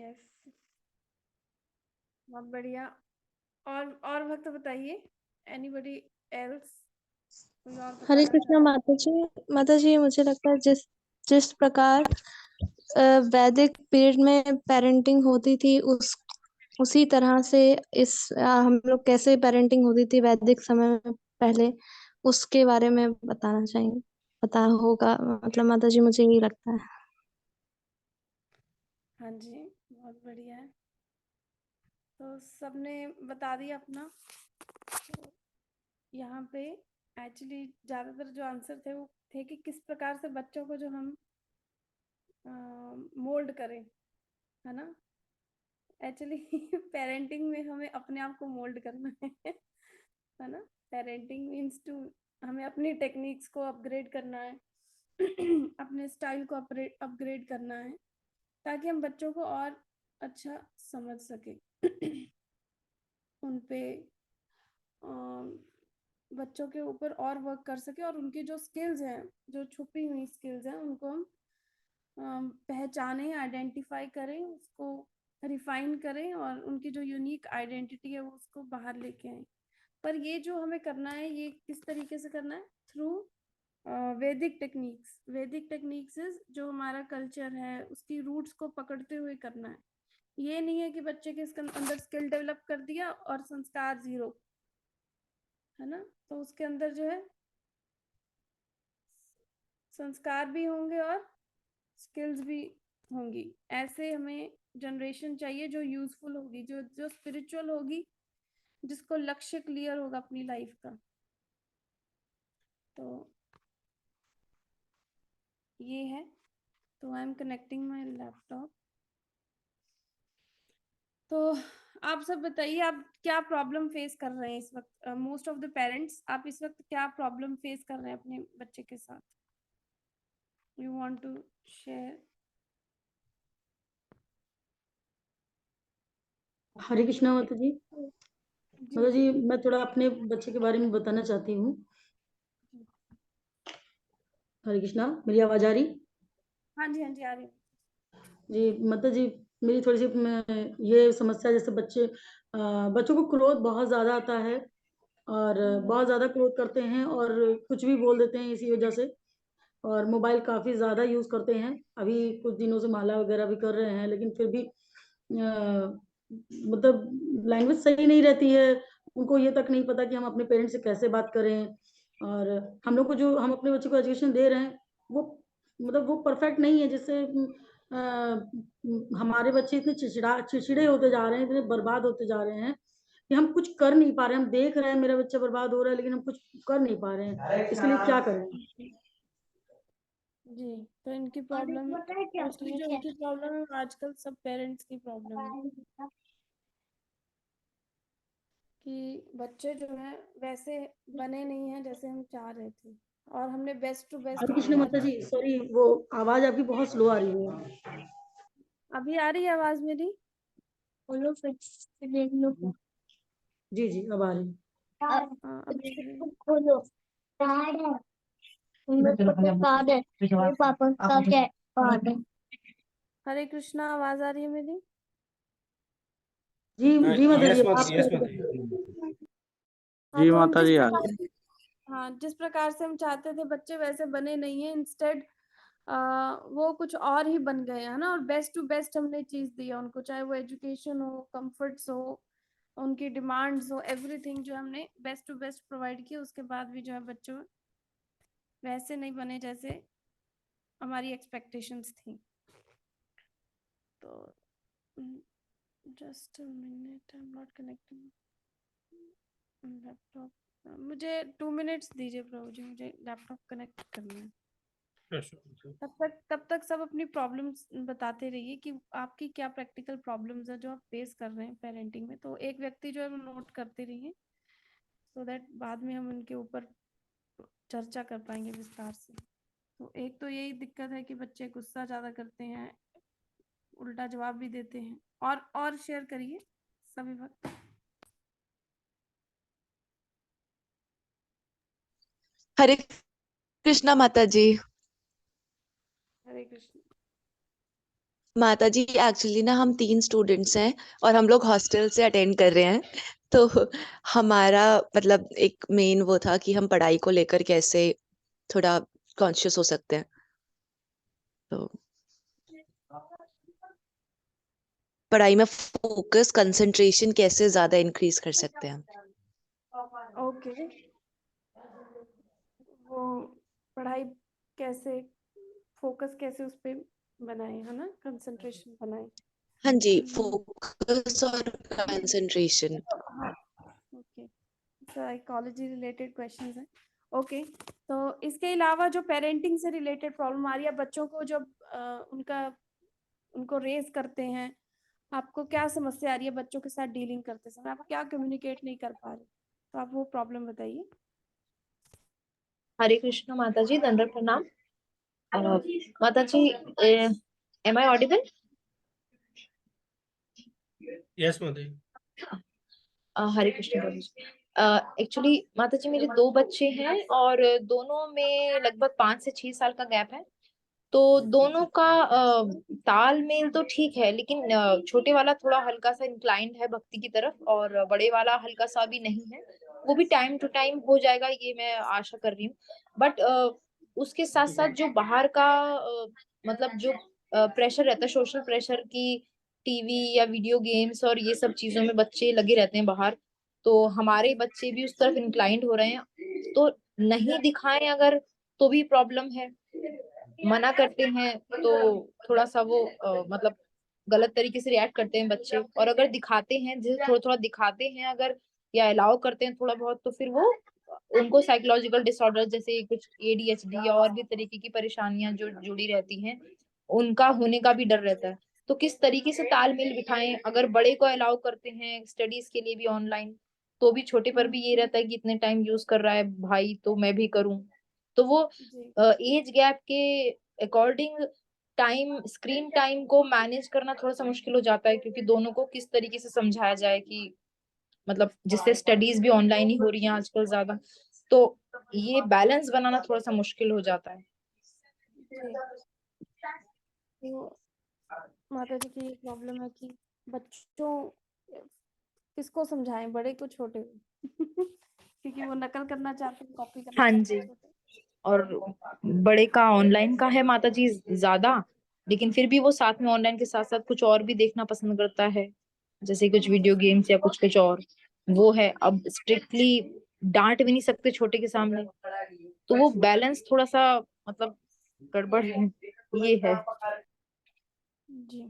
Yes, बहुत बढ़िया। और भक्त बताइए, एनीबडी एल्स, कोई और हरे बताना कृष्णा चाहे? माता जी मुझे लगता है जिस जिस प्रकार वैदिक पीरियड में पेरेंटिंग होती थी उसी तरह से इस हम लोग कैसे पेरेंटिंग होती थी वैदिक समय में पहले, उसके बारे में बताना चाहिए, पता होगा मतलब माता जी, मुझे यही लगता है। हाँ जी, बहुत बढ़िया है। तो सबने बता दिया अपना। तो यहाँ पे एक्चुअली ज़्यादातर जो आंसर थे वो थे कि किस प्रकार से बच्चों को जो हम मोल्ड करें, है ना। एक्चुअली पेरेंटिंग में हमें अपने आप को मोल्ड करना है ना। पेरेंटिंग मीन्स टू, हमें अपनी टेक्निक्स को अपग्रेड करना है अपने स्टाइल को अपग्रेड करना है, ताकि हम बच्चों को और अच्छा समझ सके उन पे बच्चों के ऊपर और वर्क कर सके, और उनकी जो स्किल्स हैं, जो छुपी हुई स्किल्स हैं, उनको हम पहचानें, आइडेंटिफाई करें, उसको रिफाइन करें, और उनकी जो यूनिक आइडेंटिटी है वो उसको बाहर लेके आए। पर ये जो हमें करना है, ये किस तरीके से करना है? थ्रू वैदिक टेक्निक्स। वैदिक टेक्निक्स जो हमारा कल्चर है उसकी रूट्स को पकड़ते हुए करना है। ये नहीं है कि बच्चे के अंदर स्किल डेवलप कर दिया और संस्कार जीरो, है ना। तो उसके अंदर जो है संस्कार भी होंगे और स्किल्स भी होंगी। ऐसे हमें जनरेशन चाहिए जो यूजफुल होगी, जो जो स्पिरिचुअल होगी, जिसको लक्ष्य क्लियर होगा अपनी लाइफ का। तो ये है। तो I am connecting my laptop. तो आप सब बताइए, आप क्या प्रॉब्लम फेस कर रहे हैं इस वक्त? मोस्ट ऑफ द पेरेंट्स, आप इस वक्त क्या प्रॉब्लम फेस कर रहे हैं अपने बच्चे के साथ? You want to share? Hare Krishna माता जी। जी माता जी जी मैं थोड़ा अपने बच्चे के बारे में बताना चाहती हूँ। हरे कृष्णा, मेरी आवाज आ रही? हाँ जी, हाँ जी, आ रही है। जी माता जी, मेरी थोड़ी सी ये समस्या, जैसे बच्चों को क्रोध बहुत ज्यादा आता है और बहुत ज्यादा क्रोध करते हैं और कुछ भी बोल देते हैं इसी वजह से, और मोबाइल काफी ज्यादा यूज करते हैं। अभी कुछ दिनों से माला वगैरह भी कर रहे हैं, लेकिन फिर भी मतलब लैंग्वेज सही नहीं रहती है। उनको ये तक नहीं पता कि हम अपने पेरेंट्स से कैसे बात करें, और हम लोग को जो हम अपने बच्चे को एजुकेशन दे रहे हैं वो मतलब वो परफेक्ट नहीं है, जिससे हमारे बच्चे इतने चिड़चिड़े होते जा रहे हैं, इतने बर्बाद होते जा रहे हैं कि हम कुछ कर नहीं पा रहे हैं। हम देख रहे हैं मेरा बच्चा बर्बाद हो रहा है, लेकिन हम कुछ कर नहीं पा रहे हैं। इसके लिए क्या करें? जी, तो इनकी प्रॉब्लम मोस्टली जो इनकी प्रॉब्लम है आजकल सब पेरेंट्स की प्रॉब्लम है कि बच्चे जो हैं वैसे बने नहीं हैं जैसे हम चाह रहे थे, और हमने best to best Hare Krishna provide माता जी, किया। सॉरी, वो आवाज आपकी बहुत स्लो आ रही है। अभी आ रही है आवाज मेरी? बोलो फिर से देख लो। जी जी, अब आ रही है। हाँ, अभी आ रही है। खोलो कार्ड है, तुम लोग को तो कार्ड है, मेरे पापा का क्या कार्ड है। हरे कृष्णा, आवाज आ रही है मेरी? जी जी माता जी, यस माता आप यस माता जी। हाँ, जी तो हम माता जिस जी आ प्रकार रही है। से, हाँ, जिस प्रकार से हम चाहते थे बच्चे वैसे बने नहीं है। इंस्टेड वो कुछ और ही बन गए, है ना। और बेस्ट टू बेस्ट हमने चीज दी है उनको, चाहे वो एजुकेशन हो, कंफर्ट्स हो, उनकी डिमांड्स हो, एवरीथिंग जो हमने बेस्ट टू बेस्ट प्रोवाइड किया। उसके बाद भी जो है बच्चों वैसे नहीं बने जैसे हमारी एक्सपेक्टेशंस थी। तो just a minute, I am not connecting laptop. मुझे 2 मिनट्स दीजिए प्रभु जी, मुझे लैपटॉप कनेक्ट करना है। तब तक सब अपनी प्रॉब्लम्स बताते रहिए कि आपकी क्या प्रैक्टिकल प्रॉब्लम्स है जो आप फेस कर रहे हैं पेरेंटिंग में। तो एक व्यक्ति जो है वो नोट करते रहिए, सो दैट बाद में हम उनके ऊपर चर्चा कर पाएंगे विस्तार से। तो एक तो यही दिक्कत है कि बच्चे गुस्सा ज़्यादा करते हैं, उल्टा जवाब भी देते हैं। और शेयर करिए सभी वक्त। हरे कृष्णा माता जी। हरे कृष्ण। माता जी एक्चुअली ना हम 3 स्टूडेंट्स हैं और हम लोग हॉस्टल से अटेंड कर रहे हैं, तो हमारा मतलब एक मेन वो था कि हम पढ़ाई को लेकर कैसे थोड़ा कॉन्शियस हो सकते हैं। तो पढ़ाई में फोकस कंसंट्रेशन कैसे ज्यादा इंक्रीज कर सकते हैं। ओके, वो पढ़ाई कैसे, फोकस कैसे उस पे बनाए, है ना, कंसंट्रेशन बनाए। हाँ जी, फोकस और concentration. Okay, psychology related questions हैं। ओके, तो इसके अलावा जो पेरेंटिंग से रिलेटेड प्रॉब्लम आ रही है बच्चों को, जब उनको रेज करते हैं, आपको क्या समस्या आ रही है बच्चों के साथ डीलिंग करते समय, आप क्या कम्युनिकेट नहीं कर पा रहे, तो आप वो प्रॉब्लम बताइए। हरे कृष्ण माता जी, दंडवत प्रणाम। माता जी, एम आई ऑडिबल? यस माता जी। हरे कृष्ण प्रभु जी। एक्चुअली माता जी, मेरे 2 बच्चे हैं और दोनों में लगभग 5 से 6 साल का गैप है। तो दोनों का तालमेल तो ठीक है, लेकिन छोटे वाला थोड़ा हल्का सा इंक्लाइंड है भक्ति की तरफ और बड़े वाला हल्का सा भी नहीं है। वो भी टाइम टू टाइम हो जाएगा, ये मैं आशा कर रही हूँ। बट उसके साथ साथ जो बाहर का मतलब जो प्रेशर रहता है, सोशल प्रेशर की, टीवी या वीडियो गेम्स और ये सब चीजों में बच्चे लगे रहते हैं बाहर, तो हमारे बच्चे भी उस तरफ इंक्लाइंड हो रहे हैं। तो नहीं दिखाएं अगर तो भी प्रॉब्लम है, मना करते हैं तो थोड़ा सा वो मतलब गलत तरीके से रिएक्ट करते हैं बच्चे, और अगर दिखाते हैं, जैसे थोड़ा थोड़ा दिखाते हैं अगर, या अलाउ करते हैं थोड़ा बहुत, तो फिर वो उनको साइकोलॉजिकल डिसऑर्डर जैसे कुछ एडीएचडी या और भी तरीके की परेशानियां जो जुड़ी रहती हैं, उनका होने का भी डर रहता है। तो किस तरीके से तालमेल बिठाएं, अगर बड़े को अलाउ करते हैं स्टडीज के लिए भी ऑनलाइन, तो भी छोटे पर भी ये रहता है कि इतने टाइम यूज कर रहा है भाई तो मैं भी करूं। तो वो एज गैप के अकॉर्डिंग टाइम, स्क्रीन टाइम को मैनेज करना थोड़ा सा मुश्किल हो जाता है, क्योंकि दोनों को किस तरीके से समझाया जाए कि मतलब जिससे स्टडीज भी ऑनलाइन ही हो रही हैं आजकल ज्यादा, तो ये बैलेंस बनाना थोड़ा सा मुश्किल हो जाता है। तो माता जी की प्रॉब्लम है कि बच्चों किसको समझाएं, बड़े को छोटे को क्योंकि वो नकल करना चाहते हैं, कॉपी करना हाँ चाहते जी, हैं छोटे। और बड़े का ऑनलाइन का है माता जी ज्यादा, लेकिन फिर भी वो साथ में ऑनलाइन के साथ साथ कुछ और भी देखना पसंद करता है, जैसे कुछ वीडियो गेम्स या कुछ कुछ और। वो है, अब स्ट्रिक्टली डांट भी नहीं सकते छोटे के सामने, तो वो बैलेंस थोड़ा सा मतलब गड़बड़ है, ये है। जी,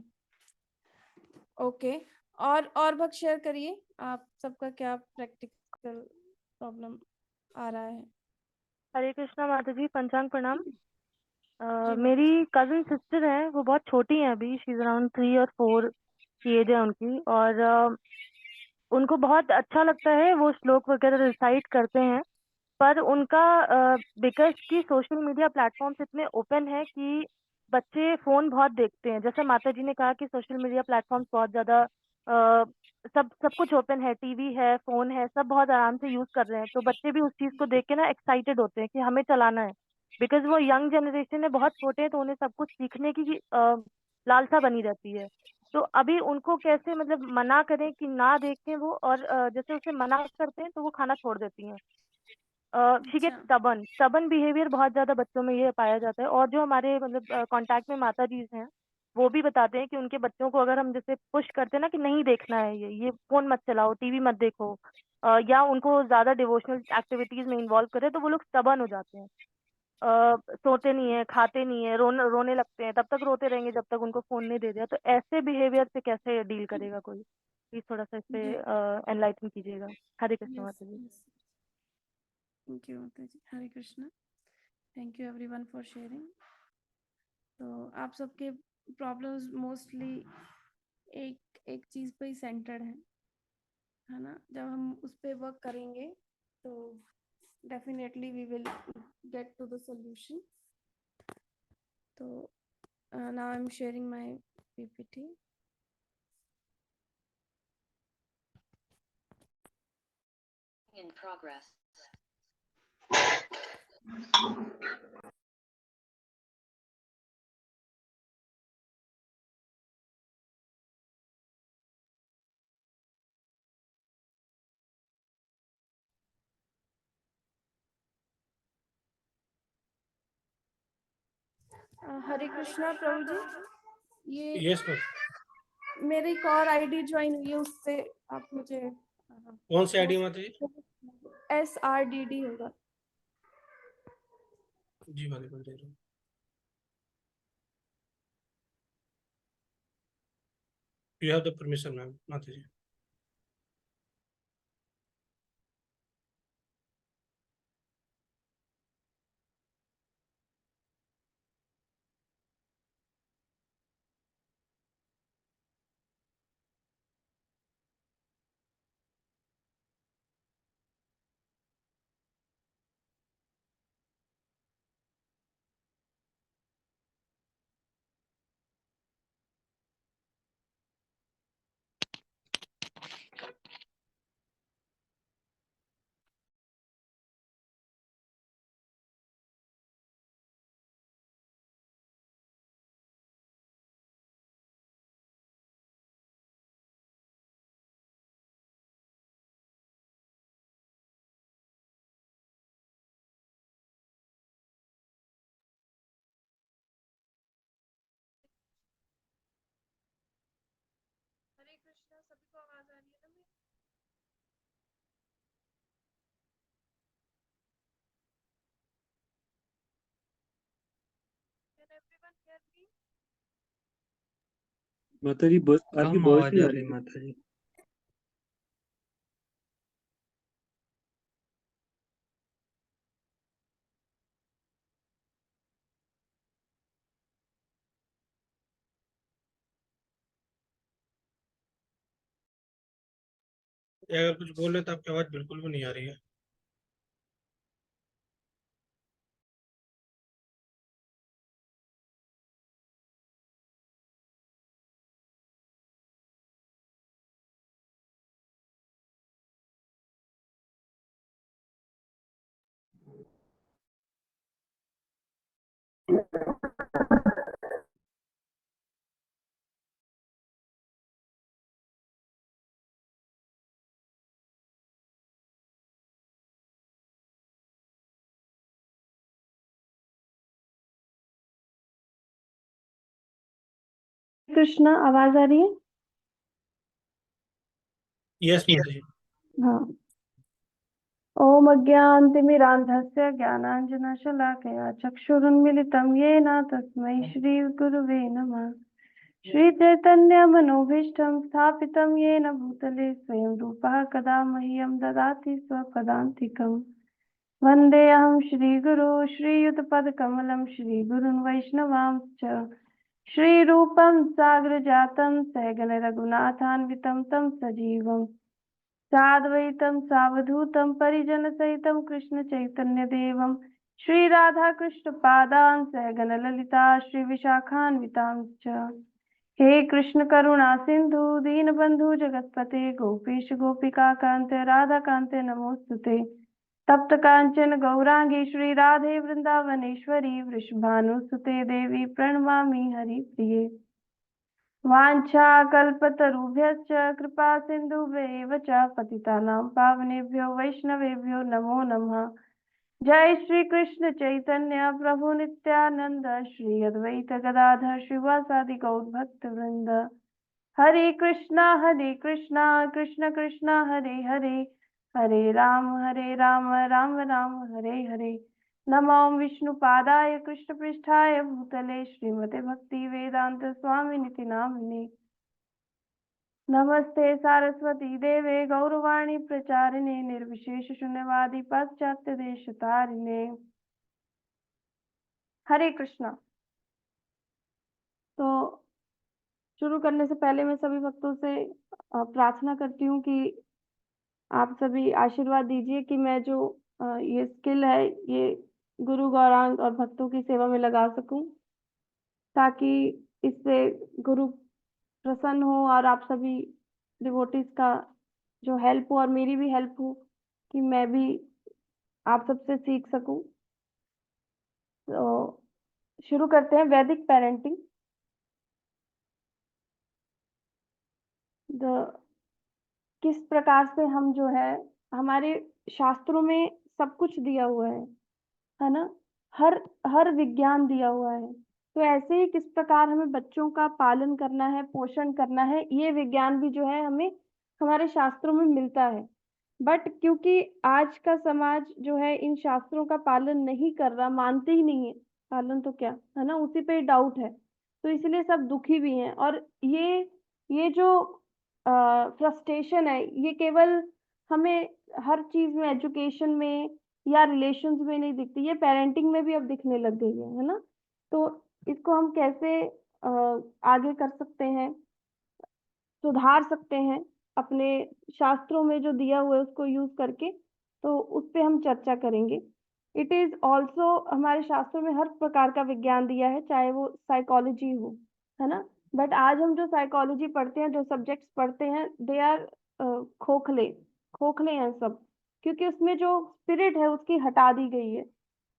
ओके, और वक्त शेयर करिए, आप सबका क्या प्रैक्टिकल प्रॉब्लम आ रहा है। हरे कृष्णा माता जी, पंचांग प्रणाम। जी मेरी कजिन सिस्टर है, वो बहुत छोटी है अभी, शी इज अराउंड 3 और 4 की एज है उनकी, और उनको बहुत अच्छा लगता है, वो श्लोक वगैरह रिसाइट करते हैं, पर उनका बिकॉज की सोशल मीडिया प्लेटफॉर्म्स इतने ओपन है कि बच्चे फोन बहुत देखते हैं, जैसे माता जी ने कहा कि सोशल मीडिया प्लेटफॉर्म्स बहुत ज्यादा सब कुछ ओपन है, टीवी है, फोन है, सब बहुत आराम से यूज कर रहे हैं, तो बच्चे भी उस चीज को देख के ना एक्साइटेड होते हैं कि हमें चलाना है, बिकॉज वो यंग जनरेशन है, बहुत छोटे हैं, तो उन्हें सब कुछ सीखने की लालसा बनी रहती है। तो अभी उनको कैसे मतलब मना करें कि ना देखें वो, और जैसे उसे मना करते हैं तो वो खाना छोड़ देती हैं। She get stubborn stubborn behaviour बहुत ज्यादा बच्चों में ये पाया जाता है, और जो हमारे मतलब कांटेक्ट में माता जी हैं, वो भी बताते हैं कि उनके बच्चों को अगर हम जैसे पुश करते हैं ना कि नहीं देखना है, ये फोन मत चलाओ, टीवी मत देखो, या उनको ज्यादा डिवोशनल एक्टिविटीज में इन्वॉल्व करें, तो वो लोग स्टबन हो जाते हैं, सोते नहीं है, खाते नहीं है, रोने लगते हैं, तब तक रोते रहेंगे जब तक उनको फोन नहीं दे दिया। तो ऐसे बिहेवियर से कैसे डील करेगा कोई, प्लीज थोड़ा सा इस पे एनलाइटन कीजिएगा। हरे कृष्ण माता जी। थैंक यू माता जी, Hare Krishna, thank you everyone for sharing. तो आप सबके प्रॉब्लम्स मोस्टली एक चीज पे ही सेंटर्ड है ना। जब हम उस पे वर्क करेंगे तो definitely we will get to the solution. तो now I am sharing my PPT. In progress. Hare Krishna प्रभु जी, ये यस मैम। मेरी एक और आईडी ज्वाइन हुई है, उससे आप मुझे कौन सी आईडी माता जी? SRDD होगा। जी माता जी, दे रहा हूँ। You have the permission ma'am माता जी। हरे कृष्णा, सभी को आवाज आ रही है ना मेरी? Can everyone hear me? माता जी आपकी कम वॉइस आवाज नहीं आ आ रही रही। माता जी। ये अगर कुछ बोल रहे तो आपकी आवाज बिल्कुल भी नहीं आ रही है। कृष्णा, आवाज आ रही है? यस माता जी। हाँ। ओम अज्ञानतिमिरान्धस्य ज्ञानाञ्जनशलाकया चक्षुरुन्मिलितं येन तस्मै श्रीगुरुवे नमः। श्रीचैतन्यमनोभीष्टं स्थापितं येन भूतले स्वयं रूपः कदा मह्यं ददाति स्वपदान्तिकम्। वन्देऽहं श्रीगुरो श्रीयुतपदकमलं श्रीगुरुन् वैष्णवांश्च श्रीरूपं सागरजातं सहगण रघुनाथान्वितं तं सजीवम् साद्वैतं सावधूतं परिजनसहितं कृष्णचैतन्यदेवं श्रीराधाकृष्णपादान् सहगण ललिता श्रीविशाखान्वितांश्च। हे कृष्ण करुणा सिंधु दीनबंधु जगतपते गोपीश गोपिकाकान्त राधाकान्त नमोस्तुते। तप्त कांचन गौरांगी श्री राधे वृंदावनेश्वरी वृषभानुसुते देवी प्रणमामि हरिप्रिये। वाञ्छाकल्पतरुभ्यश्च कृपा सिन्धुभ्येव च पतितानां पावनेभ्यो वैष्णवेभ्यो नमो नमः। जय श्री कृष्ण चैतन्य प्रभु नित्यानंद श्री अद्वैत गदाधर श्रीवासादि गौर भक्त वृंद। हरे कृष्णा कृष्ण कृष्णा हरे हरे, हरे राम राम राम हरे हरे। नमो विष्णुपादाय कृष्णपृष्ठाय भूतले श्रीमते भक्ति वेदांत स्वामिनिति नामिने। नमस्ते सारस्वती देवे गौरवाणी प्रचारिणे निर्विशेष शून्यवादी पाश्चात्य देश तारिणे। हरे कृष्णा। तो शुरू करने से पहले मैं सभी भक्तों से प्रार्थना करती हूँ कि आप सभी आशीर्वाद दीजिए कि मैं जो ये स्किल है ये गुरु गौरांग और भक्तों की सेवा में लगा सकूं, ताकि इससे गुरु प्रसन्न हो और आप सभी डिवोटीज का जो हेल्प हो और मेरी भी हेल्प हो, कि मैं भी आप सबसे सीख सकूं। तो शुरू करते हैं वैदिक पेरेंटिंग। किस प्रकार से हम जो है, हमारे शास्त्रों में सब कुछ दिया हुआ है ना, हर हर विज्ञान दिया हुआ है तो ऐसे ही किस प्रकार हमें बच्चों का पालन करना है, पोषण करना है, ये विज्ञान भी जो है हमें हमारे शास्त्रों में मिलता है। बट क्योंकि आज का समाज जो है इन शास्त्रों का पालन नहीं कर रहा, मानते ही नहीं है, पालन तो क्या है ना, उसी पे डाउट है, तो इसलिए सब दुखी भी हैं। और ये जो फ्रस्ट्रेशन है, ये केवल हमें हर चीज में, एजुकेशन में या रिलेशंस में नहीं दिखती, ये पेरेंटिंग में भी अब दिखने लग गई है ना। तो इसको हम कैसे आगे कर सकते हैं, सुधार सकते हैं अपने शास्त्रों में जो दिया हुआ है उसको यूज करके, तो उस पे हम चर्चा करेंगे। इट इज ऑल्सो, हमारे शास्त्रों में हर प्रकार का विज्ञान दिया है, चाहे वो साइकोलॉजी हो, है ना। बट आज हम जो साइकोलॉजी पढ़ते हैं, जो सब्जेक्ट्स पढ़ते हैं, दे आर खोखले खोखले हैं सब, क्योंकि उसमें जो स्पिरिट है उसकी हटा दी गई है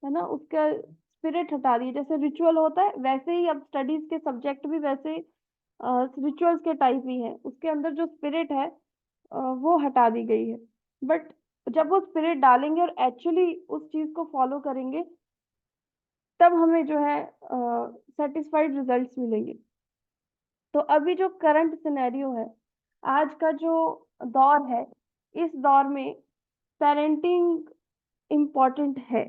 ना, उसका स्पिरिट हटा दी। जैसे रिचुअल होता है वैसे ही अब स्टडीज के सब्जेक्ट भी वैसे रिचुअल्स के टाइप ही है, उसके अंदर जो स्पिरिट है वो हटा दी गई है। बट जब वो स्पिरिट डालेंगे और एक्चुअली उस चीज को फॉलो करेंगे, तब हमें जो है सेटिस्फाइड रिजल्ट्स मिलेंगे। तो अभी जो करंट सिनेरियो है, आज का जो दौर है, इस दौर में पेरेंटिंग इम्पोर्टेंट है।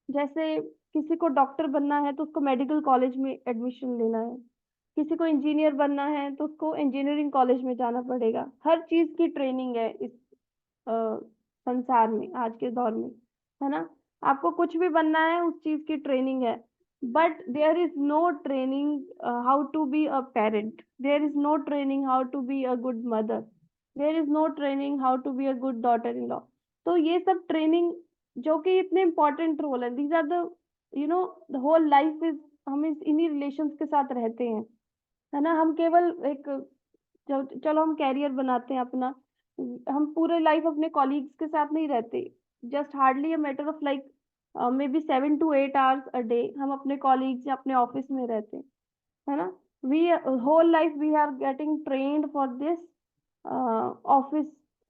जैसे किसी को डॉक्टर बनना है तो उसको मेडिकल कॉलेज में एडमिशन लेना है, किसी को इंजीनियर बनना है तो उसको इंजीनियरिंग कॉलेज में जाना पड़ेगा। हर चीज की ट्रेनिंग है इस संसार में, आज के दौर में, है ना। आपको कुछ भी बनना है उस चीज की ट्रेनिंग है, but there is no training how to be a parent, there is no training how to be a good mother, there is no training how to be a good daughter in law. तो ये सब training जो कि इतने important role है, these are the the whole life is, हम इन्हीं relations के साथ रहते हैं, है ना। हम केवल एक चलो हम कैरियर बनाते हैं अपना, हम पूरे लाइफ अपने कॉलीग्स के साथ नहीं रहते। Just hardly a matter of like may be 7 to 8 hours a day हम अपने कॉलीग्स या अपने ऑफिस में रहते हैं, है ना। We whole life we are getting trained for this office,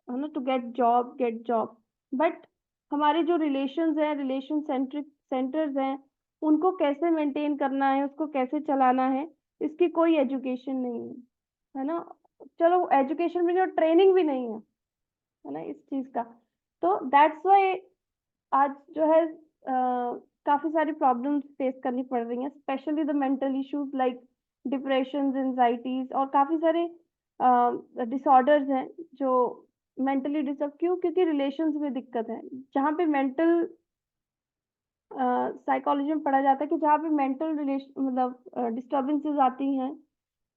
है ना, टू गेट जॉब। बट हमारे जो रिलेशंस हैं, रिलेशन सेंटर्स हैं, उनको कैसे मेंटेन करना है, उसको कैसे चलाना है, इसकी कोई एजुकेशन नहीं है ना। चलो एजुकेशन में जो ट्रेनिंग भी नहीं है ना इस चीज का। तो दैट्स वाई आज जो है काफी सारी प्रॉब्लम्स फेस करनी पड़ रही हैं, specially the mental issues like depression, anxieties, और काफी सारे डिसऑर्डर्स हैं जो मेंटली डिस्टर्ब। क्यों? क्योंकि रिलेशंस में दिक्कत है। जहाँ पे मेंटल साइकोलॉजी में पढ़ा जाता है कि जहाँ पे मेंटल रिलेशन मतलब डिस्टर्बेंसेस आती हैं,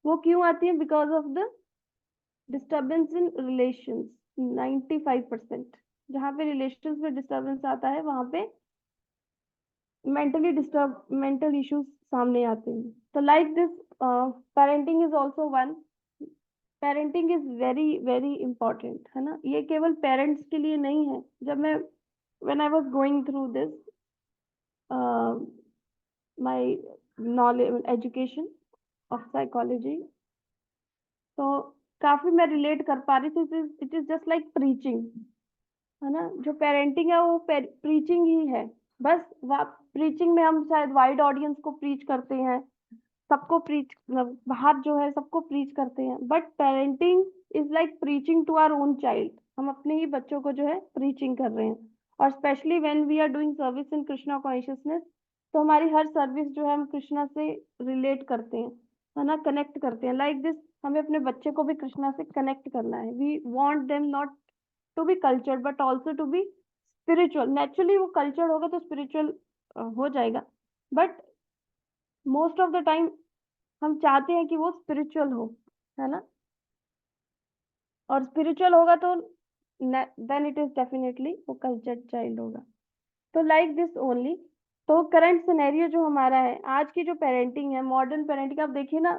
वो क्यों आती हैं? Because of the disturbance in relations. 95% जहाँ पे रिलेशंस में डिस्टर्बेंस आता है, वहाँ पे मेंटल इश्यूज सामने आते हैं। तो like this parenting is also one, parenting is very very important, है ना। ये केवल पेरेंट्स के लिए नहीं है। जब मैं when I was going through this my knowledge education of psychology, तो काफी मैं रिलेट कर पा रही थी। It is just like preaching, है ना। जो पेरेंटिंग है वो प्रीचिंग ही है। बस प्रीचिंग में हम शायद वाइड ऑडियंस को प्रीच करते हैं, सबको प्रीच मतलब बाहर जो है सबको प्रीच करते हैं, but parenting is like preaching to our own child. हम अपने ही बच्चों को जो है प्रीचिंग कर रहे हैं। और especially when we are doing service in Krishna consciousness, तो हमारी हर सर्विस जो है हम कृष्णा से रिलेट करते हैं, है ना, कनेक्ट करते हैं। लाइक दिस हमें अपने बच्चे को भी कृष्णा से कनेक्ट करना है। We want them not to be cultured but also to be spiritual. Naturally वो कल्चर्ड होगा तो स्पिरिचुअल हो जाएगा, but most of the time हम चाहते हैं कि वो स्पिरिचुअल हो, है ना। और स्पिरिचुअल होगा तो देन इट इज डेफिनेटली वो कल्चर्ड चाइल्ड होगा। तो लाइक दिस ओनली। तो करंट सिनेरियो जो हमारा है, आज की जो पेरेंटिंग है, मॉडर्न पेरेंटिंग, आप देखिए ना,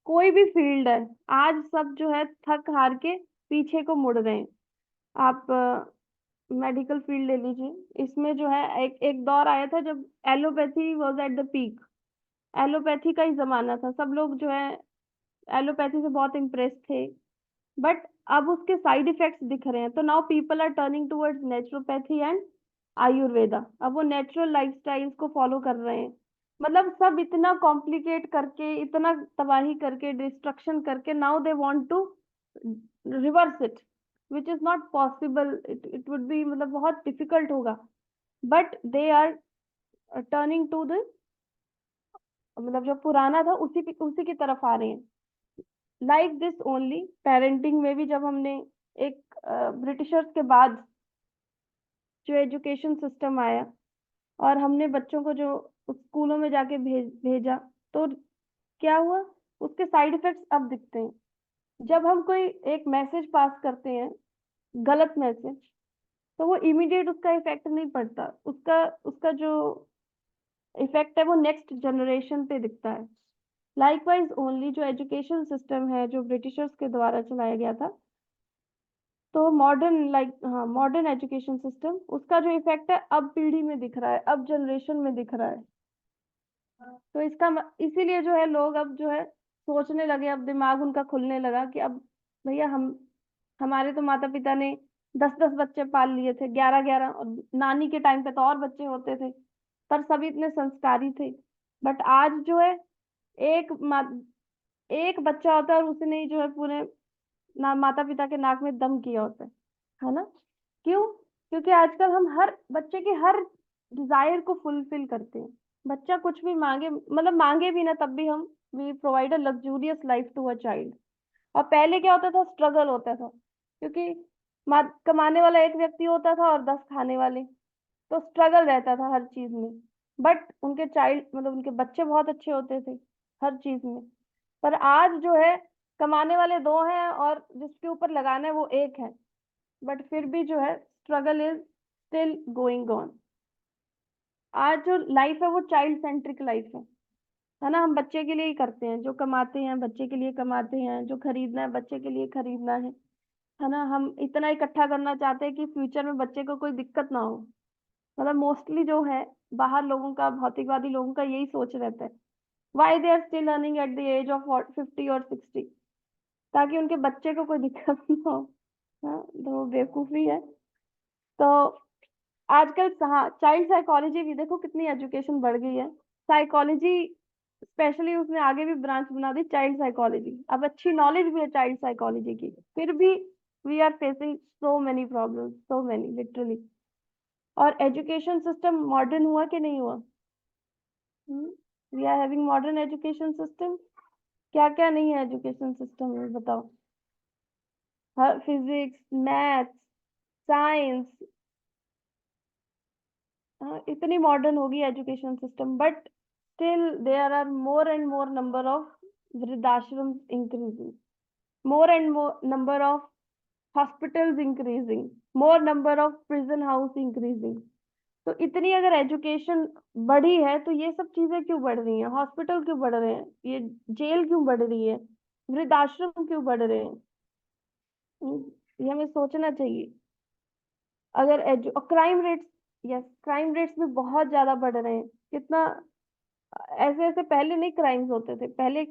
कोई भी फील्ड है, आज सब जो है थक हार के पीछे को मुड़ रहे हैं। आप मेडिकल फील्ड ले लीजिए, इसमें जो है एक दौर आया था जब allopathy was at the peak. Allopathy का ही जमाना था, सब लोग जो है एलोपैथी से बहुत इम्प्रेस थे, बट अब उसके साइड इफेक्ट्स दिख रहे हैं। तो now people are turning towards naturopathy and Ayurveda. अब वो नेचुरल लाइफस्टाइल्स को फॉलो कर रहे हैं, मतलब सब इतना कॉम्प्लिकेट करके, इतना तबाही करके, डिस्ट्रक्शन करके, now they want to reverse it, which is not possible. It would be, मतलब बहुत डिफिकल्ट होगा, but they are turning to the, मतलब जो पुराना था उसी की तरफ आ रहे हैं। लाइक दिस ओनली पेरेंटिंग में भी, जब हमने एक ब्रिटिशर्स के बाद जो एजुकेशन सिस्टम आया और हमने बच्चों को जो स्कूलों में जाके भेजा, तो क्या हुआ, उसके साइड इफेक्ट्स अब दिखते हैं। जब हम कोई एक मैसेज पास करते हैं, गलत मैसेज, तो वो इमीडिएट उसका इफेक्ट नहीं पड़ता, उसका उसका जो इफेक्ट है वो नेक्स्ट जनरेशन पे दिखता है। लाइकवाइज ओनली जो एजुकेशन सिस्टम है जो ब्रिटिशर्स के द्वारा चलाया गया था, तो मॉडर्न एजुकेशन सिस्टम, उसका जो इफेक्ट है अब पीढ़ी में दिख रहा है, अब जनरेशन में दिख रहा है। तो इसीलिए जो है लोग अब जो है सोचने लगे, अब दिमाग उनका खुलने लगा कि अब भैया हमारे तो माता पिता ने 10-10 बच्चे पाल लिए थे, 11-11, और नानी के टाइम पे तो और बच्चे होते थे, पर सभी इतने संस्कारी थे। बट आज जो है एक बच्चा होता है और उसने ही जो है पूरे माता पिता के नाक में दम किया होता है ना। क्यों? क्योंकि आजकल हम हर बच्चे की हर डिजायर को फुलफिल करते हैं। बच्चा कुछ भी मांगे, मतलब मांगे भी ना, तब भी हम we provide a luxurious life to a child. और पहले क्या होता था, स्ट्रगल होता था, क्योंकि कमाने वाला एक व्यक्ति होता था और 10 खाने वाले, तो स्ट्रगल रहता था हर चीज में। बट उनके चाइल्ड, मतलब उनके बच्चे बहुत अच्छे होते थे हर चीज में। पर आज जो है कमाने वाले 2 हैं और जिसके ऊपर लगाना है वो एक है, बट फिर भी जो है struggle is still going on. आज जो लाइफ है वो चाइल्ड सेंट्रिक लाइफ है ना। हम बच्चे के लिए ही करते हैं, जो कमाते हैं बच्चे के लिए कमाते हैं, जो खरीदना है बच्चे के लिए खरीदना है ना। हम इतना इकट्ठा करना चाहते हैं कि फ्यूचर में बच्चे को कोई दिक्कत ना हो। मतलब मोस्टली जो है बाहर लोगों का, भौतिकवादी लोगों का यही सोच रहता है, why they are still earning at the age of 50 और 60, ताकि उनके बच्चे को कोई दिक्कत ना हो। हाँ, तो वो बेवकूफी है। तो आजकल हाँ, चाइल्ड साइकोलॉजी भी देखो कितनी एजुकेशन बढ़ गई है। साइकोलॉजी स्पेशली उसने आगे भी ब्रांच बना दी, चाइल्ड साइकोलॉजी। अब अच्छी नॉलेज भी है चाइल्ड साइकोलॉजी की, फिर भी we are facing so many problems, so many literally. और एजुकेशन सिस्टम मॉडर्न हुआ कि नहीं हुआ? We are having modern education system. क्या क्या नहीं है एजुकेशन सिस्टम में, बताओ। हर फिजिक्स, मैथ्स, साइंस, इतनी मॉडर्न होगी education system, but still there are more and more number of वृद्धाश्रम increasing, more and more number of hospitals increasing, more number of prison house increasing। तो इतनी अगर education बढ़ी है तो ये सब चीजें क्यों बढ़ रही हैं? हॉस्पिटल क्यों बढ़ रहे हैं? ये जेल क्यों बढ़ रही है? वृद्धाश्रम क्यों बढ़ रहे हैं? ये हमें सोचना चाहिए। अगर crime rates, yes, crime rates भी बहुत ज्यादा बढ़ रहे हैं। कितना ऐसे ऐसे पहले नहीं क्राइम्स होते थे, पहले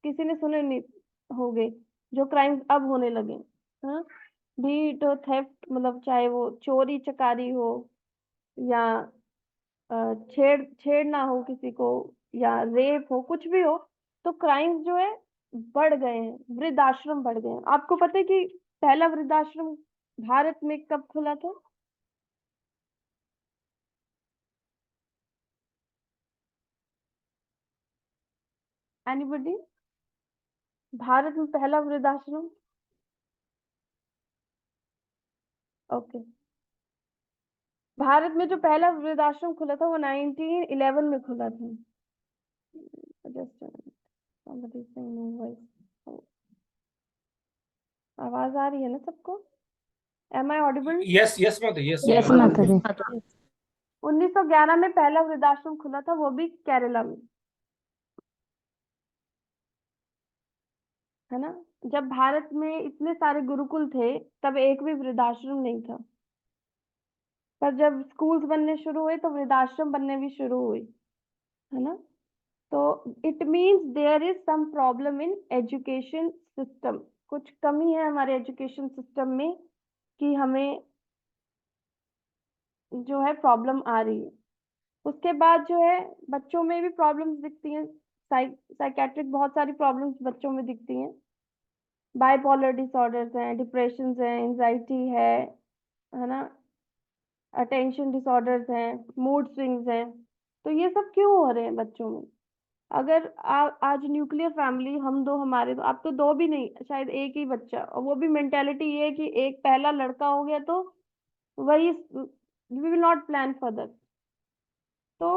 किसी ने सुने नहीं होंगे जो क्राइम्स अब होने लगे। हाँ, भी तो थेफ्ट, मतलब चाहे वो चोरी चकारी हो या छेड़ना हो किसी को, या रेप हो, कुछ भी हो, तो क्राइम्स जो है बढ़ गए हैं, वृद्धाश्रम बढ़ गए हैं। आपको पता है कि पहला वृद्धाश्रम भारत में कब खुला था? एनीबॉडी? भारत में पहला वृद्धाश्रम? ओके, भारत में जो पहला वृद्धाश्रम खुला था वो 1911 में खुला था। Just somebody saying no voice। आवाज आ रही है ना सबको? Am I audible? Yes yes माता यस यस माता जी। 1911 में पहला वृद्धाश्रम खुला था, वो भी केरला में, है ना। जब भारत में इतने सारे गुरुकुल थे तब एक भी वृद्धाश्रम नहीं था, पर जब स्कूल्स बनने शुरू हुए तो वृद्धाश्रम बनने भी शुरू हुए, है ना। तो it means there is some problem in education system. कुछ कमी है हमारे एजुकेशन सिस्टम में कि हमें जो है प्रॉब्लम आ रही है। उसके बाद जो है बच्चों में भी प्रॉब्लम्स दिखती हैं, साइकेट्रिक बहुत सारी प्रॉब्लम्स बच्चों में दिखती हैं, बाइपोलर डिसऑर्डर्स हैं, डिप्रेशन है, एंजाइटी है ना, अटेंशन डिसऑर्डर्स हैं, मूड स्विंग्स हैं। तो ये सब क्यों हो रहे हैं बच्चों में? अगर आज न्यूक्लियर फैमिली, हम दो, हमारे दो, अब तो दो भी नहीं, शायद एक ही बच्चा, और वो भी मेंटेलिटी ये है कि एक पहला लड़का हो गया तो वही, we will not plan further. तो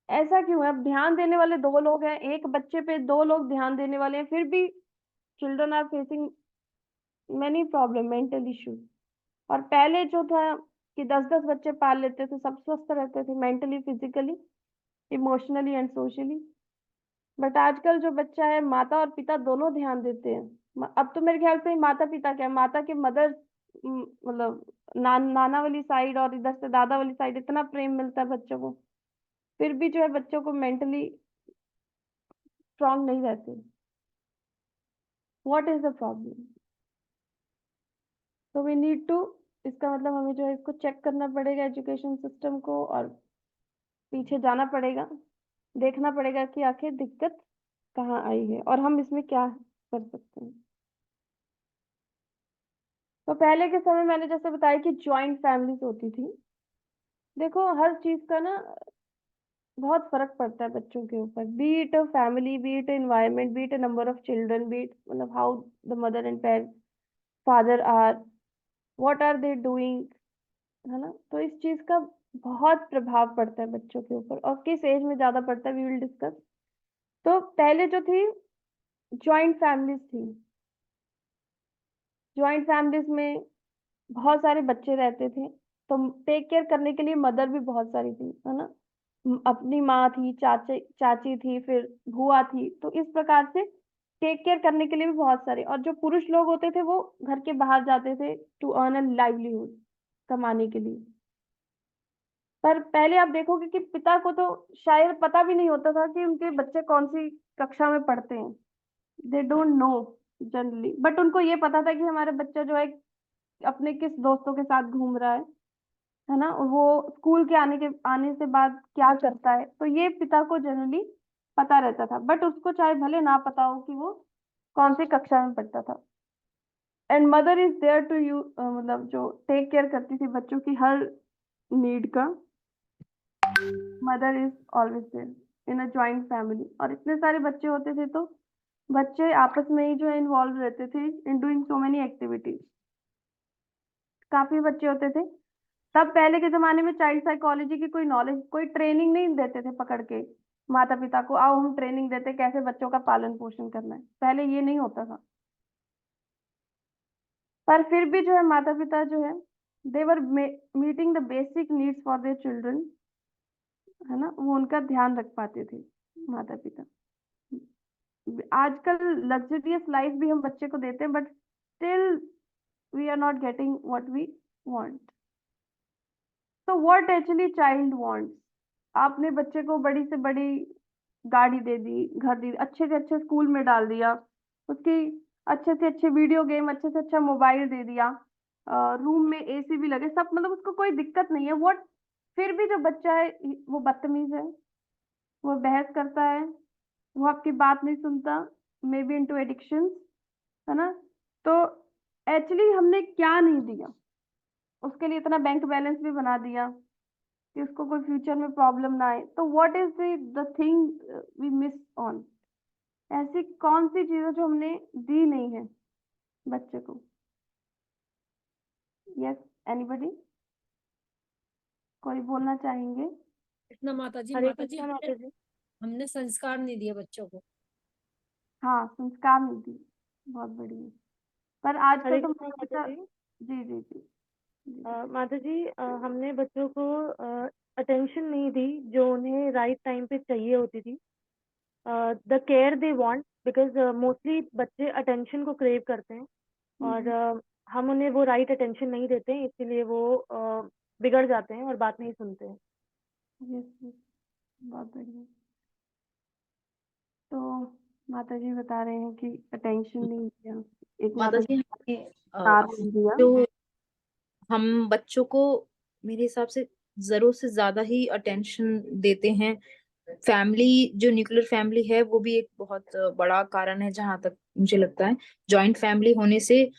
ऐसा क्यों है? अब ध्यान देने वाले दो लोग हैं, एक बच्चे पे दो लोग ध्यान देने वाले हैं, फिर भी children are facing many problem, mental issues. और पहले जो था कि 10-10 बच्चे पाल लेते थे, सब स्वस्थ रहते थे, mentally, physically, emotionally and socially. But आजकल जो बच्चा है, माता और पिता दोनों ध्यान देते हैं। अब तो मेरे ख्याल से माता पिता क्या, माता के मदर, मतलब नाना वाली साइड और इधर से दादा वाली साइड, इतना प्रेम मिलता है बच्चों को, फिर भी जो है बच्चों को मेंटली स्ट्रांग नहीं रहते। What is the problem? तो वी नीड टू, इसका मतलब हमें जो है इसको चेक करना पड़ेगा, एजुकेशन सिस्टम को, और पीछे जाना पड़ेगा, देखना पड़ेगा कि आखिर दिक्कत कहाँ आई है और हम इसमें क्या कर सकते हैं। तो पहले के समय मैंने जैसे बताया कि जॉइंट फैमिलीज होती थी। देखो हर चीज का ना बहुत फर्क पड़ता है बच्चों के ऊपर, be it a family, be it environment, be it number of children, be it मतलब how the mother and father are, what are they doing, है ना। तो इस चीज का बहुत प्रभाव पड़ता है बच्चों के ऊपर, और किस एज में ज्यादा पड़ता है वी विल डिस्कस। तो पहले जो थी जॉइंट फैमिलीज थी, जॉइंट फैमिलीज में बहुत सारे बच्चे रहते थे, तो टेक केयर करने के लिए मदर भी बहुत सारी थी, है ना। अपनी माँ थी, चाची चाची थी, फिर बुआ थी, तो इस प्रकार से टेक केयर करने के लिए भी बहुत सारे। और जो पुरुष लोग होते थे वो घर के बाहर जाते थे टू अर्न अ लाइवलीहुड, कमाने के लिए। पर पहले आप देखोगे कि पिता को तो शायद पता भी नहीं होता था कि उनके बच्चे कौन सी कक्षा में पढ़ते हैं, they don't know generally, but उनको ये पता था कि हमारा बच्चा जो है अपने किस दोस्तों के साथ घूम रहा है ना, वो स्कूल के आने से बाद क्या करता है, तो ये पिता को जनरली पता रहता था। बट उसको चाहे भले ना पता हो कि वो कौन सी कक्षा में पढ़ता था। And mother is there to you, मतलब जो टेक केयर करती थी बच्चों की हर नीड का, mother is always there in a joint family. और इतने सारे बच्चे होते थे तो बच्चे आपस में ही जो है इन्वॉल्व रहते थे in doing so many activities, काफी बच्चे होते थे। तब पहले के जमाने में चाइल्ड साइकोलॉजी की कोई नॉलेज, कोई ट्रेनिंग नहीं देते थे पकड़ के माता पिता को, आओ हम ट्रेनिंग देते कैसे बच्चों का पालन पोषण करना है, पहले ये नहीं होता था। पर फिर भी जो है माता पिता जो है they were meeting the basic needs for their children, है ना, वो उनका ध्यान रख पाते थे माता पिता। आजकल लग्जरियस लाइफ भी हम बच्चे को देते हैं, but still we are not getting what we want. तो व्हाट एक्चुअली चाइल्ड वांट्स, आपने बच्चे को बड़ी से बड़ी गाड़ी दे दी, घर दे दी, अच्छे से अच्छे स्कूल में डाल दिया, उसकी अच्छे से अच्छे वीडियो गेम, अच्छे से अच्छा मोबाइल दे दिया, रूम में एसी भी लगे, सब मतलब उसको कोई दिक्कत नहीं है, व्हाट, फिर भी जो बच्चा है वो बदतमीज है, वो बहस करता है, वो आपकी बात नहीं सुनता, मे बी इनटू एडिक्शन, है ना। तो एक्चुअली हमने क्या नहीं दिया उसके लिए, इतना बैंक बैलेंस भी बना दिया कि उसको कोई फ्यूचर में प्रॉब्लम ना आए। तो what is the thing we miss on, ऐसी कौन सी चीजें जो हमने दी नहीं है बच्चे को? यस, एनीबडी, कोई बोलना चाहेंगे? कृष्णा माता जी, हरे माता जी कृष्णा माता जी। हमने संस्कार नहीं दिए बच्चों को। हाँ, संस्कार नहीं दी, बहुत बढ़िया। पर आजकल हरे तो कृष्णा माता जी। जी जी जी जी। माता जी, हमने बच्चों को अटेंशन नहीं दी जो उन्हें राइट टाइम पे चाहिए होती थी, the care they want, because mostly बच्चे अटेंशन को क्रेव करते हैं और हम उन्हें वो राइट अटेंशन नहीं देते हैं, इसीलिए वो बिगड़ जाते हैं और बात नहीं सुनते हैं। यस यस, बहुत बढ़िया। तो माता जी बता रहे हैं कि अटेंशन नहीं दिया, एक माता जी साथ नहीं दिया। जो हम बच्चों को मेरे हिसाब से जरूरत से ज्यादा ही अटेंशन देते हैं। फैमिली, जो न्यूक्लियर फैमिली है, वो भी एक बहुत बड़ा कारण है जहां तक मुझे लगता है। जॉइंट फैमिली होने से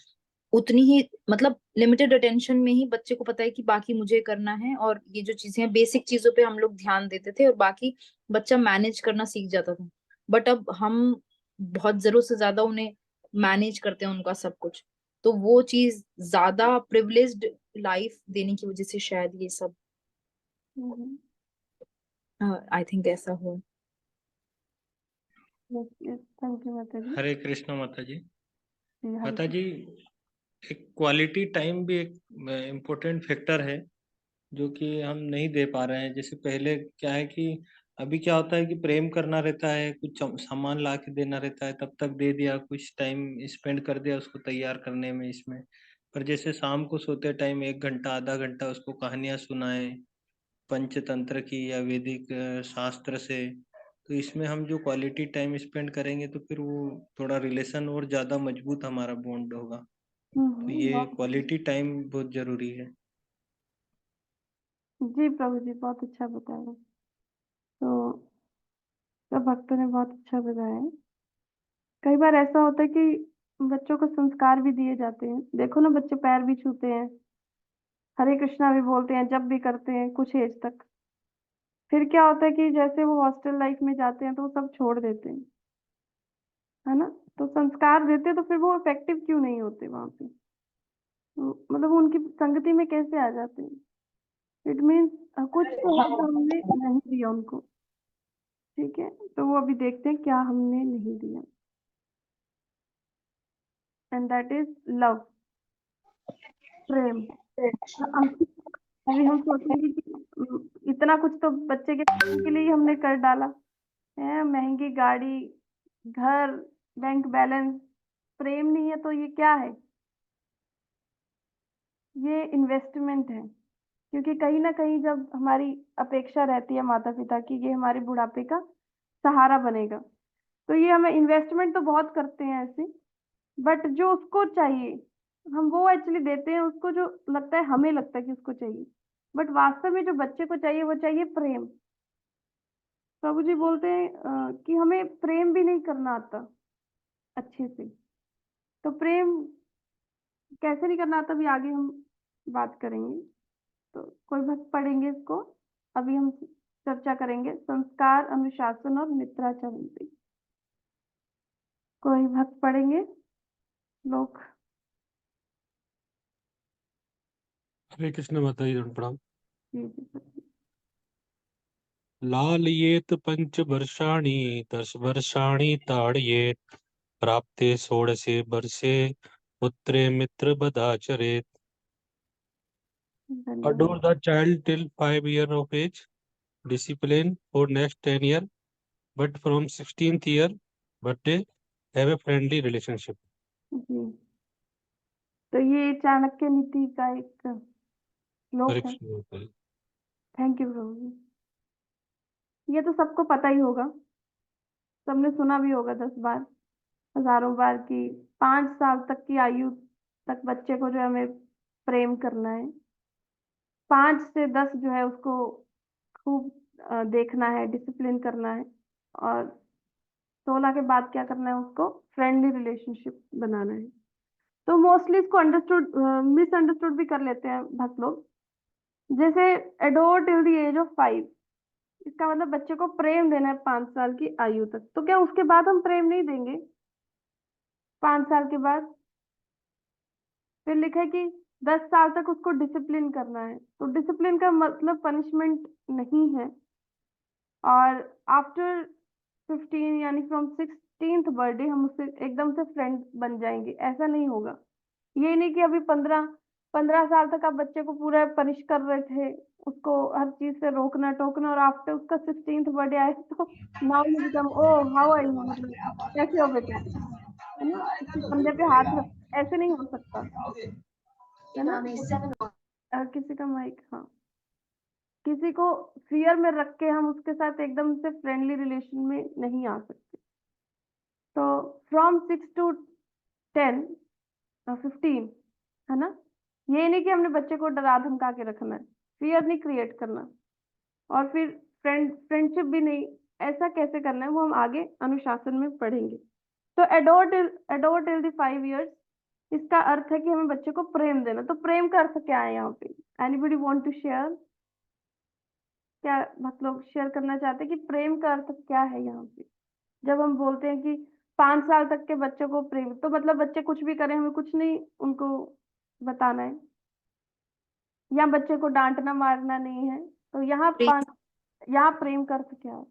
उतनी ही मतलब लिमिटेड अटेंशन में ही बच्चे को पता है कि बाकी मुझे करना है, और ये जो चीजें हैं बेसिक चीजों पे हम लोग ध्यान देते थे और बाकी बच्चा मैनेज करना सीख जाता था। बट अब हम बहुत जरूरत से ज्यादा उन्हें मैनेज करते हैं उनका सब कुछ, तो वो चीज ज्यादा प्रिविलेज्ड लाइफ देने की वजह से शायद ये सब आई थिंक ऐसा हुआ। थैंक यू माता जी। हरे कृष्ण माता जी। जी, हरे माता जी, एक क्वालिटी टाइम भी एक इम्पोर्टेंट फैक्टर है जो कि हम नहीं दे पा रहे हैं। जैसे पहले क्या है कि अभी क्या होता है कि प्रेम करना रहता है, कुछ सामान ला के देना रहता है, तब तक दे दिया, कुछ टाइम स्पेंड कर दिया उसको तैयार करने में इसमें। पर जैसे शाम को सोते टाइम 1 घंटा आधा घंटा उसको कहानियां सुनाए पंचतंत्र की या वैदिक शास्त्र से, तो इसमें हम जो क्वालिटी टाइम स्पेंड करेंगे तो फिर वो थोड़ा रिलेशन और ज़्यादा मजबूत हमारा बॉन्ड होगा। तो ये बहुत क्वालिटी टाइम बहुत जरूरी है। जी प्रभु जी, बहुत अच्छा बताया। तो सब भक्तों ने बहुत अच्छा बताया है। कई बार ऐसा होता है कि बच्चों को संस्कार भी दिए जाते हैं। देखो ना, बच्चे पैर भी छूते हैं, हरे कृष्णा भी बोलते हैं, जब भी करते हैं कुछ एज तक। फिर क्या होता है कि जैसे वो हॉस्टल लाइफ में जाते हैं तो वो सब छोड़ देते हैं, है ना। तो संस्कार देते हैं तो फिर वो इफेक्टिव क्यों नहीं होते वहां पे? मतलब वो उनकी संगति में कैसे आ जाते हैं? इट मीन्स कुछ तो है जो हमने नहीं दिया उनको। ठीक है, तो वो अभी देखते हैं क्या हमने नहीं दिया, एंड दैट इज लव, प्रेम। अभी हम सोचेंगे कि इतना कुछ तो बच्चे के प्रेम के लिए ही हमने कर डाला है, महंगी गाड़ी, घर, बैंक बैलेंस। प्रेम नहीं है तो ये क्या है? ये इन्वेस्टमेंट है। क्योंकि कहीं ना कहीं जब हमारी अपेक्षा रहती है माता पिता की, ये हमारे बुढ़ापे का सहारा बनेगा, तो ये हमें इन्वेस्टमेंट तो बहुत करते हैं ऐसे, बट जो उसको चाहिए हम वो एक्चुअली देते हैं उसको, जो लगता है हमें लगता है कि उसको चाहिए, बट वास्तव में जो बच्चे को चाहिए वो चाहिए प्रेम। प्रभु जी बोलते हैं कि हमें प्रेम भी नहीं करना आता अच्छे से। तो प्रेम कैसे नहीं करना आता, अभी आगे हम बात करेंगे। तो कोई भक्त पढ़ेंगे इसको। अभी हम चर्चा करेंगे संस्कार, अनुशासन और मित्राचरण पे। कोई भक्त पढ़ेंगे लोग? हरे कृष्ण माता जी, दंड प्रणाम। जी जी। लालयेत पंचवर्षाणि 10 वर्षाणि ताडयेत् प्राप्ते षोडशे वर्षे पुत्रे मित्रवदाचरेत्। धन्यवाद। Adore the child till 5 years of age, discipline for next 10 years, but from 16th year birthday have a friendly relationship. जी, तो ये चाणक्य नीति का एक श्लोक हरे है। कृष्ण माता जी। थैंक यू प्रभु जी। ये तो सबको पता ही होगा, सबने सुना भी होगा 10 बार, हजारों बार की 5 साल तक की आयु तक बच्चे को जो है हमें प्रेम करना है। 5 से 10 जो है उसको खूब देखना है, डिसिप्लिन करना है, और 16 के बाद क्या करना है, उसको फ्रेंडली रिलेशनशिप बनाना है। तो मोस्टली इसको अंडरस्टूड मिसअंडरस्टूड भी कर लेते हैं भक्त लोग। जैसे adore till the age of 5, इसका मतलब बच्चे को प्रेम देना है 5 साल की आयु तक। तो क्या उसके बाद हम प्रेम नहीं देंगे? 5 साल के बाद फिर लिखा है कि 10 साल तक उसको डिसिप्लिन करना है। तो डिसिप्लिन का मतलब पनिशमेंट नहीं है। और आफ्टर 15 यानी फ्रॉम 16th बर्थडे हम उससे एकदम से फ्रेंड बन जाएंगे, ऐसा नहीं होगा। ये नहीं कि अभी 15 साल तक आप बच्चे को पूरा पनिश कर रहे थे, उसको हर चीज से रोकना टोकना, और आफ्टर उसका 16th बर्थडे आए तो now you become, oh how are you, मतलब कैसे हो बेटा, है ना, उसके कंधे पे हाथ रख, ऐसे नहीं हो सकता, है ना। किसी का माइक, हाँ। किसी को फियर में रख के हम उसके साथ एकदम से फ्रेंडली रिलेशन में नहीं आ सकते। तो फ्रॉम 6 to 10 15, है ना। ये नहीं कि हमने बच्चे को डरा धमका के रखना है। फियर नहीं क्रिएट करना, और फिर फ्रेंडशिप भी नहीं, ऐसा कैसे करना है वो हम आगे अनुशासन में पढ़ेंगे। तो एडोर टिल द 5 इयर्स, इसका अर्थ है कि हमें बच्चे को प्रेम देना। तो प्रेम का अर्थ क्या है यहाँ पे? Anybody want to share? क्या मतलब शेयर करना चाहते हैं कि प्रेम का अर्थ क्या है यहाँ पे? जब हम बोलते हैं कि 5 साल तक के बच्चों को प्रेम, तो मतलब बच्चे कुछ भी करें हमें कुछ नहीं उनको बताना है, या बच्चे को डांटना मारना नहीं है। तो यहाँ प्रेम का अर्थ क्या है?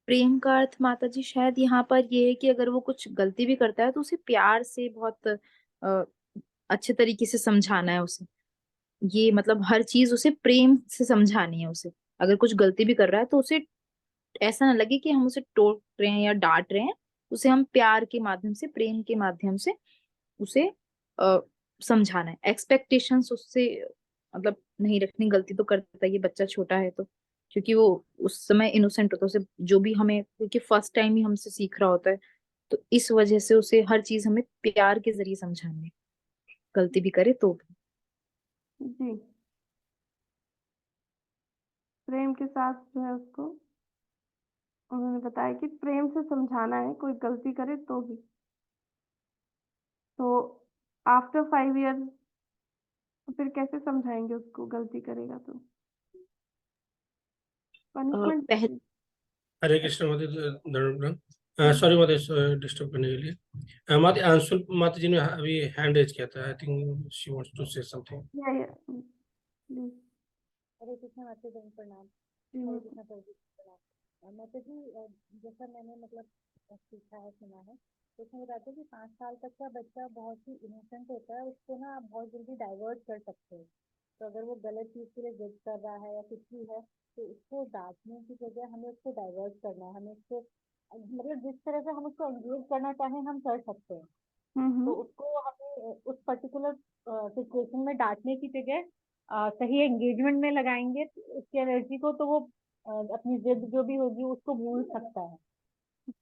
प्रेम का अर्थ माता जी शायद यहाँ पर ये है कि अगर वो कुछ गलती भी करता है तो उसे प्यार से बहुत अच्छे तरीके से समझाना है उसे। ये मतलब हर चीज उसे प्रेम से समझानी है उसे। अगर कुछ गलती भी कर रहा है तो उसे ऐसा ना लगे कि हम उसे टोक रहे हैं या डांट रहे हैं। उसे हम प्यार के माध्यम से, प्रेम के माध्यम से उसे समझाना है। एक्सपेक्टेशंस उससे मतलब नहीं रखनी। गलती तो करता है, ये बच्चा छोटा है तो, क्योंकि वो उस समय इनोसेंट होता है, उसे जो भी हमें, क्योंकि फर्स्ट टाइम ही हमसे सीख रहा होता है, तो इस वजह से उसे हर चीज हमें प्यार के जरिए समझानी है, गलती भी करे तो भी। जी, प्रेम के साथ जो है उसको उन्होंने बताया कि प्रेम से समझाना है, कोई गलती करे तो भी। तो आफ्टर 5 इयर्स फिर कैसे समझाएंगे उसको, गलती करेगा तो पनिशमेंट? पहले हरे कृष्ण माता, सॉरी माता डिस्टर्ब करने के लिए। माता अंशुल माता जी ने अभी हैंड रेज किया था, I think she wants to say something. Please. Hare Krishna माता जी, प्रणाम। हरे कृष्ण प्रभु जी, प्रणाम। माता जी, जैसा मैंने मतलब सीखा है, सुना है, तो उसमें बताते हैं कि 5 साल तक का बच्चा बहुत ही इनोसेंट होता है, उसको ना आप बहुत जल्दी डाइवर्ट कर सकते हैं। तो अगर वो गलत चीज के लिए जिद कर रहा है या कुछ भी है, तो उसको डांटने की जगह हमें उसको डाइवर्ट करना है। हमें उसको मतलब जिस तरह से हम उसको एंगेज करना चाहें हम कर सकते हैं। तो उसको हमें उस पर्टिकुलर सिचुएशन में डांटने की जगह सही एंगेजमेंट में लगाएंगे तो उसकी एनर्जी को, तो वो अपनी जिद जो भी होगी उसको भूल सकता है।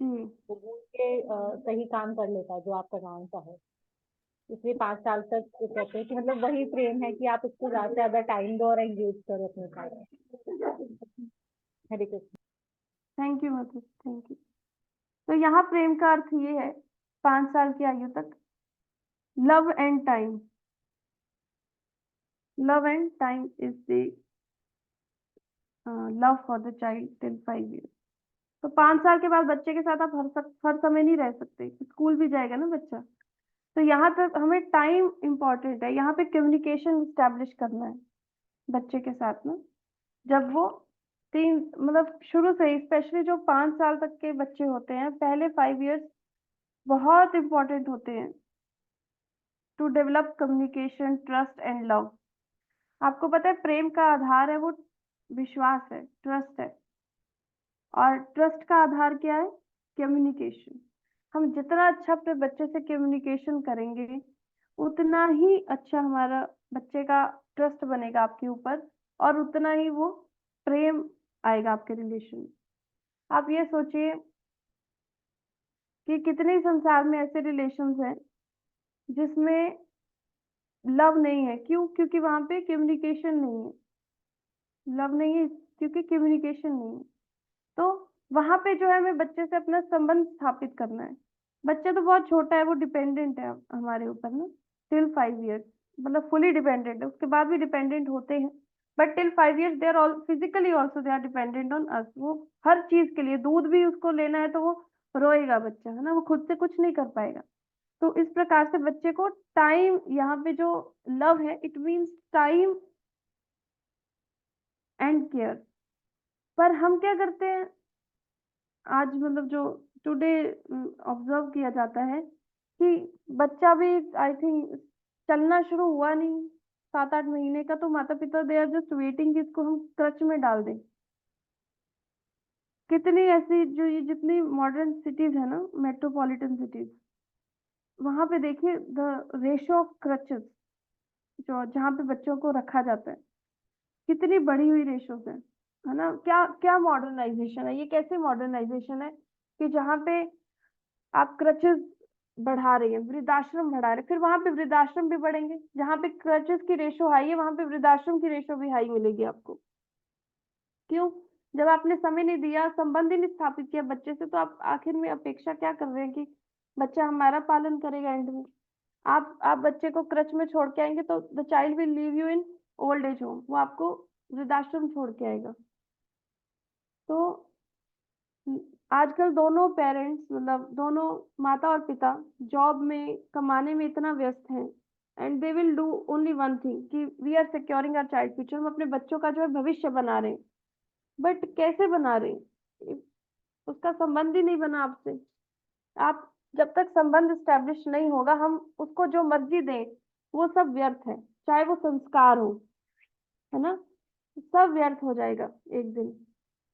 वो भूल के सही काम कर लेता है जो आप करवाना चाहे। इसलिए 5 साल तक वो कहते हैं कि मतलब वही प्रेम है कि आप उसको ज्यादा से ज्यादा टाइम दो और एंगेज करो अपने साथ। Hare Krishna. Thank you Madhu, thank you. तो यहाँ प्रेम का अर्थ ये है 5 साल की आयु तक, love and time. Love and time is the love for the child till 5 years. तो 5 साल के बाद बच्चे के साथ आप हर समय नहीं रह सकते, स्कूल भी जाएगा ना बच्चा। तो यहाँ तक हमें टाइम इम्पोर्टेंट है। यहाँ पे कम्युनिकेशन इस्टेब्लिश करना है बच्चे के साथ ना। जब वो मतलब शुरू से ही, स्पेशली जो 5 साल तक के बच्चे होते हैं, पहले 5 इयर्स बहुत इंपॉर्टेंट होते हैं to develop communication, trust and love. आपको पता है प्रेम का आधार है वो विश्वास है, ट्रस्ट है, और ट्रस्ट का आधार क्या है? कम्युनिकेशन। हम जितना अच्छा अपने बच्चे से कम्युनिकेशन करेंगे उतना ही अच्छा हमारा बच्चे का ट्रस्ट बनेगा आपके ऊपर, और उतना ही वो प्रेम आएगा आपके रिलेशन में। आप ये सोचिए कि कितने संसार में ऐसे रिलेशंस हैं जिसमें लव नहीं है। क्यों? क्योंकि वहां पे कम्युनिकेशन नहीं है। लव नहीं है क्योंकि कम्युनिकेशन नहीं है। तो वहां पे जो है हमें बच्चे से अपना संबंध स्थापित करना है। बच्चा तो बहुत छोटा है, वो डिपेंडेंट है हमारे ऊपर ना, टिल 5 इयर्स, मतलब फुली डिपेंडेंट है। उसके बाद भी डिपेंडेंट होते हैं, but till 5 years they are all physically also they are dependent on us. वो हर चीज के लिए, दूध भी उसको लेना है तो वो रोएगा बच्चा, है ना, वो खुद से कुछ नहीं कर पाएगा। तो इस प्रकार से बच्चे को टाइम, यहाँ पे जो लव है it means time and care. पर हम क्या करते हैं आज, मतलब जो टुडे ऑब्जर्व किया जाता है कि बच्चा भी आई थिंक चलना शुरू हुआ नहीं 7-8 महीने का, तो माता पिता दे आर जस्ट वेटिंग कि इसको हम क्रच में डाल दें। कितनी ऐसी जो ये जितनी मॉडर्न सिटीज है ना, मेट्रोपॉलिटन सिटीज, वहां पे देखिए द रेशियो ऑफ क्रचेस, जो जहाँ पे बच्चों को रखा जाता है, कितनी बढ़ी हुई रेशियोज है ना। क्या क्या मॉडर्नाइजेशन है ये? कैसे मॉडर्नाइजेशन है कि जहाँ पे आप क्रचेस बढ़ा रही है, वृद्धाश्रम बढ़ा रहे, फिर वहां पे वृद्धाश्रम भी बढ़ेंगे। जहाँ पे क्रचेस की रेशो हाई है वहां पे वृद्धाश्रम की रेशो भी हाई मिलेगी आपको। क्यों? जब आपने समय नहीं दिया, संबंध ही नहीं स्थापित किया बच्चे से, तो आप आखिर में अपेक्षा क्या कर रहे हैं कि बच्चा हमारा पालन करेगा एंड में? आप बच्चे को क्रच में छोड़ के आएंगे तो the child will leave you in old age home, वो आपको वृद्धाश्रम छोड़ के आएगा। तो आजकल दोनों पेरेंट्स, मतलब दोनों माता और पिता जॉब में, कमाने में इतना व्यस्त हैं, and they will do only one thing कि we are securing our child future, हम अपने बच्चों का जो है भविष्य बना रहे हैं। बट कैसे बना रहे हैं? उसका संबंध ही नहीं बना आपसे। आप जब तक संबंध स्टैब्लिश नहीं होगा, हम उसको जो मर्जी दें वो सब व्यर्थ है, चाहे वो संस्कार हो, है ना, सब व्यर्थ हो जाएगा एक दिन।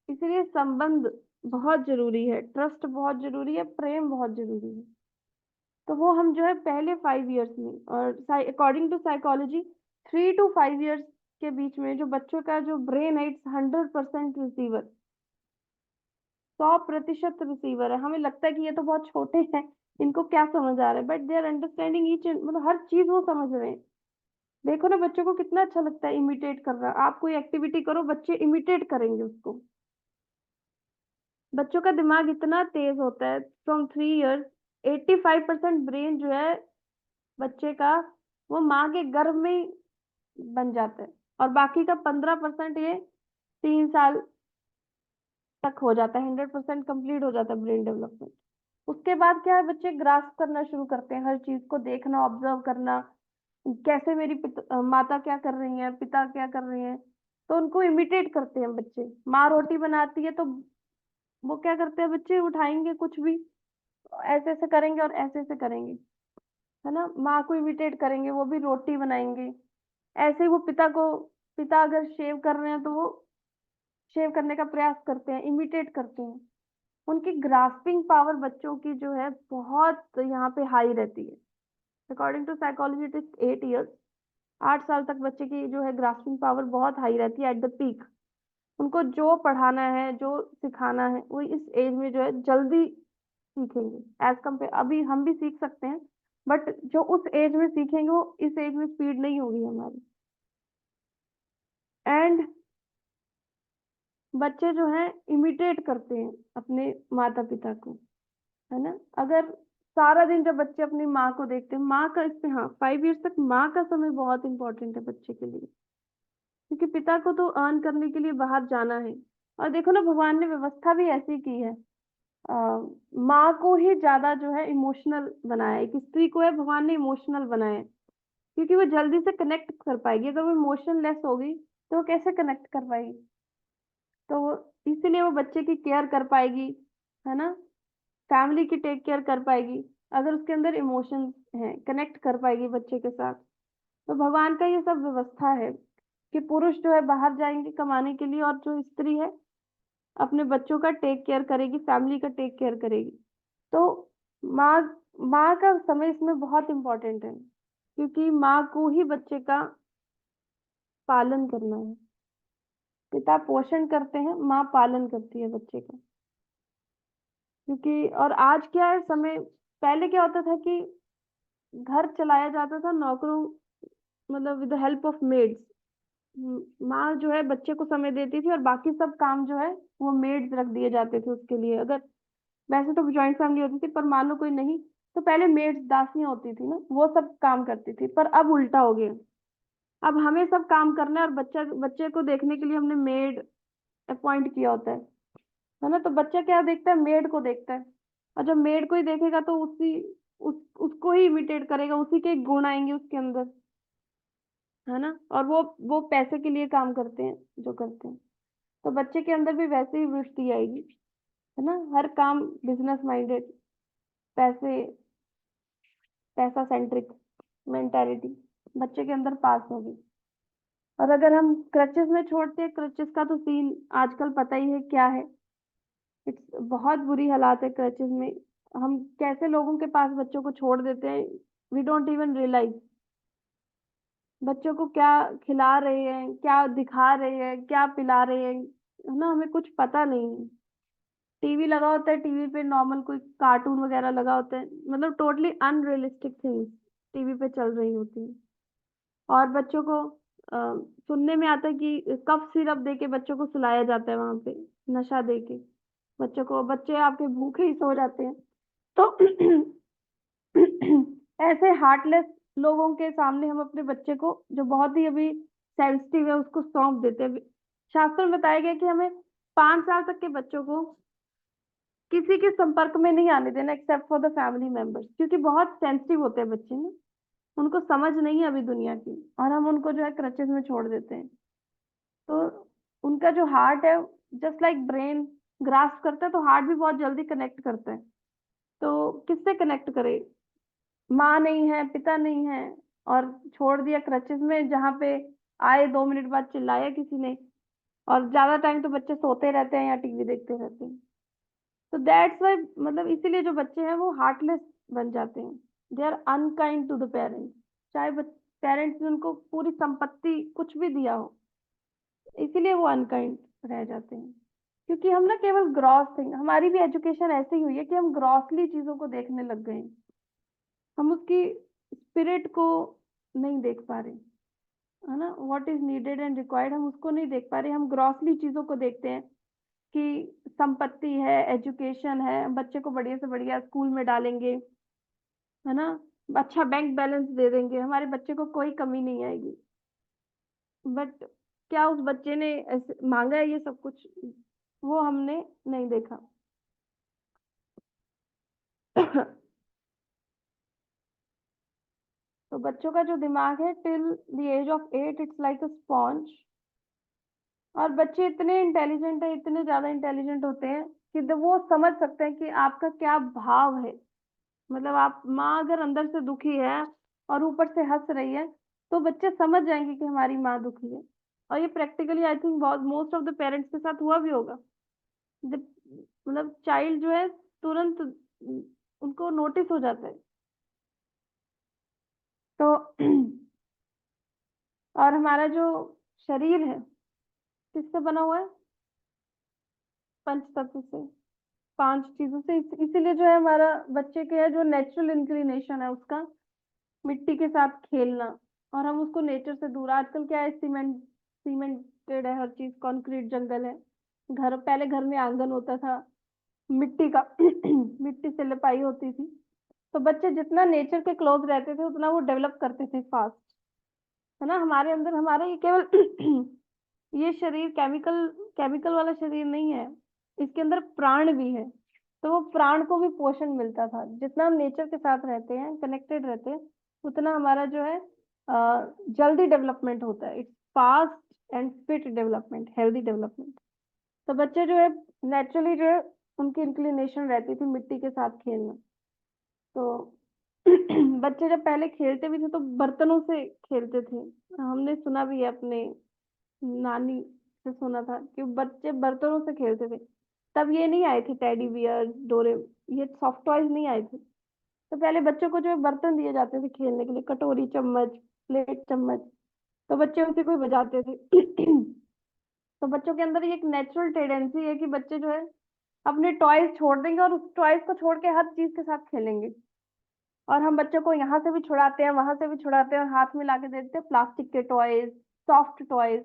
इसलिए संबंध बहुत जरूरी है, ट्रस्ट बहुत जरूरी है, प्रेम बहुत जरूरी है। तो वो हम जो है पहले 5 इयर्स में, और according to psychology 3 to 5 years के बीच में जो बच्चों का जो ब्रेन है, इट्स 100% रिसीवर, 100% रिसीवर है। हमें लगता है कि ये तो बहुत छोटे हैं, इनको क्या समझ आ रहा है, but they are understanding each, मतलब हर चीज वो समझ रहे हैं। देखो ना, बच्चों को कितना अच्छा लगता है इमिटेट करना। आप कोई एक्टिविटी करो, बच्चे इमिटेट करेंगे उसको। बच्चों का दिमाग इतना तेज होता है, फ्रॉम 3 इयर्स 85% ब्रेन जो है बच्चे का, वो माँ के गर्भ में ही बन जाता है, और बाकी का 15% ये 3 साल तक हो जाता है, 100% कंप्लीट हो जाता है ब्रेन डेवलपमेंट। उसके बाद क्या है, बच्चे ग्रास्प करना शुरू करते हैं, हर चीज को देखना, ऑब्जर्व करना, कैसे मेरी माता क्या कर रही है, पिता क्या कर रहे हैं, तो उनको इमिटेट करते हैं बच्चे। माँ रोटी बनाती है तो वो क्या करते हैं बच्चे, उठाएंगे कुछ भी, ऐसे ऐसे करेंगे और ऐसे ऐसे करेंगे, है ना, माँ को इमिटेट करेंगे, वो भी रोटी बनाएंगे। ऐसे ही वो पिता अगर शेव कर रहे हैं तो वो शेव करने का प्रयास करते हैं, इमिटेट करते हैं। उनकी ग्रास्पिंग पावर बच्चों की जो है बहुत यहाँ पे हाई रहती है। According to psychology it is 8 years, 8 साल तक बच्चे की जो है ग्रास्पिंग पावर बहुत हाई रहती है, एट द पीक। उनको जो पढ़ाना है, जो सिखाना है, वो इस एज में जो है जल्दी सीखेंगे एज कम्पेयर। अभी हम भी सीख सकते हैं, बट जो उस एज में सीखेंगे वो इस एज में स्पीड नहीं होगी हमारी। एंड बच्चे जो हैं इमिटेट करते हैं अपने माता पिता को, है ना। अगर सारा दिन जब बच्चे अपनी माँ को देखते हैं, माँ का इसमें, हाँ 5 इयर्स तक माँ का समय बहुत इंपॉर्टेंट है बच्चे के लिए, क्योंकि पिता को तो अर्न करने के लिए बाहर जाना है। और देखो ना, भगवान ने व्यवस्था भी ऐसी की है, माँ को ही ज्यादा जो है इमोशनल बनाया है। एक स्त्री को है भगवान ने इमोशनल बनाया है, क्योंकि वो जल्दी से कनेक्ट कर पाएगी। अगर वो इमोशनलेस होगी तो वो कैसे कनेक्ट कर पाएगी? तो इसीलिए वो बच्चे की केयर कर पाएगी, है ना, फैमिली की टेक केयर कर पाएगी, अगर उसके अंदर इमोशंस हैं, कनेक्ट कर पाएगी बच्चे के साथ। तो भगवान का ये सब व्यवस्था है कि पुरुष जो है बाहर जाएंगे कमाने के लिए, और जो स्त्री है अपने बच्चों का टेक केयर करेगी, फैमिली का टेक केयर करेगी। तो माँ माँ का समय इसमें बहुत इम्पोर्टेंट है, क्योंकि माँ को ही बच्चे का पालन करना है। पिता पोषण करते हैं, माँ पालन करती है बच्चे का। क्योंकि और आज क्या है समय, पहले क्या होता था कि घर चलाया जाता था नौकरों, मतलब with the help of maids. माँ जो है बच्चे को समय देती थी, और बाकी सब काम जो है वो मेड्स रख दिए जाते थे उसके लिए। अगर वैसे तो जॉइंट फैमिली होती थी, पर मान लो कोई नहीं, तो पहले मेड्स, दासियां होती थी ना, वो सब काम करती थी। पर अब उल्टा हो गया, अब हमें सब काम करना है, और बच्चे को देखने के लिए हमने मेड अपॉइंट किया होता है ना। तो बच्चा क्या देखता है, मेड को देखता है, और जब मेड को ही देखेगा तो उसको ही इमिटेट करेगा, उसी के गुण आएंगे उसके अंदर, है ना। और वो पैसे के लिए काम करते हैं जो करते हैं, तो बच्चे के अंदर भी वैसे ही वृत्ति आएगी, है ना। हर काम बिजनेस माइंडेड, पैसे पैसा सेंट्रिक मेंटालिटी बच्चे के अंदर पास होगी। और अगर हम क्रचेस में छोड़ते हैं, क्रचेस का तो सीन आजकल पता ही है क्या है, इट्स बहुत बुरी हालात है क्रचेस में। हम कैसे लोगों के पास बच्चों को छोड़ देते हैं, वी डोंट इवन रियलाइज। बच्चों को क्या खिला रहे हैं, क्या दिखा रहे हैं, क्या पिला रहे हैं, है ना, हमें कुछ पता नहीं है। टीवी लगा होता है, टीवी पे नॉर्मल कोई कार्टून वगैरह लगा होता है, मतलब टोटली अनरियलिस्टिक थिंग्स टीवी पे चल रही होती है। और बच्चों को सुनने में आता है कि कफ सिरप दे के बच्चों को सुलाया जाता है वहां पे, नशा दे के बच्चों को, बच्चे आपके भूखे ही सो जाते हैं। तो ऐसे हार्टलेस लोगों के सामने हम अपने बच्चे को, जो बहुत ही अभी सेंसिटिव है, उसको सौंप देते हैं। शास्त्र में बताया गया कि हमें 5 साल तक के बच्चों को किसी के संपर्क में नहीं आने देना except for the family members, क्योंकि बहुत सेंसिटिव होते हैं बच्चे ना, उनको समझ नहीं है अभी दुनिया की, और हम उनको जो है क्रचेस में छोड़ देते हैं। तो उनका जो हार्ट है, जस्ट लाइक ब्रेन ग्रास्प करता है, तो हार्ट भी बहुत जल्दी कनेक्ट करता है। तो किससे कनेक्ट करे? माँ नहीं है, पिता नहीं है, और छोड़ दिया क्रचेस में, जहाँ पे आए 2 मिनट बाद चिल्लाया किसी ने, और ज्यादा टाइम तो बच्चे सोते रहते हैं या टीवी देखते रहते हैं। तो दैट्स वाई, मतलब इसीलिए जो बच्चे हैं वो हार्टलेस बन जाते हैं, they are unkind to the parents, चाहे पेरेंट्स ने उनको पूरी संपत्ति कुछ भी दिया हो, इसीलिए वो अनकाइंड रह जाते हैं। क्योंकि हम ना केवल ग्रॉस थिंग, हमारी भी एजुकेशन ऐसी हुई है कि हम ग्रॉसली चीजों को देखने लग गए हैं, हम उसकी स्पिरिट को नहीं देख पा रहे, है ना, what is needed and required, हम उसको नहीं देख पा रहे, हम ग्रॉसली चीजों को देखते हैं कि संपत्ति है, एजुकेशन है, बच्चे को बढ़िया से बढ़िया स्कूल में डालेंगे, है ना, अच्छा बैंक बैलेंस दे देंगे, हमारे बच्चे को कोई कमी नहीं आएगी। बट क्या उस बच्चे ने ऐसे मांगा है ये सब कुछ? वो हमने नहीं देखा। तो बच्चों का जो दिमाग है, till the age of 8 it's like a sponge, और बच्चे इतने इंटेलिजेंट है, इतने ज्यादा इंटेलिजेंट होते हैं कि वो समझ सकते हैं कि आपका क्या भाव है। मतलब आप माँ अगर अंदर से दुखी है और ऊपर से हंस रही है, तो बच्चे समझ जाएंगे कि हमारी माँ दुखी है। और ये प्रैक्टिकली आई थिंक बहुत मोस्ट ऑफ द पेरेंट्स के साथ हुआ भी होगा। मतलब चाइल्ड जो है तुरंत उनको नोटिस हो जाता है। तो और हमारा जो शरीर है किससे बना हुआ है? पंच तत्व से, 5 चीजों से। इसीलिए जो है हमारा बच्चे के है जो नेचुरल इंक्लिनेशन है उसका मिट्टी के साथ खेलना, और हम उसको नेचर से दूर, आजकल क्या है, सीमेंटेड है हर चीज, कंक्रीट जंगल है, घर, पहले घर में आंगन होता था मिट्टी का मिट्टी से लिपाई होती थी। तो बच्चे जितना नेचर के क्लोज रहते थे उतना वो डेवलप करते थे फास्ट, है ना। हमारे अंदर, हमारा ये केवल ये शरीर केमिकल वाला शरीर नहीं है, इसके अंदर प्राण भी है। तो वो प्राण को भी पोषण मिलता था, जितना हम नेचर के साथ रहते हैं, कनेक्टेड रहते हैं, उतना हमारा जो है जल्दी डेवलपमेंट होता है। It's fast and fit development, healthy development. तो बच्चे जो है नेचुरली जो है उनकी इंक्लिनेशन रहती थी मिट्टी के साथ खेलना। तो बच्चे जब पहले खेलते भी थे तो बर्तनों से खेलते थे, हमने सुना भी है, अपने नानी से सुना था कि बच्चे बर्तनों से खेलते थे। तब ये नहीं आए थे टेडी बियर, डोरे, ये सॉफ्ट टॉयज नहीं आए थे। तो पहले बच्चों को जो है बर्तन दिए जाते थे खेलने के लिए, कटोरी, चम्मच, प्लेट, चम्मच, तो बच्चे उसी को ही बजाते थे। तो बच्चों के अंदर ये एक नेचुरल टेंडेंसी है कि बच्चे जो है अपने टॉयज छोड़ देंगे और उस टॉयज को छोड़ के हर चीज के साथ खेलेंगे। और हम बच्चों को यहाँ से भी छुड़ाते हैं, वहां से भी छुड़ाते हैं, और हाथ में लाके दे देते हैं प्लास्टिक के toys, soft toys.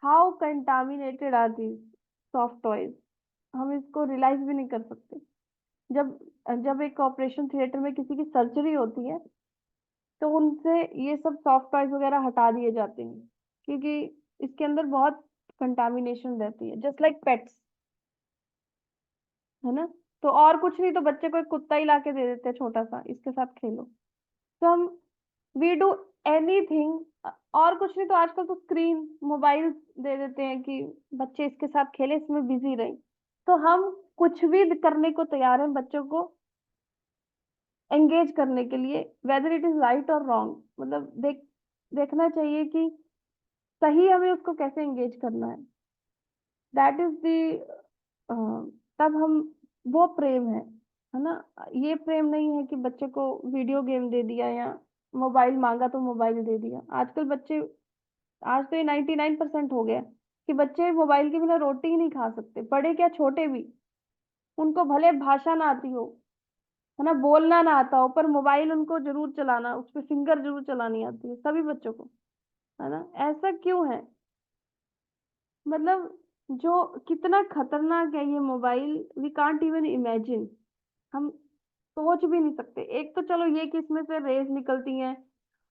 How contaminated are these soft toys, हम इसको रियलाइज भी नहीं कर सकते। जब जब एक ऑपरेशन थिएटर में किसी की सर्जरी होती है तो उनसे ये सब सॉफ्ट टॉयज वगैरह हटा दिए जाते हैं, क्योंकि इसके अंदर बहुत कंटामिनेशन रहती है, जस्ट लाइक पेट्स, है ना। तो और कुछ नहीं तो बच्चे को एक कुत्ता ही लाके दे देते हैं छोटा सा, इसके साथ खेलो। तो हम वी डू एनीथिंग, और कुछ नहीं तो आजकल तो स्क्रीन, मोबाइल दे देते हैं कि बच्चे इसके साथ खेले, इसमें बिजी रहे। तो हम कुछ भी करने को तैयार हैं बच्चों को एंगेज करने के लिए, वेदर इट इज राइट और रॉन्ग। मतलब देखना चाहिए कि सही हमें उसको कैसे एंगेज करना है। दैट इज द तब हम, वो प्रेम है ना। ये प्रेम नहीं है कि बच्चे को वीडियो गेम दे दिया या मोबाइल मांगा तो मोबाइल दे दिया। आजकल बच्चे, आज तो ये 99% हो गया कि बच्चे मोबाइल के बिना रोटी ही नहीं खा सकते, बड़े क्या छोटे भी। उनको भले भाषा ना आती हो, है ना, बोलना ना आता हो, पर मोबाइल उनको जरूर चलाना, उस पर फिंगर जरूर चलानी आती है सभी बच्चों को, है ना। ऐसा क्यों है? मतलब जो कितना खतरनाक है ये mobile, we can't even imagine, हम सोच भी नहीं सकते। एक तो चलो ये कि इसमें से रेज निकलती हैं,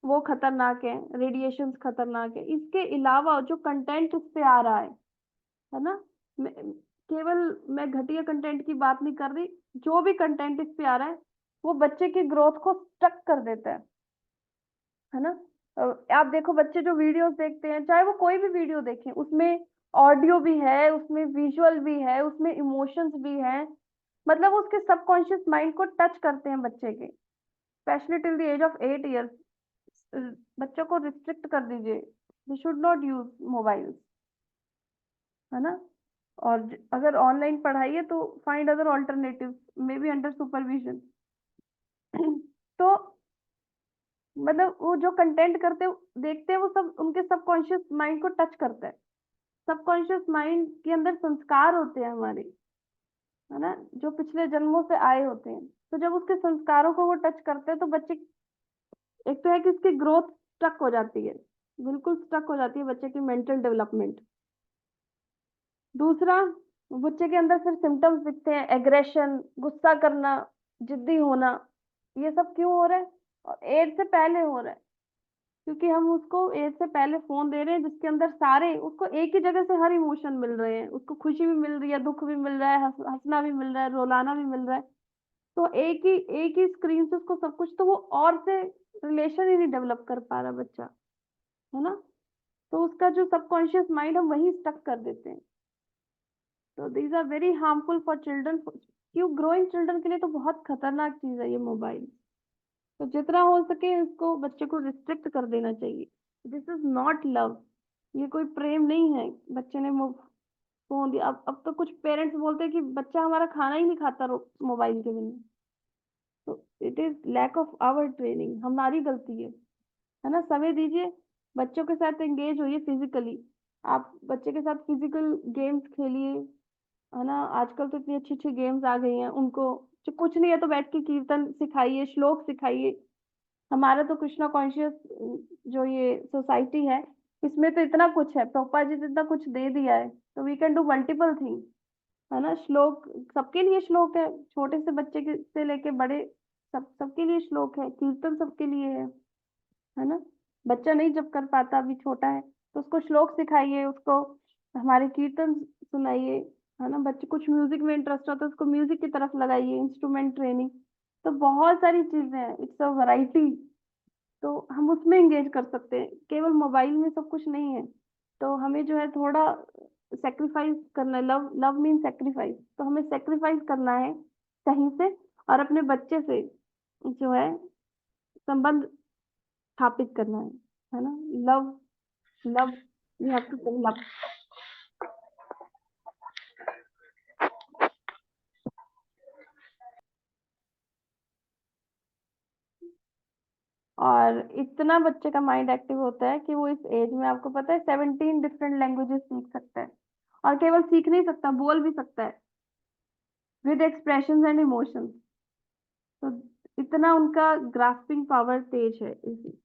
वो खतरनाक है, रेडिएशंस खतरनाक है, इसके अलावा जो कंटेंट इस पे आ रहा है ना, केवल मैं घटिया कंटेंट की बात नहीं कर रही, जो भी कंटेंट इस पे आ रहा है वो बच्चे की ग्रोथ को स्टक कर देता है ना। आप देखो बच्चे जो वीडियोस देखते हैं, चाहे वो कोई भी वीडियो देखें, उसमें ऑडियो भी है, उसमें विजुअल भी है, उसमें इमोशंस भी है, मतलब उसके सबकॉन्शियस माइंड को टच करते हैं बच्चे के, specially till the age of 8 years। बच्चों को रिस्ट्रिक्ट कर दीजिए, they should not use mobile, है ना। और अगर ऑनलाइन पढ़ाई है तो find other alternative, maybe under supervision. तो मतलब वो जो कंटेंट करते देखते हैं वो सब उनके सबकॉन्शियस माइंड को टच करता है। सबकॉन्शियस माइंड के अंदर संस्कार होते हैं हमारे, है ना, जो पिछले जन्मों से आए होते हैं। तो जब उसके संस्कारों को वो टच करते हैं तो बच्चे, एक तो है कि उसकी ग्रोथ स्टक हो जाती है, बिल्कुल स्टक हो जाती है बच्चे की मेंटल डेवलपमेंट। दूसरा, बच्चे के अंदर फिर सिम्टम्स दिखते हैं, एग्रेशन, गुस्सा करना, जिद्दी होना। ये सब क्यों हो रहा है? और एज से पहले हो रहा है, क्योंकि हम उसको एज से पहले फोन दे रहे हैं जिसके अंदर सारे, उसको एक ही जगह से हर इमोशन मिल रहे हैं, उसको खुशी भी मिल रही है, दुख भी मिल रहा है, हंसना भी मिल रहा है, रुलाना भी मिल रहा है। तो एक ही स्क्रीन से उसको सब कुछ, तो वो और से रिलेशन ही नहीं डेवलप कर पा रहा बच्चा, है ना। तो उसका जो सबकॉन्शियस माइंड हम वहीं स्टक कर देते हैं। तो these are very harmful for children, क्यों ग्रोइंग चिल्ड्रन के लिए तो बहुत खतरनाक चीज है ये मोबाइल। तो जितना हो सके इसको बच्चे को रिस्ट्रिक्ट कर देना चाहिए। दिस इज नॉट लव, ये कोई प्रेम नहीं है। बच्चे ने फोन दिया, अब तो कुछ पेरेंट्स बोलते हैं कि बच्चा हमारा खाना ही नहीं खाता मोबाइल के बिना। तो it is lack of our training, हमारी गलती है ना। समय दीजिए, बच्चों के साथ एंगेज होइए फिजिकली, आप बच्चे के साथ फिजिकल गेम्स खेलिए, है ना। आजकल तो इतनी अच्छी अच्छी गेम्स आ गई हैं, उनको जो कुछ नहीं है तो बैठ के कीर्तन सिखाइए, श्लोक सिखाइए। हमारा तो कृष्णा कॉन्शियस जो ये सोसाइटी है, इसमें तो इतना कुछ है, प्रभुपाद जी ने इतना कुछ दे दिया है, तो we can do multiple thing, है ना। श्लोक सबके लिए श्लोक है, छोटे से बच्चे के से लेके बड़े, सबके लिए श्लोक है, कीर्तन सबके लिए है ना। बच्चा नहीं जब कर पाता, अभी छोटा है, तो उसको श्लोक सिखाइए, उसको हमारे कीर्तन सुनाइए, है ना। बच्चे कुछ म्यूजिक में इंटरेस्ट होता है, उसको म्यूजिक की तरफ लगाइए, इंस्ट्रूमेंट ट्रेनिंग। तो बहुत सारी चीजें हैं, इट्स अ वैरायटी, तो हम उसमें एंगेज कर सकते हैं, केवल मोबाइल में सब कुछ नहीं है। तो हमें जो है थोड़ा सेक्रीफाइस करना है, लव लव मीन सेक्रीफाइस, तो हमें सेक्रीफाइस करना है कहीं से, और अपने बच्चे से जो है संबंध स्थापित करना है ना। Love, love, you have to love. और इतना बच्चे का माइंड एक्टिव होता है कि वो इस एज में, आपको पता है, 17 डिफरेंट लैंग्वेजेस सीख सकता है। और केवल सीख नहीं सकता, बोल भी सकता है विद एक्सप्रेशंस एंड इमोशंस। तो इतना उनका ग्रास्पिंग पावर तेज है।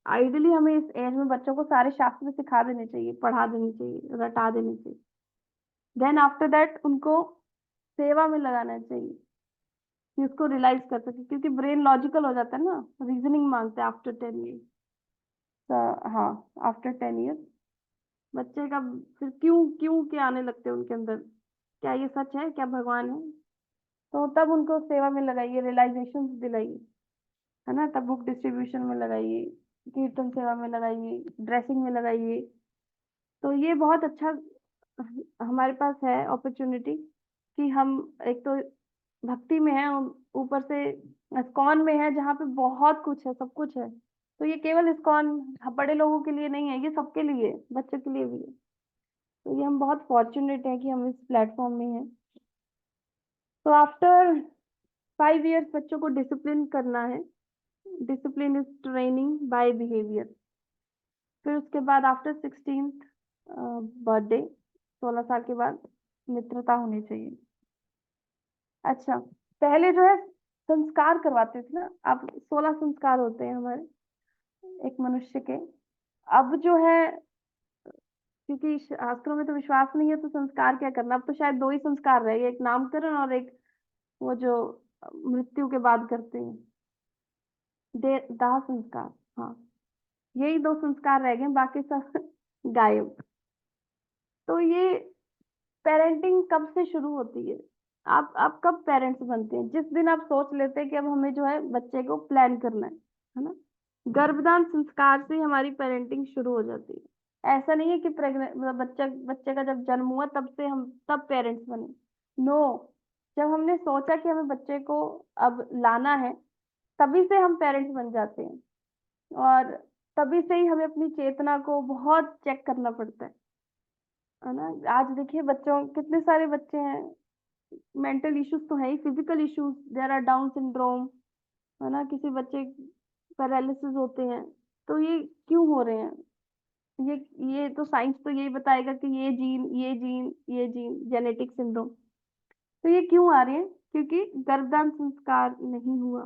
आइडियली हमें इस एज में बच्चों को सारे शास्त्र सिखा देने चाहिए, पढ़ा देने चाहिए, रटा देने चाहिए। देन आफ्टर दैट उनको सेवा में लगाना चाहिए कि उसको रियलाइज कर सके, क्योंकि ब्रेन लॉजिकल हो जाता है ना, रीजनिंग मांगता है आफ्टर 10 years। हाँ, आफ्टर 10 years बच्चे का फिर क्यों क्यों के आने लगते हैं उनके अंदर, क्या ये सच है, क्या भगवान है। तो तब उनको सेवा में लगाइए, रियलाइजेशन दिलाइए, है ना। तब बुक डिस्ट्रीब्यूशन में लगाइए, कीर्तन सेवा में लगाइए, ड्रेसिंग में लगाइए। तो ये बहुत अच्छा हमारे पास है अपॉर्चुनिटी कि हम एक तो भक्ति में है, ऊपर से इस्कॉन में है जहाँ पे बहुत कुछ है, सब कुछ है। तो ये केवल इस्कॉन बड़े लोगों के लिए नहीं है, ये सबके लिए है, बच्चों के लिए भी है। तो ये हम बहुत फॉर्चुनेट है कि हम इस प्लेटफॉर्म में हैं। तो आफ्टर 5 years बच्चों को डिसिप्लिन करना है, discipline is training by behaviour. फिर उसके बाद आफ्टर 16th बर्थडे, 16 साल के बाद मित्रता होनी चाहिए। अच्छा, पहले जो है संस्कार करवाते थे ना, अब 16 संस्कार होते हैं हमारे एक मनुष्य के। अब जो है, क्योंकि शास्त्रों में तो विश्वास नहीं है, तो संस्कार क्या करना, अब तो शायद 2 ही संस्कार रह गए, एक नामकरण और एक वो जो मृत्यु के बाद करते हैं, दाह संस्कार। हाँ, यही 2 संस्कार रह गए, बाकी सब गायब। तो ये पेरेंटिंग कब से शुरू होती है? आप कब पेरेंट्स बनते हैं? जिस दिन आप सोच लेते हैं कि अब हमें जो है बच्चे को प्लान करना है ना। गर्भदान संस्कार से हमारी पेरेंटिंग शुरू हो जाती है। ऐसा नहीं है कि प्रेग्नेंट मतलब बच्चे का जब जन्म हुआ तब से हम तब पेरेंट्स बने। नो, जब हमने सोचा कि हमें बच्चे को अब लाना है, तभी से हम पेरेंट्स बन जाते हैं। और तभी से ही हमें अपनी चेतना को बहुत चेक करना पड़ता है ना। आज देखिए बच्चों, कितने सारे बच्चे हैं, मेंटल इश्यूज तो है ही, physical issues, there are Down syndrome, है ना, किसी बच्चे पैरालिसिस होते हैं। तो ये क्यों हो रहे हैं? ये तो साइंस तो यही बताएगा कि ये जीन जेनेटिक सिंड्रोम। तो ये क्यों आ रहे हैं? क्योंकि गर्भदान संस्कार नहीं हुआ।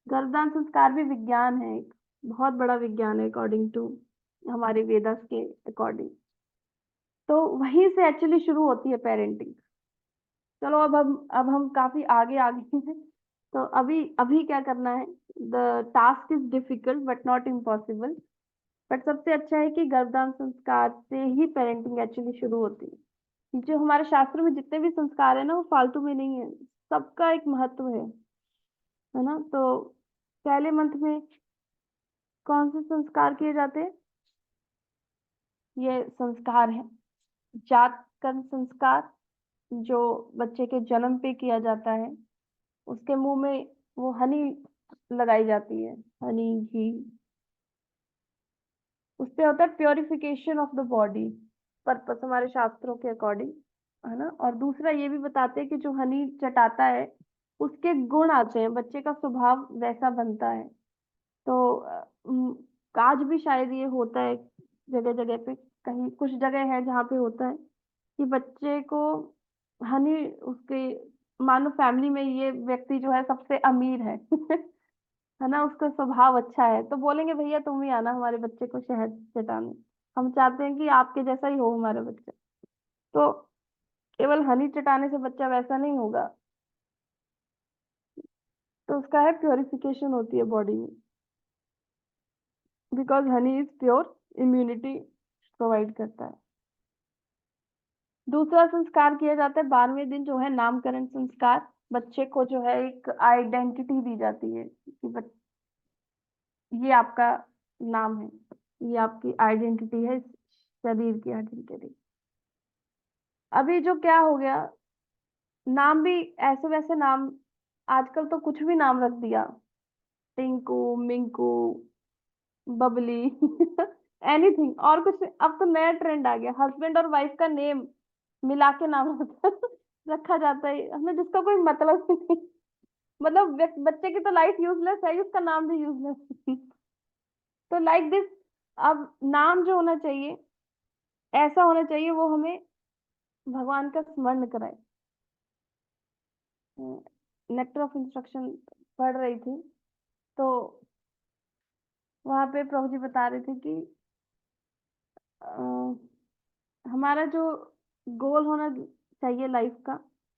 गर्भदान संस्कार भी विज्ञान है, एक बहुत बड़ा विज्ञान है अकॉर्डिंग टू हमारे वेदास के अकॉर्डिंग। तो वहीं से एक्चुअली शुरू होती है पेरेंटिंग। चलो अब हम काफी आगे आ गए हैं। तो अभी क्या करना है? The task is difficult but not impossible. But सबसे अच्छा है कि गर्भदान संस्कार से ही पेरेंटिंग एक्चुअली शुरू होती है। जो हमारे शास्त्र में जितने भी संस्कार है ना, वो फालतू में नहीं है, सबका एक महत्व है ना। तो पहले मंथ में कौन से संस्कार किए जाते हैं? ये संस्कार है जातकर्म संस्कार, जो बच्चे के जन्म पे किया जाता है। उसके मुंह में वो हनी लगाई जाती है, हनी घी। उससे होता है purification of the body purpose हमारे शास्त्रों के अकॉर्डिंग, है ना। और दूसरा ये भी बताते हैं कि जो हनी चटाता है उसके गुण आते हैं, बच्चे का स्वभाव वैसा बनता है। तो आज भी शायद ये होता है जगह जगह पे, कहीं कुछ जगह है जहाँ पे होता है कि बच्चे को हनी, उसके मानो फैमिली में ये व्यक्ति जो है सबसे अमीर है है ना, उसका स्वभाव अच्छा है, तो बोलेंगे भैया तुम ही आना हमारे बच्चे को शहद चटाने, हम चाहते हैं कि आपके जैसा ही हो हमारा बच्चा। तो केवल हनी चटाने से बच्चा वैसा नहीं होगा, तो उसका है प्योरिफिकेशन होती है बॉडी में, because honey is pure, immunity provide करता है। दूसरा संस्कार किया जाता है 12वें दिन, जो है नामकरण संस्कार। बच्चे को जो है एक आइडेंटिटी दी जाती है कि ये आपका नाम है, ये आपकी आइडेंटिटी है, शरीर की आइडेंटिटी। अभी जो क्या हो गया, नाम भी ऐसे वैसे नाम, आजकल तो कुछ भी नाम रख दिया, टिंकू, मिंकू, बबली एनीथिंग। और कुछ, अब तो नया ट्रेंड आ गया, हस्बैंड और वाइफ का नेम मिला के नाम रखा जाता है हमें, जिसका कोई मतलब ही नहीं। मतलब बच्चे की तो लाइफ यूजलेस है, उसका नाम भी यूजलेस तो लाइक दिस। अब नाम जो होना चाहिए ऐसा होना चाहिए वो हमें भगवान का स्मरण कराए। लेटर ऑफ इंस्ट्रक्शन पढ़ रही थी, तो वहां पे प्रभु जी बता रहे थे कि हमारा जो गोल होना चाहिए लाइफ का,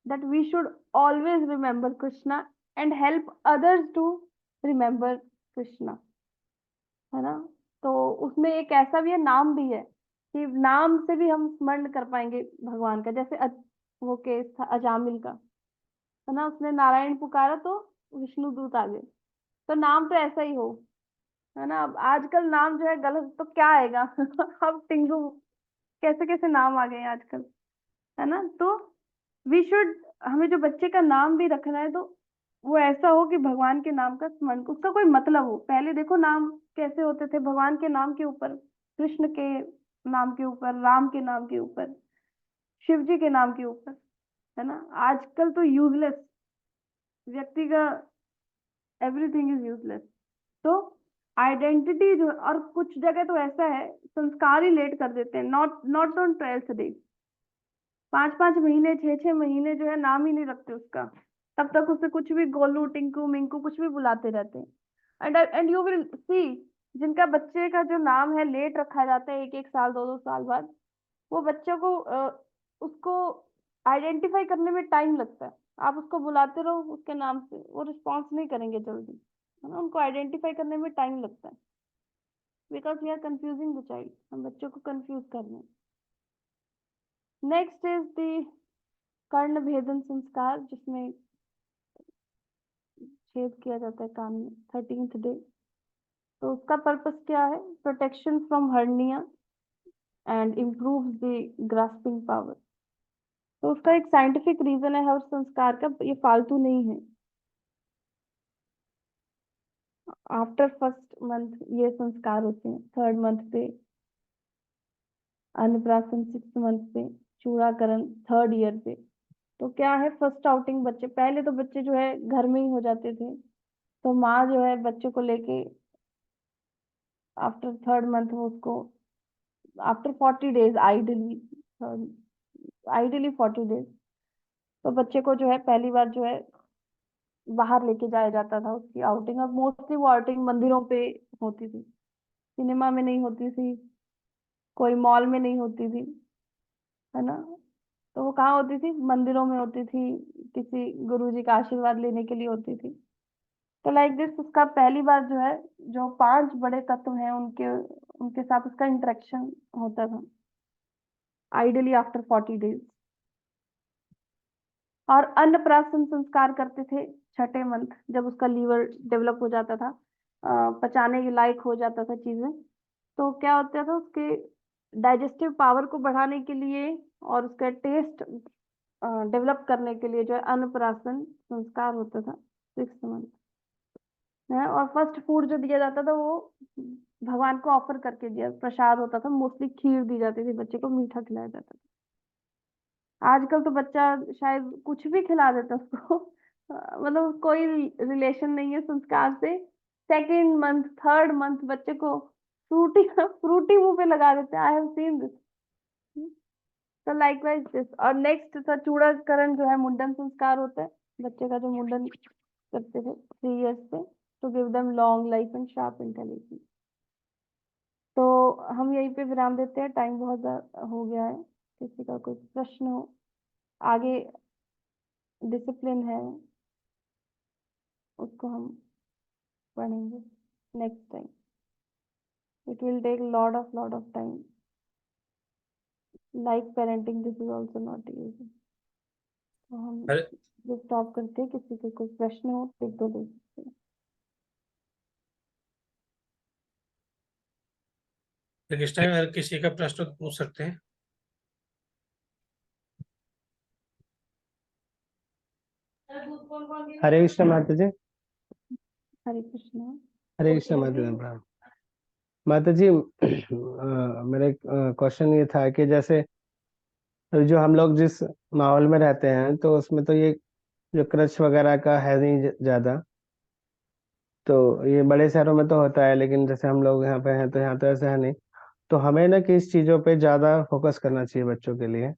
that we should always remember Krishna and help others to remember Krishna, है ना। तो उसमें एक ऐसा भी है, नाम भी है, कि नाम से भी हम स्मरण कर पाएंगे भगवान का। जैसे वो केस था अजामिल का, है ना, उसने नारायण पुकारा तो विष्णु दूत आ गए। तो नाम तो ऐसा ही हो, है ना। अब आजकल नाम जो है गलत तो क्या आएगा अब टिंगू, कैसे कैसे नाम आ गए हैं आजकल, है ना। तो वी शुड, हमें जो बच्चे का नाम भी रखना है तो वो ऐसा हो कि भगवान के नाम का स्मरण, उसका कोई मतलब हो। पहले देखो नाम कैसे होते थे, भगवान के नाम के ऊपर, कृष्ण के नाम के ऊपर, राम के नाम के ऊपर, शिव जी के नाम के ऊपर, है ना। आजकल तो यूजलेस, व्यक्ति का एवरीथिंग इज यूजलेस। तो आइडेंटिटी जो, और कुछ जगह तो ऐसा है संस्कार ही लेट कर देते हैं, नॉट ऑन 12th डे, 5-5 महीने 6-6 महीने जो है नाम ही नहीं रखते उसका, तब तक उसे कुछ भी गोलू टिंकू मिंकू कुछ भी बुलाते रहते हैं। एंड यू विल सी, जिनका बच्चे का जो नाम है लेट रखा जाता है, 1 1 साल 2 2 साल बाद, वो बच्चों को उसको आइडेंटिफाई करने में टाइम लगता है। आप उसको बुलाते रहो उसके नाम से, वो रिस्पॉन्स नहीं करेंगे जल्दी, है ना। उनको आइडेंटिफाई करने में टाइम लगता है, because we are confusing the child, हम बच्चों को कंफ्यूज कर रहे हैं। नेक्स्ट इज द कर्ण भेदन संस्कार, जिसमें छेद किया जाता है कान में 13th डे। तो उसका पर्पस क्या है? Protection from hernia and improve the grasping power. तो उसका एक साइंटिफिक रीजन है हर संस्कार का, ये फालतू नहीं है। आफ्टर फर्स्ट मंथ ये संस्कार होते हैं, 3rd मंथ पे अन्नप्राशन, 6th मंथ पे चूड़ाकरण, 3rd ईयर पे। तो क्या है, फर्स्ट आउटिंग बच्चे, पहले तो बच्चे जो है घर में ही हो जाते थे, तो माँ जो है बच्चे को लेके आफ्टर 3rd मंथ वो उसको आफ्टर 40 डेज आइडियली 40 डेज, तो बच्चे को जो है पहली बार जो है बाहर लेके जाया जाता था उसकी आउटिंग। और मोस्टली वो आउटिंग मंदिरों पे होती थी, सिनेमा में नहीं होती थी, कोई मॉल में नहीं होती थी, है ना। तो वो कहाँ होती थी? मंदिरों में होती थी, किसी गुरुजी का आशीर्वाद लेने के लिए होती थी। तो लाइक दिस उसका पहली बार जो है, जो 5 बड़े तत्व हैं उनके उनके साथ उसका इंटरेक्शन होता था, आइडियली आफ्टर 40 डेज। और अन्नप्राशन संस्कार करते थे 6ठे मंथ, जब उसका लीवर डेवलप हो जाता था, पचाने के लायक हो जाता था चीजें। तो क्या होता था, उसके डाइजेस्टिव पावर को बढ़ाने के लिए और उसका टेस्ट डेवलप करने के लिए जो है अन्नप्राशन संस्कार होता था 6th मंथ है। और फर्स्ट फूड जो दिया जाता था वो भगवान को ऑफर करके दिया, प्रसाद होता था, मोस्टली खीर दी जाती थी, बच्चे को मीठा खिलाया जाता था। आजकल तो बच्चा शायद कुछ भी खिला देता उसको मतलब कोई रिलेशन नहीं है संस्कार से। 2nd मंथ 3rd मंथ बच्चे को फ्रूटी फ्रूटी मुंह पे लगा देते हैं। I have seen this. तो लाइकवाइज दिस। और नेक्स्ट था चूड़ाकरण, जो है मुंडन संस्कार होता है, बच्चे का जो मुंडन करते थे 3 इयर्स पे, to give them long life and sharp intelligence. तो हम यहीं पे विराम देते हैं, टाइम बहुत हो गया है। किसी का कोई प्रश्न हो? आगे डिसिप्लिन है, उसको हम पढ़ेंगे next time. It will take lot of time. Like parenting, this is also not easy. तो हम हरे जो स्टॉप करते हैं, किसी को कोई प्रश्न हो तो 1 2 ले सकते हैं। इस टाइम हर किसी का प्रश्न पूछ सकते हैं। हरे कृष्ण माता जी। हरे कृष्णा। हरे कृष्ण माता जी। प्रणाम माता जी। मेरा क्वेश्चन ये था कि जैसे जो हम लोग जिस माहौल में रहते हैं तो उसमें तो ये जो क्रच वगैरह का है नहीं ज्यादा, तो ये बड़े शहरों में तो होता है, लेकिन जैसे हम लोग यहाँ पे हैं तो यहाँ तो ऐसा है नहीं। तो हमें ना किस चीज़ों पे ज़्यादा फोकस करना चाहिए बच्चों के लिए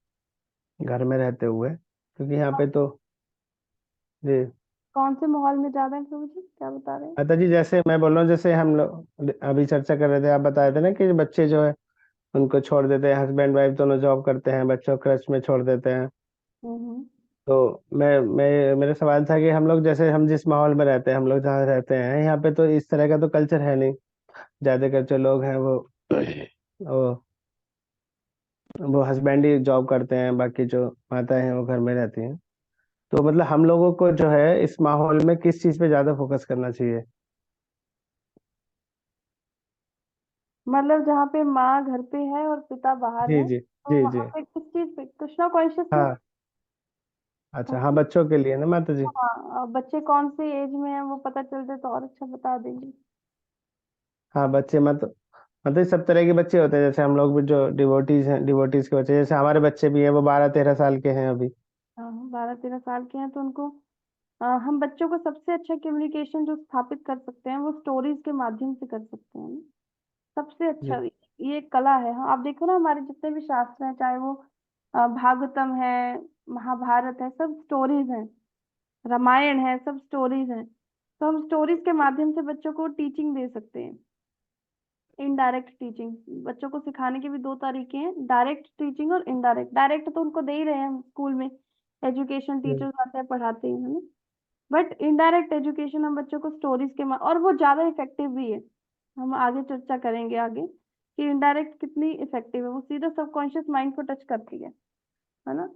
घर में रहते हुए, क्योंकि यहाँ पे तो जी। कौन से माहौल में ज्यादा है प्रभु जी, क्या बता रहे हैं? माता जी जैसे मैं बोल रहा हूँ, जैसे हम लोग अभी चर्चा कर रहे थे, आप बताए थे ना कि बच्चे जो है उनको छोड़ देते हैं, हस्बैंड वाइफ दोनों जॉब करते हैं, बच्चों क्रच में छोड़ देते हैं। हम्म। तो मेरा सवाल था कि हम लोग जैसे हम जिस माहौल में रहते हैं, हम लोग जहाँ रहते हैं यहाँ पे तो इस तरह का तो कल्चर है नहीं। ज्यादातर जो लोग हैं वो वो हस्बैंड ही जॉब करते हैं, बाकी जो माताएं हैं वो घर में रहती हैं। तो मतलब हम लोगों को जो है इस माहौल में किस चीज पे ज्यादा फोकस करना चाहिए? मतलब जहाँ पे माँ घर पे है और पिता बाहर जी है, जी तो जी वहाँ जी। पे किस चीज पे? कृष्णा कॉन्शियसनेस। हाँ अच्छा, हाँ बच्चों के लिए ना माता जी। हाँ, और बच्चे कौन से एज में है वो पता चलते तो और अच्छा बता देंगे। हाँ बच्चे मतलब सब तरह के बच्चे होते हैं, जैसे हम लोग भी जो डिवोटीज हैं, डिवोटीज के बच्चे, जैसे हमारे बच्चे भी हैं, वो 12 13 साल के हैं अभी। हाँ 12 13 साल के हैं, तो उनको हम बच्चों को सबसे अच्छा कम्युनिकेशन जो स्थापित कर सकते हैं वो स्टोरीज के माध्यम से कर सकते हैं। सबसे अच्छा जी ये एक कला है। हाँ, आप देखो ना, हमारे जितने भी शास्त्र हैं, चाहे वो भागवतम है, महाभारत है, सब स्टोरीज हैं, रामायण है, सब स्टोरीज हैं। तो हम स्टोरीज के माध्यम से बच्चों को टीचिंग दे सकते हैं, इनडायरेक्ट टीचिंग। बच्चों को सिखाने के भी दो तरीके हैं, डायरेक्ट टीचिंग और इनडायरेक्ट। डायरेक्ट तो उनको दे ही रहे हैं हम स्कूल में, एजुकेशन टीचर्स आते हैं पढ़ाते हैं, है ना। बट इनडायरेक्ट एजुकेशन हम बच्चों को स्टोरीज के और वो ज्यादा इफेक्टिव भी है। हम आगे चर्चा करेंगे आगे कि इनडायरेक्ट कितनी इफेक्टिव है, वो सीधा सबकॉन्शियस माइंड को टच करती है ना।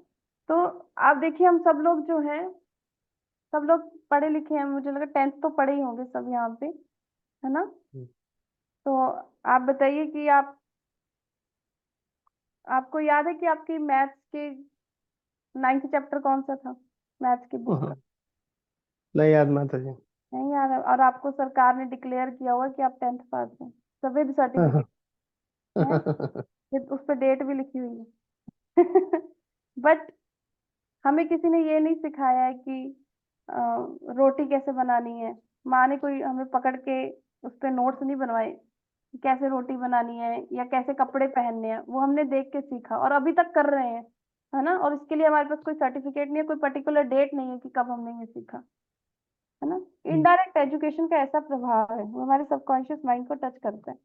तो आप देखिए, हम सब लोग जो है, सब लोग पढ़े लिखे हैं, मुझे लगा 10th तो पढ़े ही होंगे सब यहाँ पे, है ना। तो आप बताइए कि आपको याद है कि आपकी मैथ्स के 9th चैप्टर कौन सा था मैथ्स की बुक का? नहीं याद माता जी। नहीं याद है। और आपको सरकार ने डिक्लेयर किया हुआ कि आप 10th पास हैं, विद सर्टिफिकेट है, उस पर डेट भी लिखी हुई है। बट हमें किसी ने ये नहीं सिखाया है कि रोटी कैसे बनानी है। माँ ने कोई हमें पकड़ के उस पर नोट्स नहीं बनवाए कि कैसे रोटी बनानी है या कैसे कपड़े पहनने हैं, वो हमने देख के सीखा और अभी तक कर रहे हैं, है ना। और इसके लिए हमारे पास कोई सर्टिफिकेट नहीं है, कोई पर्टिकुलर डेट नहीं है कि कब हमने ये सीखा, है ना। इनडायरेक्ट एजुकेशन का ऐसा प्रभाव है, वो हमारे सबकॉन्शियस माइंड को टच करता है।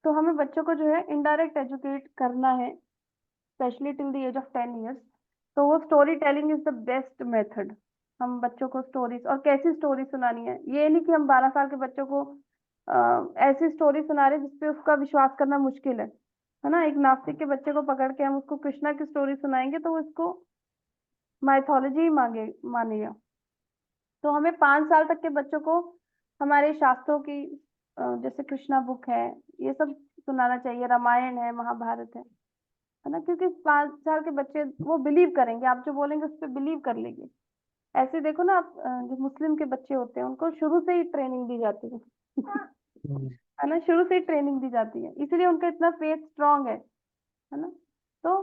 तो हमें बच्चों को जो है इनडायरेक्ट एजुकेट करना है, specially till the age of 10 years। तो वो story telling is the best method. हम बच्चों को स्टोरीज, और कैसी स्टोरी सुनानी है, ये नहीं कि हम 12 साल के बच्चों को ऐसी स्टोरी सुना रहे जिसपे उसका विश्वास करना मुश्किल है ना। एक नास्तिक के बच्चे को पकड़ के हम उसको कृष्णा की स्टोरी सुनाएंगे तो वो इसको माइथोलॉजी मानेगा। तो हमें 5 साल तक के बच्चों को हमारे शास्त्रों की जैसे कृष्णा बुक है, ये सब सुनाना चाहिए, रामायण है, महाभारत है ना। क्योंकि 5 साल के बच्चे वो बिलीव करेंगे, आप जो बोलेंगे उस पर बिलीव कर लेंगे। ऐसे देखो ना आप, जो मुस्लिम के बच्चे होते हैं उनको शुरू से ही ट्रेनिंग दी जाती है, है ना। शुरू से ही ट्रेनिंग दी जाती है, इसीलिए उनका इतना फेथ स्ट्रांग है ना। तो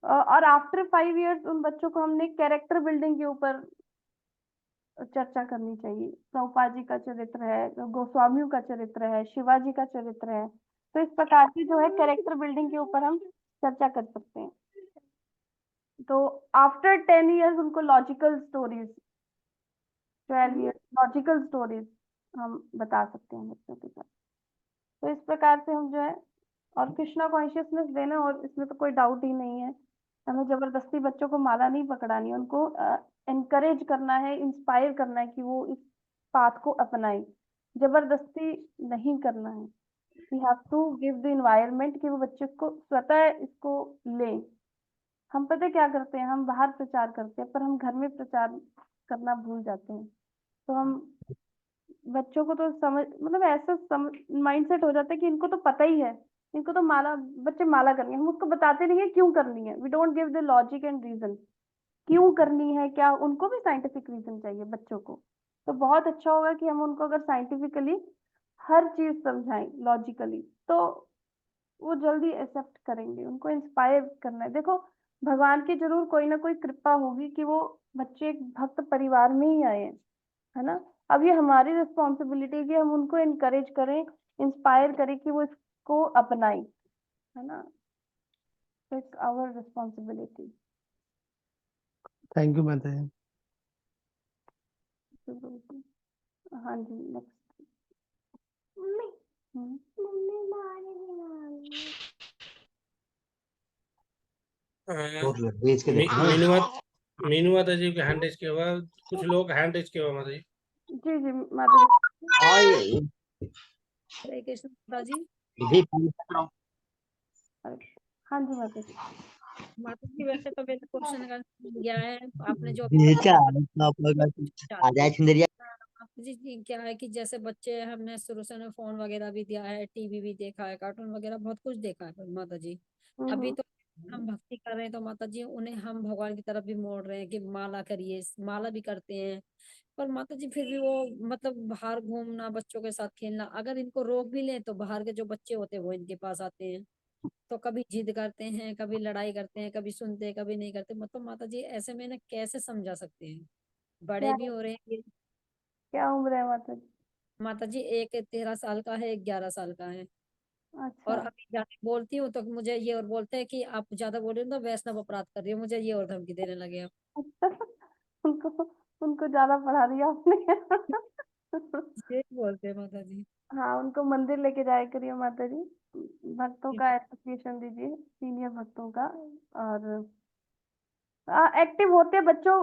और आफ्टर 5 years उन बच्चों को हमने कैरेक्टर बिल्डिंग के ऊपर चर्चा करनी चाहिए। प्रभुपाद जी का चरित्र है, गोस्वामियों का चरित्र है, शिवाजी का चरित्र है। तो इस प्रकार की जो है कैरेक्टर बिल्डिंग के ऊपर हम चर्चा कर सकते हैं। तो आफ्टर 10 years उनको logical stories, 12 years logical stories हम बता सकते हैं बच्चों के साथ। तो इस प्रकार से हम जो है, और कृष्णा कॉन्शियसनेस देना, और इसमें तो कोई डाउट ही नहीं है, हमें जबरदस्ती बच्चों को माला नहीं पकड़ानी, उनको एनकरेज करना है, इंस्पायर करना है कि वो इस पाथ को अपनाएं, जबरदस्ती नहीं करना है। We have to give the environment कि वो बच्चे को स्वतः इसको लें। हम पता क्या करते हैं, हम बाहर प्रचार करते हैं पर हम घर में प्रचार करना भूल जाते हैं। तो हम बच्चों को तो समझ, मतलब ऐसा माइंडसेट हो जाता है कि इनको तो पता ही है, इनको तो माला, बच्चे माला करनी है, हम उसको बताते नहीं है क्यों करनी है। We don't give the logic and reason क्यों करनी है, क्या उनको भी साइंटिफिक रीजन चाहिए बच्चों को। तो बहुत अच्छा होगा कि हम उनको अगर साइंटिफिकली हर चीज समझाएं लॉजिकली, तो वो जल्दी एक्सेप्ट करेंगे। उनको इंस्पायर करना है। देखो, भगवान की जरूर कोई ना कोई कृपा होगी कि वो बच्चे एक भक्त परिवार में ही आए हैं, है ना। अब ये हमारी रिस्पॉन्सिबिलिटी है कि हम उनको इनकरेज करें, इंस्पायर करें कि वो इसको अपनाएं, है ना। It's our responsibility. Thank you माता जी। हाँ जी, नेक्स्ट। मीनू माता जी के हैंड रेज किया हुआ, कुछ लोग हैंड रेज किया हुआ माता जी। जी जी माता जी। हरे कृष्ण माता जी। हाँ जी माता जी। माता जी वैसे तो मेरा क्वेश्चन का गया है, आपने जो अभी बताया। जी क्या है कि जैसे बच्चे, हमने शुरू से उन्हें फोन वगैरह भी दिया है, टीवी भी देखा है, कार्टून वगैरह बहुत कुछ देखा है माता जी। अभी तो हम भक्ति कर रहे हैं तो माता जी उन्हें हम भगवान की तरफ भी मोड़ रहे हैं कि माला करिए, माला भी करते हैं। पर माता जी फिर भी वो मतलब बाहर घूमना, बच्चों के साथ खेलना, अगर इनको रोक भी लें तो बाहर के जो बच्चे होते हैं वो इनके पास आते हैं, तो कभी जिद करते हैं, कभी लड़ाई करते हैं, कभी सुनते हैं, कभी नहीं करते। मतलब माता जी ऐसे में ना कैसे समझा सकते हैं, बड़े क्या भी हो रहे हैं ये। क्या उम्र है माता जी? माता जी एक 13 साल का है, एक 11 साल का है। और अच्छा। अभी ज्यादा बोलती हूँ तो मुझे ये और बोलते हैं कि आप ज्यादा बोल रहे हो तो वैष्णव अपराध कर रही हो, मुझे ये और धमकी देने लगे अब। उनको उनको ज्यादा पढ़ा दिया आपने। यही बोलते हैं माता जी। हाँ, उनको मंदिर लेके जाया करिए माता जी, भक्तों का एसोसिएशन दीजिए, सीनियर भक्तों का। और एक्टिव होते हैं बच्चों।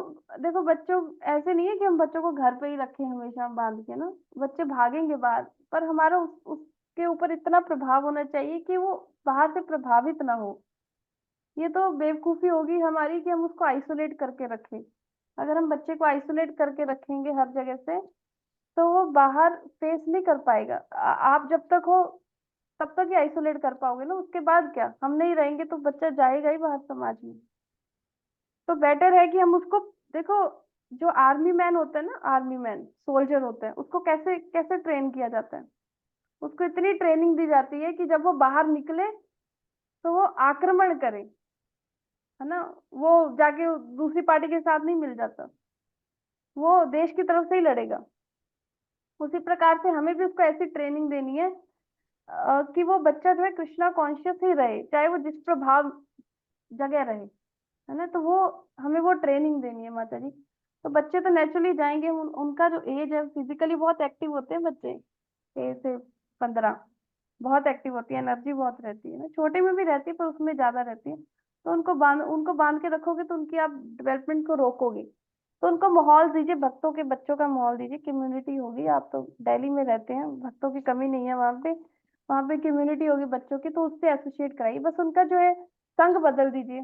देखो बच्चों, ऐसे नहीं है कि हम बच्चों को घर पे ही रखें हमेशा बांध के ना, बच्चे भागेंगे बाहर, पर हमारा उसके ऊपर इतना प्रभाव होना चाहिए कि वो बाहर से प्रभावित ना हो। ये तो बेवकूफी होगी हमारी कि हम उसको आइसोलेट करके रखें। अगर हम बच्चे को आइसोलेट करके रखेंगे हर जगह से, तो वो बाहर फेस नहीं कर पाएगा। आप जब तक हो तब तक ही आइसोलेट कर पाओगे ना, उसके बाद क्या, हम नहीं रहेंगे तो बच्चा जाएगा ही बाहर समाज में। तो बेटर है कि हम उसको, देखो जो आर्मी मैन होता है ना, आर्मी मैन सोल्जर होता है, उसको कैसे कैसे ट्रेन किया जाता है, उसको इतनी ट्रेनिंग दी जाती है कि जब वो बाहर निकले तो वो आक्रमण करे, है ना, वो जाके दूसरी पार्टी के साथ नहीं मिल जाता, वो देश की तरफ से ही लड़ेगा। उसी प्रकार से हमें भी उसको ऐसी ट्रेनिंग देनी है कि वो बच्चा जो है कृष्णा कॉन्शियस ही रहे, चाहे वो जिस प्रभाव जगह रहे, है ना। तो वो हमें वो ट्रेनिंग देनी है माता जी। तो बच्चे तो नेचुरली जाएंगे, उनका जो एज है, फिजिकली बहुत एक्टिव होते हैं बच्चे, 6 से 15 बहुत एक्टिव होती है, एनर्जी बहुत रहती है ना, छोटे में भी रहती है पर उसमें ज्यादा रहती है। तो उनको बांध के रखोगे तो उनकी आप डेवलपमेंट को रोकोगे। तो उनको माहौल दीजिए, भक्तों के बच्चों का माहौल दीजिए, कम्युनिटी होगी। आप तो दिल्ली में रहते हैं, भक्तों की कमी नहीं है वहाँ पे कम्युनिटी होगी बच्चों की, तो उससे एसोसिएट कराइए। बस उनका जो है संग बदल दीजिए।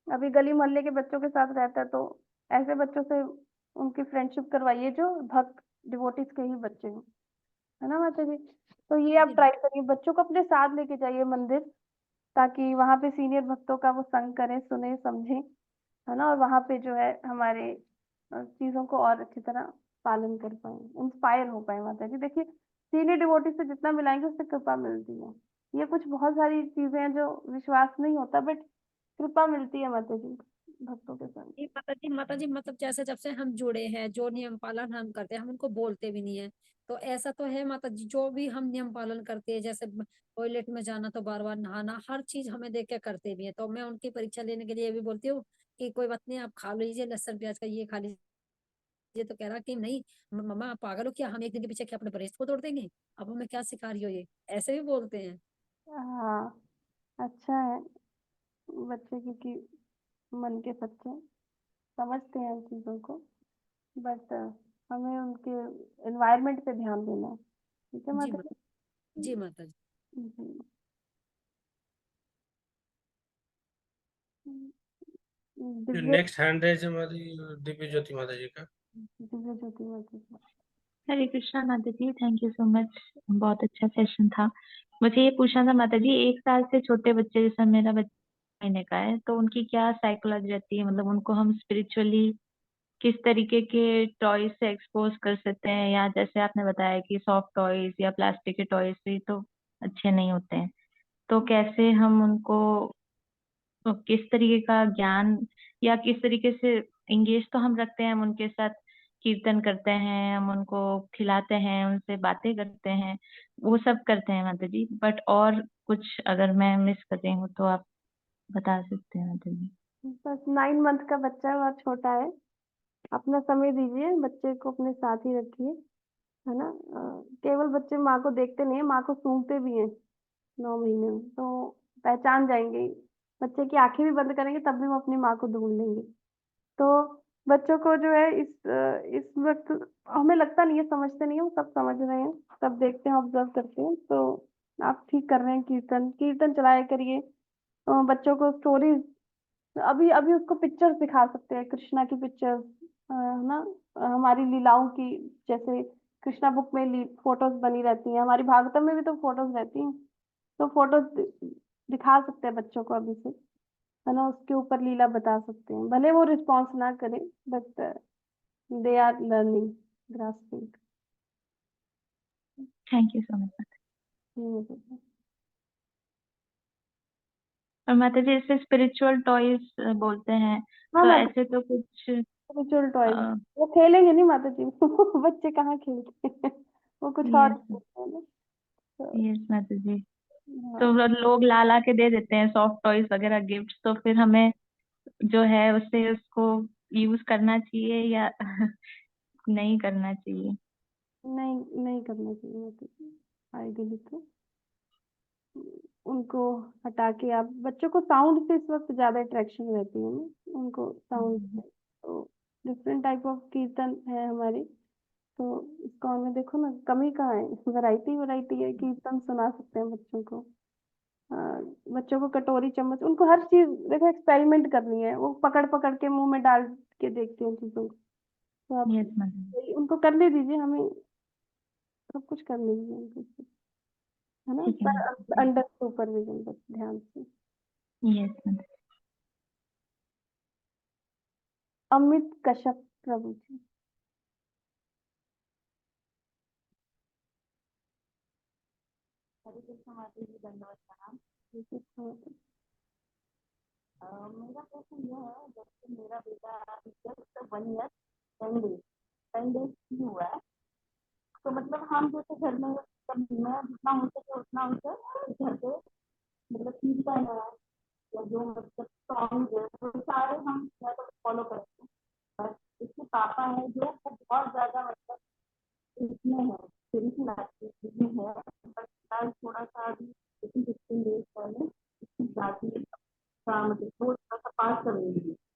अभी गली मोहल्ले के बच्चों के साथ रहता है, तो ऐसे बच्चों से उनकी फ्रेंडशिप करवाइए जो भक्त डिवोटीज के ही बच्चे हैं, है ना माता जी। तो ये आप ट्राई करिए, बच्चों को अपने साथ लेके जाइए मंदिर, ताकि वहां पे सीनियर भक्तों का वो संग करें, सुने समझें, है ना। और वहां पे जो है हमारे चीजों को और अच्छी तरह पालन कर पाए, इंस्पायर हो पाए माता जी। देखिए सीनियर डिवोटी से जितना मिलाएंगे उससे कृपा मिलती है। ये कुछ बहुत सारी चीजें हैं जो विश्वास नहीं होता, बट कृपा मिलती है माता जी भक्तों के संग। ये माता जी मतलब जैसे जब से हम जुड़े हैं, जो नियम पालन हम करते हैं, हम उनको बोलते भी नहीं है। तो ऐसा तो है माता जी, जो भी हम नियम पालन करते हैं, जैसे टॉयलेट में जाना तो बार बार नहाना, हर चीज हमें देख के करते भी है। तो मैं उनकी परीक्षा लेने के लिए भी बोलती हूँ कि कोई बात नहीं, आप खा लीजिए लहसुन प्याज का, ये खा लीजिए। तो कह रहा कि नहीं मम्मा आप पागल हो क्या, हम एक दिन के पीछे क्या अपने परहेज को तोड़ देंगे, अब हमें क्या सिखा रही हो, ये ऐसे भी बोलते हैं। हाँ, अच्छा है बच्चे, क्योंकि मन के सच्चे हैं, समझते हैं इन चीजों को। बट हमें उनके एनवायरनमेंट पे ध्यान देना है। ठीक है जी माता माता जी। जी माता जी। जी। दिव्य नेक्स्ट हैंड रेज हमारी दिव्य ज्योति माता जी का। दिव्य ज्योति माता जी। हरे कृष्णा माता जी, थैंक यू सो मच, बहुत अच्छा सेशन था। मुझे ये पूछना था माता जी, 1 साल से छोटे बच्चे, जैसा मेरा बच्चा महीने का है, तो उनकी क्या साइकोलॉजी रहती है, मतलब उनको हम स्पिरिचुअली किस तरीके के टॉयज से एक्सपोज कर सकते हैं, या जैसे आपने बताया कि सॉफ्ट टॉयज या प्लास्टिक के टॉयज से तो अच्छे नहीं होते हैं, तो कैसे हम उनको, तो किस तरीके का ज्ञान या किस तरीके से इंगेज तो हम रखते हैं, हम उनके साथ कीर्तन करते हैं, हम उनको खिलाते हैं, उनसे बातें करते हैं, वो सब करते हैं माता जी, बट और कुछ अगर मैं मिस कर रही हूँ तो आप बता सकते हैं माता जी। बस 9 मंथ का बच्चा है, बहुत छोटा है। अपना समय दीजिए, बच्चे को अपने साथ ही रखिए, है ना। केवल बच्चे माँ को देखते नहीं है, माँ को सूंघते भी हैं 9 महीने में, तो पहचान जाएंगे। बच्चे की आंखें भी बंद करेंगे तब भी वो अपनी माँ को ढूंढ लेंगे। तो बच्चों को जो है इस वक्त हमें लगता नहीं है, समझते नहीं है, वो सब समझ रहे हैं, सब देखते हैं, ऑब्जर्व करते हैं। तो आप ठीक कर रहे हैं, कीर्तन कीर्तन चलाया करिए। बच्चों को स्टोरीज, अभी अभी उसको पिक्चर्स दिखा सकते हैं, कृष्णा की पिक्चर्स, है ना। हमारी लीलाओं की, जैसे कृष्णा बुक में फोटोज बनी रहती हैं, हमारी भागवतम में भी तो फोटोज रहती हैं। तो फोटोज दिखा सकते हैं बच्चों को अभी से, है ना, उसके ऊपर लीला बता सकते हैं। भले वो रिस्पॉन्स ना करें, but they are learning, grasping. Thank you so much. और माता जी, इसे स्पिरिचुअल टॉयज बोलते हैं, हाँ तो माता, ऐसे तो कुछ स्पिरिचुअल टॉयज वो खेलेंगे नहीं माता जी। बच्चे कहाँ खेलते हैं, वो कुछ और यस खेलते हैं ना। तो यस माता जी, तो हाँ, लोग ला के दे देते हैं सॉफ्ट टॉयज वगैरह गिफ्ट, तो फिर हमें जो है उससे उसको यूज करना चाहिए या नहीं करना चाहिए? नहीं करना चाहिए आइडियली तो उनको हटा के आप बच्चों को साउंड से इस वक्त ज्यादा अट्रैक्शन रहती है ना उनको साउंड से तो डिफरेंट टाइप ऑफ कीर्तन है हमारे तो इस्कॉन में देखो ना कमी कहाँ है वैरायटी है कीर्तन सुना सकते हैं बच्चों को बच्चों को कटोरी चम्मच उनको हर चीज देखो एक्सपेरिमेंट करनी है वो पकड़ पकड़ के मुंह में डाल के देखते हैं चीजों को तो आप यस मैडम। उनको करने दीजिए हमें सब कुछ करने दीजिए उनको है ना ठीक है पर मैडम। अंडर सुपरविजन बस ध्यान से यस मैडम। अमित कश्यप प्रभु जी हरे कृष्ण माता जी, धन्यवाद प्रणाम। मेरा क्वेश्चन यह है, जब से मेरा बेटा जस्ट 1 ईयर 10 डेज ही हुआ है, तो मतलब हम जैसे घर में मैं जितना हो सके उतना उसे घर पे मतलब कीर्तन है या जो मतलब सॉन्ग है वो सारे हम मतलब फॉलो करते हैं। बस इसके पापा है जो वो बहुत ज्यादा मतलब इसमें है स्पिरिचुअल एक्टिविटी में है, बट फिलहाल थोड़ा सा अभी 15 डेज पहले इसकी जाति का मतलब वो थोड़ा सा पास कर रही है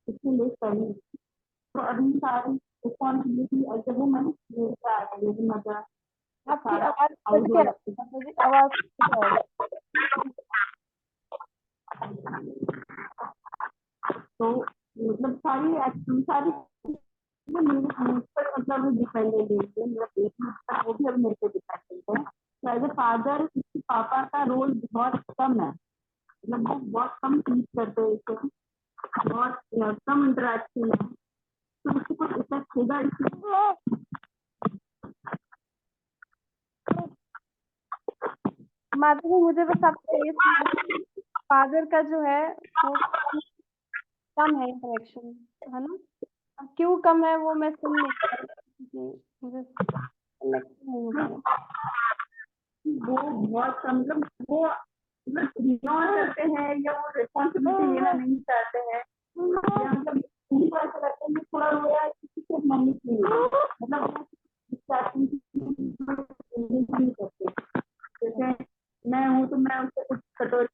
15 डेज पहले। तो अभी सारी रिस्पॉन्सिबिलिटी एज ए वुमन ये है, ये मदर आपकी सारा आवाज कट आउटडोर के एक्टिविटी। आवाज कट के आ रही तो मतलब सारी मेरे पर मतलब डिपेंडेंट है मेरा पेट वो भी अब मेरे पे डिपेंडेंट है। तो एज ए फादर इसके पापा का रोल बहुत कम है, मतलब वो बहुत कम टीच करते हैं इसे, बहुत कम इंटरेक्शन है, तो उसको कुछ इफेक्ट होगा इसमें। माता जी मुझे बस आपको फादर का जो है वो कम है इंटरेक्शन है ना अब क्यों कम है वो मैं सुन नहीं पा रही मुझे कनेक्ट नहीं हो पा रहा वो बहुत कम मतलब वो मतलब इग्नोर करते हैं या वो रिस्पॉन्सिबिलिटी लेना नहीं चाहते हैं या मतलब उनको ऐसा लगता है कि थोड़ा रोया है किसी सिर्फ मम्मी के लिए मतलब नहीं करते। जैसे मैं हूँ तो मैं उससे कुछ कटोरी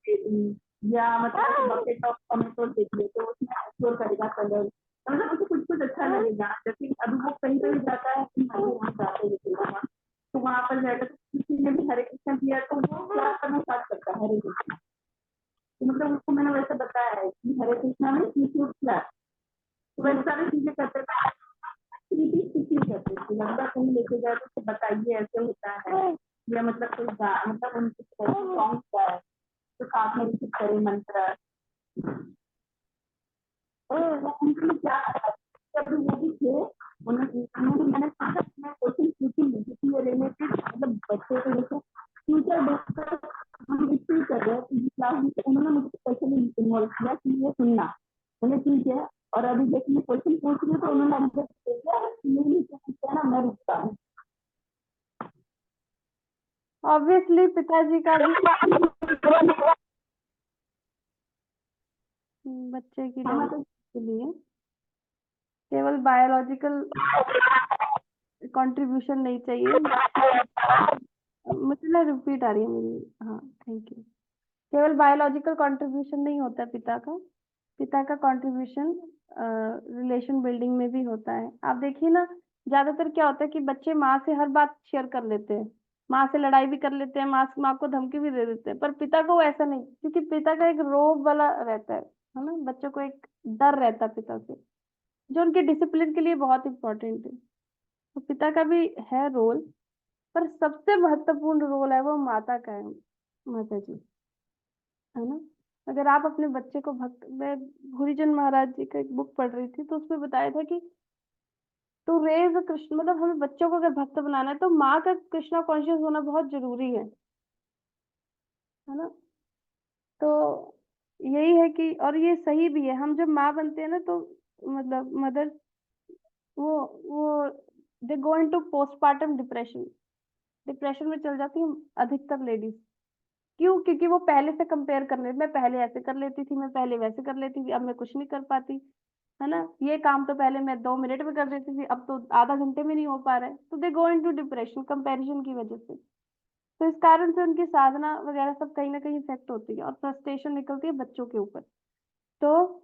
दे दूँ या मतलब बकेट ऑफ टोमेटो दे दिए तो उसमें एक्सप्लोर करेगा कलर, मतलब उसे कुछ अच्छा लगेगा। जैसे अभी वो कहीं कहीं जाता है वहाँ जाते हैं तो वहाँ पर जाएगा तो किसी ने भी हरे कृष्ण किया तो वो क्या करना स्टार्ट करता है हरे कृष्ण। तो मतलब उसको मैंने वैसे बताया है कि हरे कृष्ण में तो वैसे सारी चीजें करते करते लगता कहीं लेके जाए तो बताइए ऐसे होता है या मतलब कोई मतलब उनके सॉन्ग का है तो साथ में रिपीट करे मंत्र। उनके लिए क्या वो भी थे मैंने क्वेश्चन पूछी किसी रिलेटेड मतलब बच्चे को जैसे फ्यूचर बेस्ड हम इसलिए कर रहे हैं क्लास में उन्होंने मुझे स्पेशली इन्वॉल्व किया कि ये सुनना मैंने ठीक है और अभी देखिए क्वेश्चन पूछ रही तो उन्होंने ना मैं रुकता हूँ। ऑब्वियसली पिताजी का भी बच्चे की डेवलपमेंट के लिए केवल बायोलॉजिकल कंट्रीब्यूशन नहीं चाहिए मुझे ना रिपीट आ रही है मेरी हाँ थैंक यू केवल बायोलॉजिकल कंट्रीब्यूशन नहीं होता पिता का कंट्रीब्यूशन रिलेशन बिल्डिंग में भी होता है। आप देखिए ना ज्यादातर क्या होता है कि बच्चे माँ से हर बात शेयर कर लेते हैं माँ से लड़ाई भी कर लेते हैं माँ को धमकी भी दे देते हैं पर पिता को ऐसा नहीं क्योंकि पिता का एक रोब वाला रहता है ना बच्चों को एक डर रहता है पिता से जो उनके डिसिप्लिन के लिए बहुत इंपॉर्टेंट है। तो पिता का भी है रोल पर सबसे महत्वपूर्ण रोल है वो माता का है माता जी है ना। अगर आप अपने बच्चे को भक्त मैं भूरीचंद महाराज जी का एक बुक पढ़ रही थी तो उसमें बताया था कि टू रेज कृष्ण मतलब हमें बच्चों को अगर भक्त बनाना है तो माँ का कृष्णा कॉन्शियस होना बहुत जरूरी है ना। तो यही है कि और ये सही भी है हम जब माँ बनते हैं ना तो मतलब मदर वो दे गो इनटू पोस्टपार्टम डिप्रेशन में चल जाती हैं अधिकतर लेडीज क्यों क्योंकि वो पहले से कंपेयर कर ले मैं पहले ऐसे कर लेती थी मैं पहले वैसे कर लेती थी अब मैं कुछ नहीं कर पाती है ना। ये काम तो पहले मैं 2 मिनट में कर देती थी, अब तो आधा घंटे में नहीं हो पा रहा है, तो दे गो इनटू डिप्रेशन कंपैरिजन की वजह से। तो इस कारण से उनकी साधना वगैरह सब कहीं ना कहीं इफेक्ट होती है और फ्रस्ट्रेशन निकलती है बच्चों के ऊपर। तो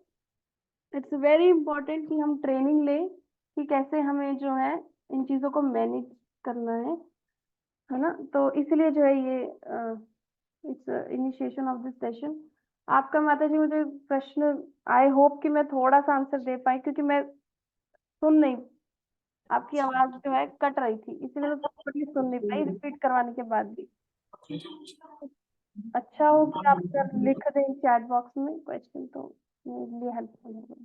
इट्स वेरी इंपॉर्टेंट कि हम ट्रेनिंग लें कि कैसे हमें जो है इन चीज़ों को मैनेज करना है ना। तो इसलिए जो है ये it's initiation of this session. आपका माता जी मुझे प्रश्न, आई होप कि मैं थोड़ा सा आंसर दे पाई, क्योंकि मैं सुन नहीं, आपकी आवाज जो है कट रही थी, इसलिए मैं प्रॉपर्ली सुन नहीं पाई रिपीट करवाने के बाद भी। अच्छा हो कि आप अगर लिख दें चैट बॉक्स में क्वेश्चन, तो मेरे लिए हेल्पफुल होगा।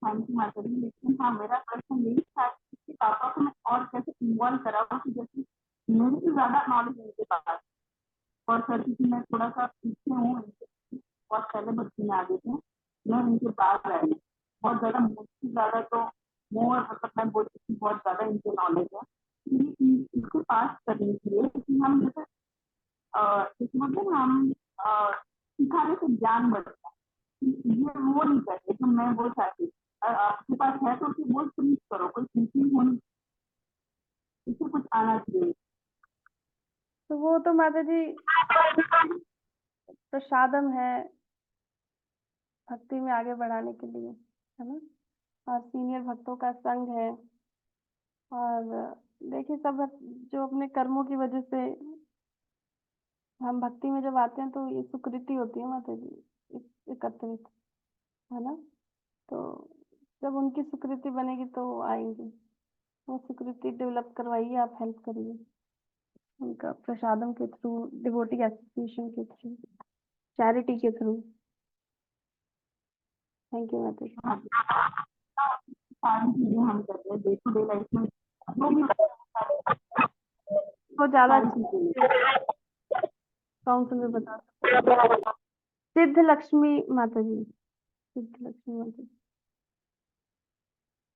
हाँ जी माता जी, लेकिन हाँ मेरा प्रश्न यही था कि पापा को मैं और कैसे इन्वॉल्व कराऊँ कि जैसे मेरे से ज्यादा नॉलेज उनके पास, और सर क्योंकि मैं थोड़ा सा पीछे हूँ इनसे, बहुत पहले बच्चे में आ गए थे, मैं उनके पास आई बहुत ज्यादा, मुझसे ज्यादा तो मोर मतलब मैं बोलती थी बहुत ज्यादा इनके नॉलेज है इनको पास करने के लिए। लेकिन हम जैसे मतलब हम सिखाने से ज्ञान बढ़ता है, ये वो नहीं चाहिए तो मैं वो चाहती, आपके पास है तो उसे वो प्लीज करो, कोई टीचिंग होनी, इसे कुछ आना चाहिए। तो वो तो माता जी प्रसादम है भक्ति में आगे बढ़ाने के लिए, है ना, और सीनियर भक्तों का संघ है। और देखिए सब जो अपने कर्मों की वजह से हम भक्ति में जब आते हैं तो ये सुकृति होती है माता जी एकत्रित, है ना। तो जब उनकी सुकृति बनेगी तो वो आएंगे, वो सुकृति डेवलप करवाइए, आप हेल्प करिए उनका प्रसादम के थ्रू, डिवोटी एसोसिएशन के थ्रू, चैरिटी के थ्रू। थैंक यू माता जी। सारी चीजें हम करते हैं डे टू डे लाइफ में, जो भी तो ज्यादा सारी काउंसिल में बता सिद्ध लक्ष्मी माता जी, सिद्ध लक्ष्मी माता जी।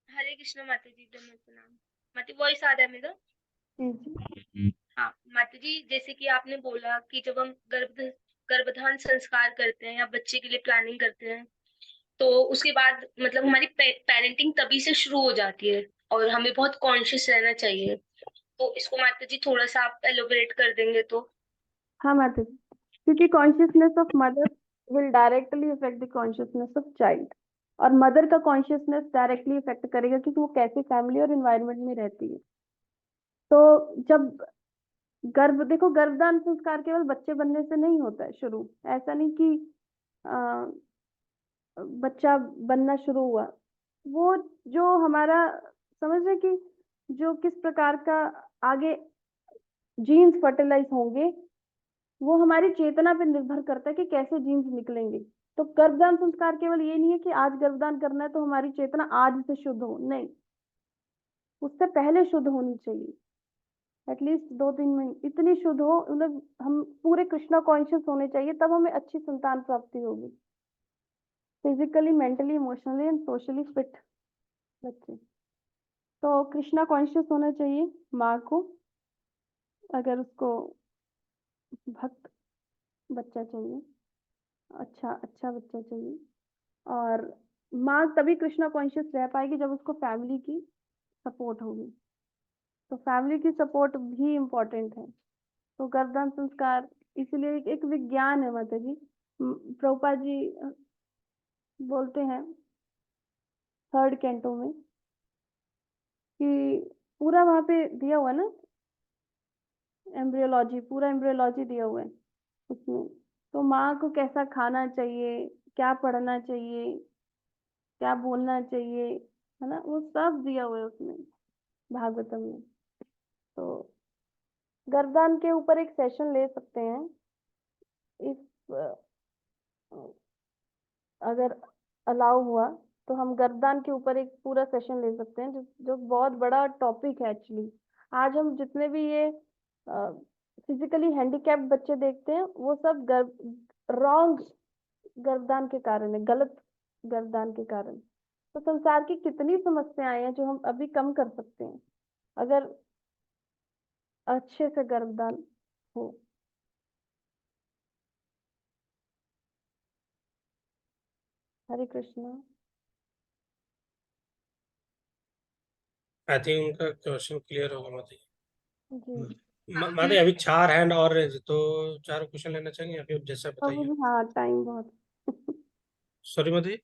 हरे कृष्ण माता जी, दंडवत प्रणाम। माता वॉइस आ रहा है मेरा? हाँ माता जी, जैसे कि आपने बोला कि जब हम गर्भधान संस्कार करते हैं या बच्चे के लिए प्लानिंग करते हैं, तो उसके बाद मतलब हमारी पेरेंटिंग तभी से शुरू हो जाती है और हमें बहुत कॉन्शियस रहना चाहिए। तो इसको माता जी थोड़ा सा आप एलोबरेट कर देंगे तो। हाँ माता जी, क्योंकि consciousness of mother will directly effect the consciousness of child, और मदर का कॉन्शियसनेस डायरेक्टली इफेक्ट करेगा क्योंकि वो कैसे फैमिली और एनवायरनमेंट में रहती है। तो जब देखो गर्भदान संस्कार केवल बच्चे बनने से नहीं होता है शुरू, ऐसा नहीं कि बच्चा बनना शुरू हुआ, वो जो हमारा समझ रहे कि जो किस प्रकार का आगे जीन्स फर्टिलाइज होंगे, वो हमारी चेतना पे निर्भर करता है कि कैसे जीन्स निकलेंगे। तो गर्भदान संस्कार केवल ये नहीं है कि आज गर्भदान करना है तो हमारी चेतना आज से शुद्ध हो, नहीं, उससे पहले शुद्ध होनी चाहिए, एटलीस्ट 2-3 महीने इतनी शुद्ध हो, मतलब हम पूरे कृष्णा कॉन्शियस होने चाहिए, तब हमें अच्छी संतान प्राप्ति होगी, physically, mentally, emotionally and socially fit बच्चे। तो कृष्णा कॉन्शियस होना चाहिए माँ को, अगर उसको भक्त बच्चा चाहिए, अच्छा बच्चा चाहिए। और माँ तभी कृष्णा कॉन्शियस रह पाएगी जब उसको फैमिली की सपोर्ट होगी, तो फैमिली की सपोर्ट भी इम्पोर्टेंट है। तो गर्भधान संस्कार इसलिए एक विज्ञान है माता जी। प्रभुपाद जी बोलते हैं 3rd कैंटो में कि पूरा वहां पे दिया हुआ है ना, एम्ब्रियोलॉजी, पूरा एम्ब्रियोलॉजी दिया हुआ है उसमें। तो माँ को कैसा खाना चाहिए, क्या पढ़ना चाहिए, क्या बोलना चाहिए, है ना, वो सब दिया हुआ है उसमें भागवतम में। तो गर्भदान के ऊपर एक सेशन ले सकते हैं, इस अगर अलाउ हुआ तो हम गर्भदान के ऊपर एक पूरा सेशन ले सकते हैं, जो बहुत बड़ा टॉपिक है एक्चुअली। आज हम जितने भी ये फिजिकली हैंडीकैप्ड बच्चे देखते हैं, वो सब रॉन्ग गर्भदान के कारण है, गलत गर्भदान के कारण। तो संसार की कितनी समस्याएं हैं जो हम अभी कम कर सकते हैं अगर अच्छे से गर्भदान हो। हरे कृष्णा। आई थिंक उनका क्वेश्चन क्लियर होगा माता जी। जी माता जी अभी 4 हैंड और रहे थे, तो 4 क्वेश्चन लेना चाहेंगे या फिर जैसा प्रभु बताइए। जी, हाँ टाइम बहुत सॉरी माता जी,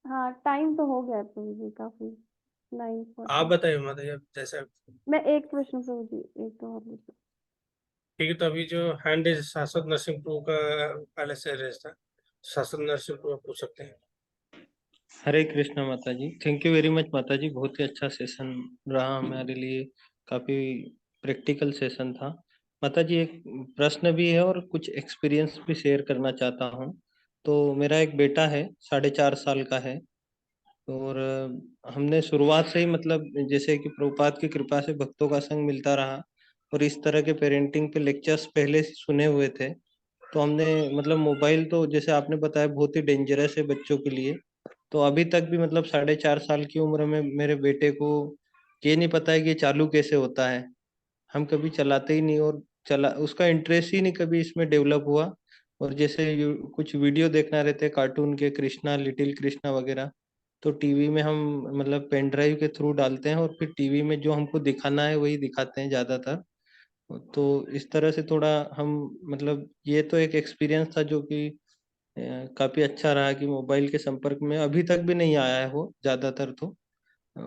हाँ टाइम तो हो गया प्रभु जी काफी, आप 9:40। बताइए माता जी, आप जैसा। मैं एक प्रश्न प्रभु जी, एक तो और पूछूं। ठीक है, तो अभी जो हैंड इज शाश्वत नरसिंह प्रभु का पहले से रेस था, शाश्वत नरसिंह प्रभु आप पूछ सकते हैं। हरे कृष्णा माता जी, थैंक यू वेरी मच माता जी, बहुत ही अच्छा सेशन रहा हमारे लिए, काफी प्रैक्टिकल सेशन था। माता जी एक प्रश्न भी है और कुछ एक्सपीरियंस भी शेयर करना चाहता हूँ। तो मेरा एक बेटा है, 4.5 साल का है, और हमने शुरुआत से ही मतलब जैसे कि प्रभुपाद की कृपा से भक्तों का संग मिलता रहा और इस तरह के पेरेंटिंग पे लेक्चर्स पहले से सुने हुए थे। तो हमने मतलब मोबाइल तो जैसे आपने बताया बहुत ही डेंजरस है बच्चों के लिए, तो अभी तक भी मतलब 4.5 साल की उम्र में मेरे बेटे को ये नहीं पता है कि ये चालू कैसे होता है। हम कभी चलाते ही नहीं, और चला उसका इंटरेस्ट ही नहीं कभी इसमें डेवलप हुआ। और जैसे कुछ वीडियो देखना रहते हैं कार्टून के, कृष्णा, लिटिल कृष्णा वगैरह, तो टीवी में हम मतलब पेन ड्राइव के थ्रू डालते हैं और फिर टीवी में जो हमको दिखाना है वही दिखाते हैं ज्यादातर। तो इस तरह से थोड़ा हम मतलब ये तो एक एक्सपीरियंस था जो कि काफी अच्छा रहा कि मोबाइल के संपर्क में अभी तक भी नहीं आया है वो ज्यादातर तो। अ,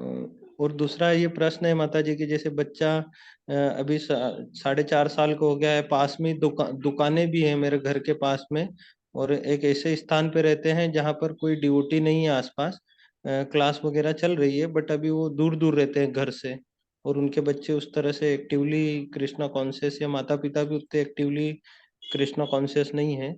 और दूसरा ये प्रश्न है माता जी की, जैसे बच्चा अभी 4.5 साल का हो गया है, पास में दुकानें भी हैं मेरे घर के पास में, और एक ऐसे स्थान पे रहते हैं जहाँ पर कोई ड्यूटी नहीं है आसपास, क्लास वगैरह चल रही है, बट अभी वो दूर दूर रहते हैं घर से, और उनके बच्चे उस तरह से एक्टिवली कृष्णा कॉन्शियस या माता पिता भी उतने एक्टिवली कृष्णा कॉन्शियस नहीं है।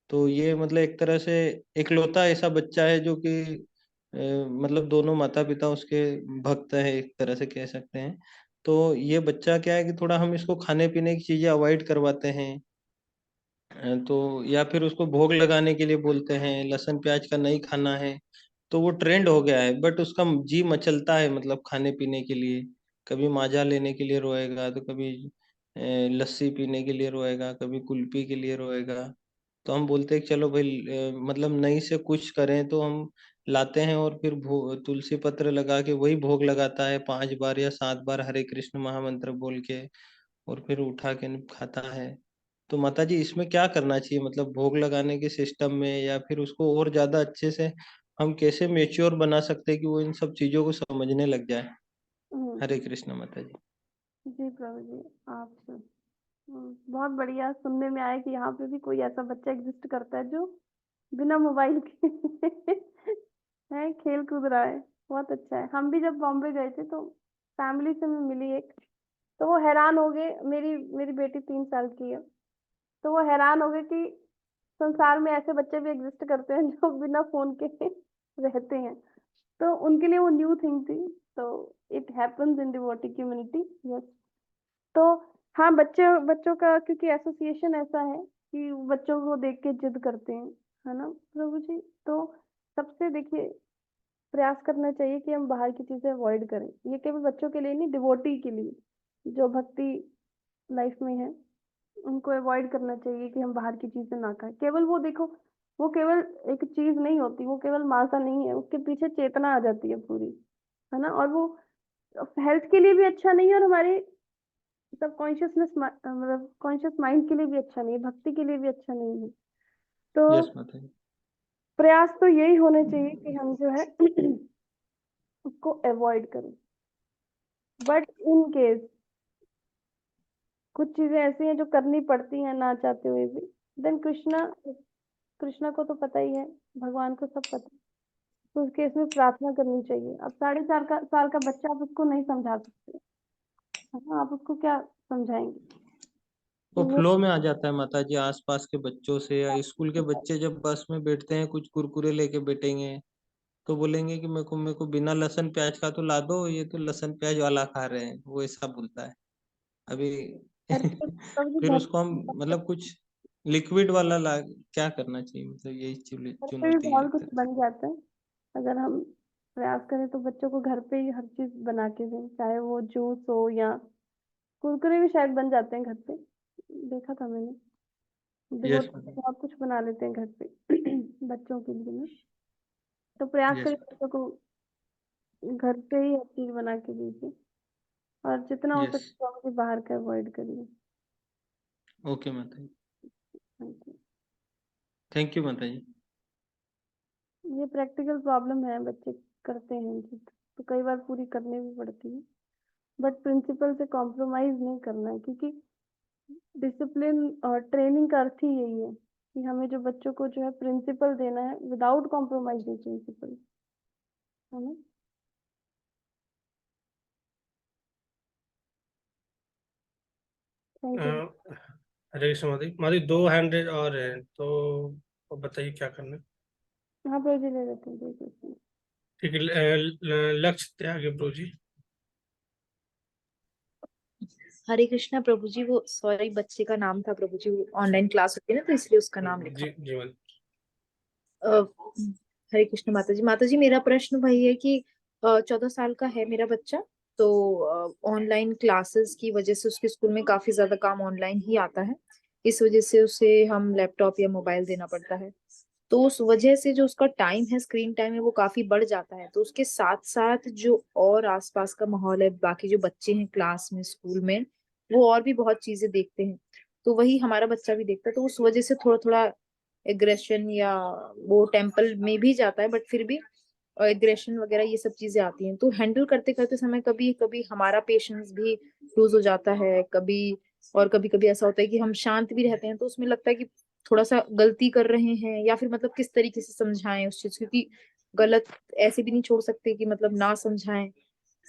तो ये मतलब एक तरह से इकलौता ऐसा बच्चा है जो कि मतलब दोनों माता पिता उसके भक्त है, एक तरह से कह सकते हैं। तो ये बच्चा क्या है कि थोड़ा हम इसको खाने पीने की चीजें अवॉइड करवाते हैं, तो या फिर उसको भोग लगाने के लिए बोलते हैं लहसुन प्याज का नहीं खाना है, तो वो ट्रेंड हो गया है, बट उसका जी मचलता है मतलब खाने पीने के लिए। कभी माजा लेने के लिए रोएगा, तो कभी लस्सी पीने के लिए रोएगा, कभी कुल्फी के लिए रोएगा। तो हम बोलते हैं कि चलो भाई मतलब नहीं से कुछ करें, तो हम लाते हैं और फिर तुलसी पत्र लगा के वही भोग लगाता है 5 बार या 7 बार हरे कृष्ण महामंत्र बोल के, और फिर उठा के खाता है। तो माता जी इसमें क्या करना चाहिए, मतलब भोग लगाने के सिस्टम में, या फिर उसको और ज्यादा अच्छे से हम कैसे मेच्योर बना सकते हैं कि वो इन सब चीजों को समझने लग जाए। हरे कृष्ण माता जी। जी प्रभु जी, आप बहुत बढ़िया सुनने में आया कि यहाँ पे भी कोई ऐसा बच्चा एग्जिस्ट करता है जो बिना मोबाइल के है खेल कूद रहा है। बहुत अच्छा है। हम भी जब बॉम्बे गए थे तो फैमिली से मैं मिली एक, तो वो हैरान हो गए, मेरी मेरी बेटी 3 साल की है, तो वो हैरान हो गए कि संसार में ऐसे बच्चे भी एग्जिस्ट करते हैं जो बिना फोन के रहते हैं। तो उनके लिए वो न्यू थिंग थी। तो it happens in devotee community. Yes. तो हाँ, बच्चों का क्योंकि एसोसिएशन ऐसा है कि बच्चों को देख के जिद करते हैं, है ना प्रभु जी। तो सबसे देखिए प्रयास करना चाहिए कि हम बाहर की चीजें अवॉइड करें। ये केवल बच्चों के लिए नहीं, डिवोटी के लिए जो भक्ति लाइफ में है उनको अवॉइड करना चाहिए कि हम बाहर की चीजें ना खाएं। केवल वो देखो, वो केवल एक चीज नहीं होती, वो केवल मांसा नहीं है, उसके पीछे चेतना आ जाती है पूरी, है ना। और वो हेल्थ के लिए भी अच्छा नहीं है और हमारे सबकॉन्शियसनेस मतलब कॉन्शियस माइंड के लिए भी अच्छा नहीं है, भक्ति के लिए भी अच्छा नहीं है। तो यस माता जी। प्रयास तो यही होने चाहिए कि हम जो है उसको अवॉइड करें। बट इन केस कुछ चीजें ऐसी हैं जो करनी पड़ती हैं ना चाहते हुए भी, देन कृष्णा को तो पता ही है, भगवान को सब पता है, तो उस केस में प्रार्थना करनी चाहिए। अब 4.5 साल का बच्चा आप उसको नहीं समझा सकते, है ना। आप उसको क्या समझाएंगे। वो तो फ्लो में आ जाता है माता जी, आसपास के बच्चों से या स्कूल के वो बच्चे जब बस में बैठते हैं कुछ कुरकुरे लेके बैठेंगे, तो बोलेंगे कि मेरे को बिना लहसुन प्याज का तो ला दो, ये तो लहसुन प्याज वाला खा रहे हैं, वो ऐसा बोलता है अभी। तब भी फिर घर उसको हम मतलब कुछ लिक्विड वाला ला, क्या करना चाहिए, मतलब यही घर पे भी चुनौती है बहुत एक कुछ तरह से। बन जाता है। अगर हम प्रयास करें तो बच्चों को घर पे ही हर चीज बना के दें, चाहे वो जूस हो या कुरकुरे भी शायद बन जाते हैं घर पे, देखा था मैंने। Yes devotee madam. बहुत कुछ बना लेते हैं घर पे बच्चों के लिए ना। तो प्रयास यस करिए बच्चों को घर पे ही हर चीज बना के दीजिए, और जितना हो यस सके प्रॉपर्टी बाहर का अवॉइड करिए। ओके माता जी, थैंक यू। थैंक यू माता जी। ये प्रैक्टिकल प्रॉब्लम है, बच्चे करते हैं जिद, तो कई बार पूरी करनी भी पड़ती है, बट प्रिंसिपल से कॉम्प्रोमाइज नहीं करना है, क्योंकि डिसिप्लिन और ट्रेनिंग का अर्थ ही यही है कि हमें जो बच्चों को जो है प्रिंसिपल देना है विदाउट कॉम्प्रोमाइजिंग प्रिंसिपल, है ना। Thank you. हरे कृष्ण माता जी। माता जी 2 हैंड और हैं, तो बताइए क्या करना है। हाँ प्रभु जी, ले लेते हैं, कोई क्वेश्चन। ठीक है, लक्ष्य त्याग है प्रभु जी। हरे कृष्णा प्रभु जी, वो सॉरी बच्चे का नाम था प्रभु जी, वो ऑनलाइन क्लास होती है ना तो इसलिए उसका नाम लिखा। जी जी माता हरे कृष्ण माता जी। माता जी मेरा प्रश्न वही है कि 14 साल का है मेरा बच्चा, तो ऑनलाइन क्लासेस की वजह से उसके स्कूल में काफी ज्यादा काम ऑनलाइन ही आता है, इस वजह से उसे हम लैपटॉप या मोबाइल देना पड़ता है। तो उस वजह से जो उसका टाइम है, स्क्रीन टाइम है, वो काफी बढ़ जाता है। तो उसके साथ साथ जो और आसपास का माहौल है, बाकी जो बच्चे हैं क्लास में स्कूल में, वो और भी बहुत चीजें देखते हैं, तो वही हमारा बच्चा भी देखता है। तो उस वजह से थोड़ा थोड़ा एग्रेशन, या वो टेम्पल में भी जाता है बट फिर भी एग्रेशन वगैरह ये सब चीजें आती हैं। तो हैंडल करते करते समय कभी कभी हमारा पेशेंस भी लूज हो जाता है कभी, और कभी कभी ऐसा होता है कि हम शांत भी रहते हैं तो उसमें लगता है कि थोड़ा सा गलती कर रहे हैं, या फिर मतलब किस तरीके से समझाएं उस चीज, क्योंकि गलत ऐसे भी नहीं छोड़ सकते कि मतलब ना समझाएं,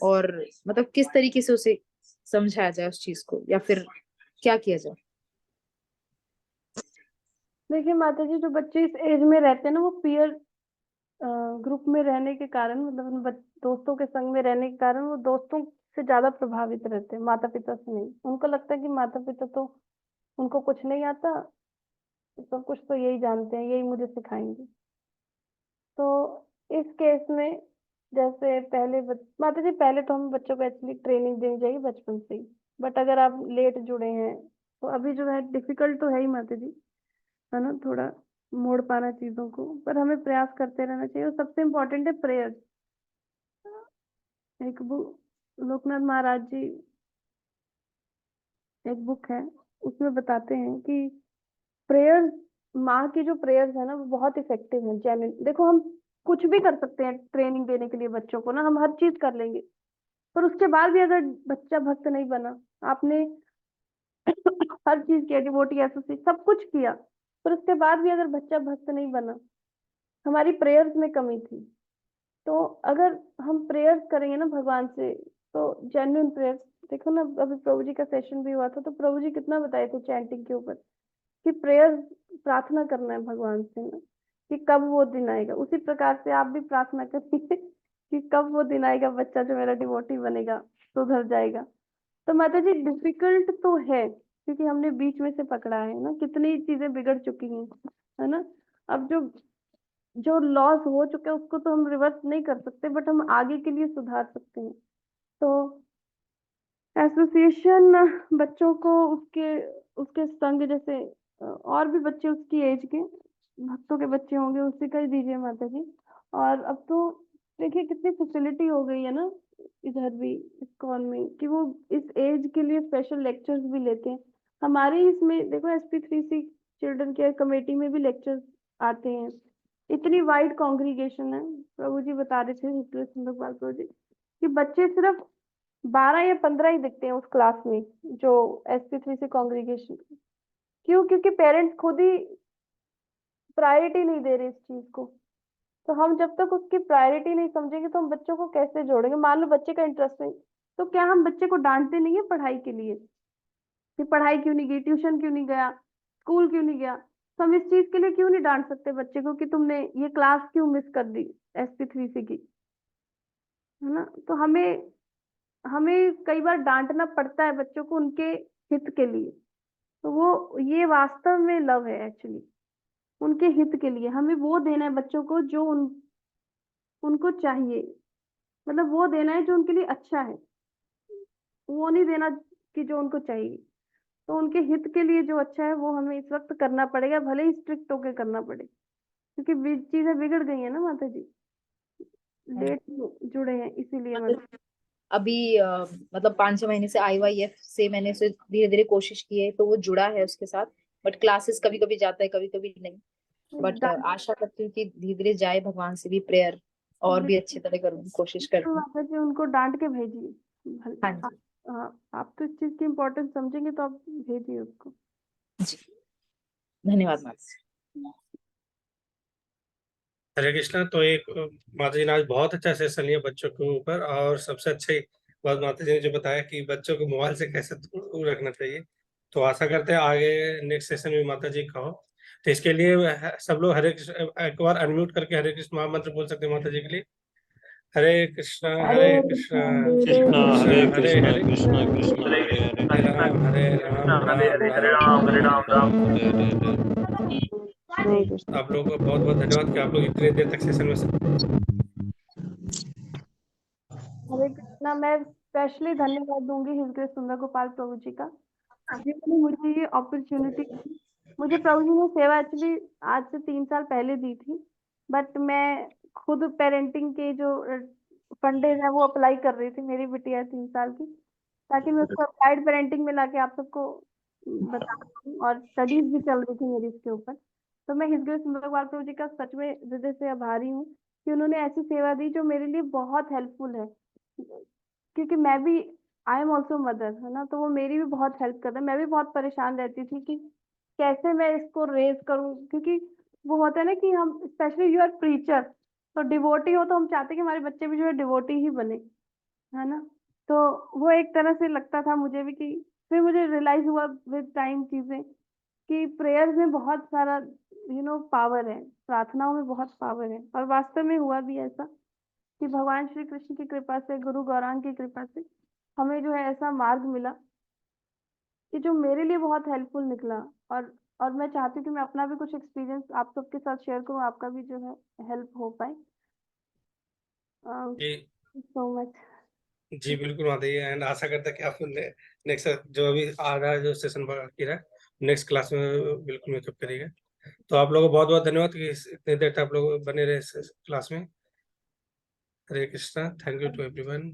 और मतलब किस तरीके से उसे समझाया जाए उस चीज को, या फिर क्या किया जाए। देखिए माता जी, जो बच्चे इस एज में रहते हैं ना, वो पीयर ग्रुप में रहने के कारण, मतलब उन दोस्तों के संग में रहने के कारण वो दोस्तों से ज्यादा प्रभावित रहते हैं, माता पिता से नहीं। उनको लगता है कि माता पिता तो उनको कुछ नहीं आता, सब कुछ तो यही जानते हैं, यही मुझे सिखाएंगे। तो इस केस में जैसे पहले माता जी, पहले तो हम बच्चों को एक्चुअली ट्रेनिंग देनी चाहिए बचपन से ही, बट अगर आप लेट जुड़े हैं तो अभी जो है डिफिकल्ट तो है ही माता जी, है ना, थोड़ा मोड़ पाना चीजों को, पर हमें प्रयास करते रहना चाहिए। और सबसे इम्पोर्टेंट है प्रेयर। एक बुक लोकनाथ महाराज जी, एक बुक है, उसमें बताते हैं कि प्रेयर्स, माँ की जो प्रेयर्स है ना, वो बहुत इफेक्टिव है, जेन्युइन। देखो हम कुछ भी कर सकते हैं ट्रेनिंग देने के लिए बच्चों को ना, हम हर चीज कर लेंगे, पर उसके बाद भी अगर बच्चा भक्त नहीं बना, आपने हर चीज किया, डिवोटी एसोसिएट सब कुछ किया, पर उसके बाद भी अगर बच्चा भक्त नहीं बना, हमारी प्रेयर्स में कमी थी। तो अगर हम प्रेयर्स करेंगे ना भगवान से, तो जेन्युइन प्रेयर्स, देखो ना अभी प्रभु जी का सेशन भी हुआ था, तो प्रभु जी कितना बताए थे चैंटिंग के ऊपर, कि प्रेयर प्रार्थना करना है भगवान से ना, कि कब वो दिन आएगा। उसी प्रकार से आप भी प्रार्थना करिए कि कब वो दिन आएगा, बच्चा जो मेरा डिवोटी बनेगा, सुधर जाएगा। तो माता जी डिफिकल्ट तो है, क्योंकि हमने बीच में से पकड़ा है ना, कितनी चीजें बिगड़ चुकी हैं, है ना। अब जो जो लॉस हो चुके हैं उसको तो हम रिवर्स नहीं कर सकते, बट हम आगे के लिए सुधार सकते हैं। तो एसोसिएशन बच्चों को उसके उसके संग, जैसे और भी बच्चे उसकी एज के भक्तों के बच्चे होंगे, उससे कर दीजिए माता जी। और अब तो देखिए कितनी फैसिलिटी हो गई है ना इधर भी इस्कॉन में, कि वो इस एज के लिए स्पेशल लेक्चर्स भी लेते हैं। हमारे इसमें देखो SP3C चिल्ड्रन केयर कमेटी में भी लेक्चर्स आते हैं। इतनी वाइड कॉन्ग्रीगेशन है, प्रभु जी बता रहे थे सुंदरपाल प्रभु जी, कि बच्चे सिर्फ 12 या 15 ही दिखते हैं उस क्लास में, जो SP3C कॉन्ग्रीगेशन। क्यों? क्योंकि पेरेंट्स खुद ही प्रायोरिटी नहीं दे रहे इस चीज को। तो हम जब तक उसकी प्रायोरिटी नहीं समझेंगे तो हम बच्चों को कैसे जोड़ेंगे। मान लो बच्चे का इंटरेस्ट नहीं, तो क्या हम बच्चे को डांटते नहीं है पढ़ाई के लिए, कि पढ़ाई क्यों नहीं गई, ट्यूशन क्यों नहीं गया, स्कूल क्यों नहीं गया? तो हम इस चीज के लिए क्यों नहीं डांट सकते बच्चे को कि तुमने ये क्लास क्यों मिस कर दी SP3C की, है ना। तो हमें हमें कई बार डांटना पड़ता है बच्चों को उनके हित के लिए। तो वो ये वास्तव में लव है एक्चुअली, उनके हित के लिए हमें वो देना है बच्चों को जो उनको चाहिए, मतलब वो देना है जो उनके लिए अच्छा है, वो नहीं देना कि जो उनको चाहिए। तो उनके हित के लिए जो अच्छा है वो हमें इस वक्त करना पड़ेगा, भले ही स्ट्रिक्ट होके करना पड़े, क्योंकि चीजें बिगड़ गई है ना माता जी। लेट जुड़े हैं इसीलिए मतलब अभी मतलब 5-6 महीने से IYF से मैंने उसे धीरे धीरे कोशिश की है, तो वो जुड़ा है उसके साथ। बट क्लासेस कभी कभी जाता है, कभी कभी नहीं। बट आशा करती हूँ कि धीरे धीरे जाए, भगवान से भी प्रेयर और भी अच्छी तरह करूँ, कोशिश करती हूँ। माता जी उनको डांट के भेजिए। हाँ जी। आप तो इस चीज की इम्पोर्टेंस समझेंगे तो आप भेजिए उसको। जी, धन्यवाद माता जी। हरे कृष्णा। तो एक माता जी ने आज बहुत अच्छा सेशन लिया बच्चों के ऊपर, और सबसे अच्छी बात माता जी ने जो बताया कि बच्चों को मोबाइल से कैसे दूर रखना चाहिए। तो आशा करते हैं आगे नेक्स्ट सेशन में माता जी का हो। तो इसके लिए सब लोग हरे कृष्ण एक बार अनम्यूट करके हरे कृष्ण महामंत्र बोल सकते हैं माता जी के लिए। हरे कृष्णा कृष्णा हरे हरे कृष्णा हरे, कृष्णा कृष्णा हरे हरे, हरे राम राम राम हरे हरे। आप लोगों को बहुत बहुत धन्यवाद कि आप लोग इतने देर तक सेशन में। हरे कृष्णा। मैं स्पेशली धन्यवाद दूंगी हिज ग्रेस सुंदर गोपाल प्रभु जी का, जिन्होंने मुझे ये अपॉर्चुनिटी दी। मुझे प्रभु जी ने सेवा एक्चुअली आज से 3 साल पहले दी थी, बट मैं खुद पेरेंटिंग के जो फंडेज है वो अप्लाई कर रही थी। मेरी बिटिया है 3 साल की, ताकि मैं उसको अप्लाइड पेरेंटिंग में लाके आप सबको बता दूं, और स्टडीज भी चल रही थी मेरी इसके ऊपर। तो मैं हिज ग्रेस सुंदर गोपाल प्रभु जी का सच में हृदय से आभारी हूँ कि उन्होंने ऐसी सेवा दी जो मेरे लिए बहुत हेल्पफुल है, क्योंकि मैं भी आई एम ऑल्सो मदर, है ना। तो वो मेरी भी बहुत हेल्प कर रहा है। मैं भी बहुत परेशान रहती थी कि कैसे मैं इसको रेज करूं, क्योंकि वो होता है ना कि हम स्पेशली यू आर प्रीचर, तो डिवोटी हो, तो हम चाहते हैं कि हमारे बच्चे भी जो है डिवोटी ही बने, है ना। तो वो एक तरह से लगता था मुझे भी कि फिर मुझे रियलाइज हुआ विद टाइम चीजें कि प्रेयर्स में बहुत सारा पावर है, प्रार्थनाओं में बहुत पावर है। और वास्तव में हुआ भी ऐसा कि भगवान श्री कृष्ण की कृपा से, गुरु गौरांग की कृपा से हमें जो है ऐसा मार्ग मिला कि जो मेरे लिए बहुत हेल्पफुल निकला। और मैं चाहती हूँ कि मैं अपना भी कुछ एक्सपीरियंस आप सबके साथ शेयर करूँ, आपका भी जो है हेल्प हो पाए। So much. जी बिल्कुल माता जी, एंड आशा करता है कि आप नेक्स्ट जो अभी आ रहा है जो सेशन बाकी रहा नेक्स्ट क्लास में बिल्कुल मेकअप करिएगा। तो आप लोगों को बहुत बहुत धन्यवाद कि इतने देर तक आप लोग बने रहे क्लास में। Hare Krishna. Thank you to everyone.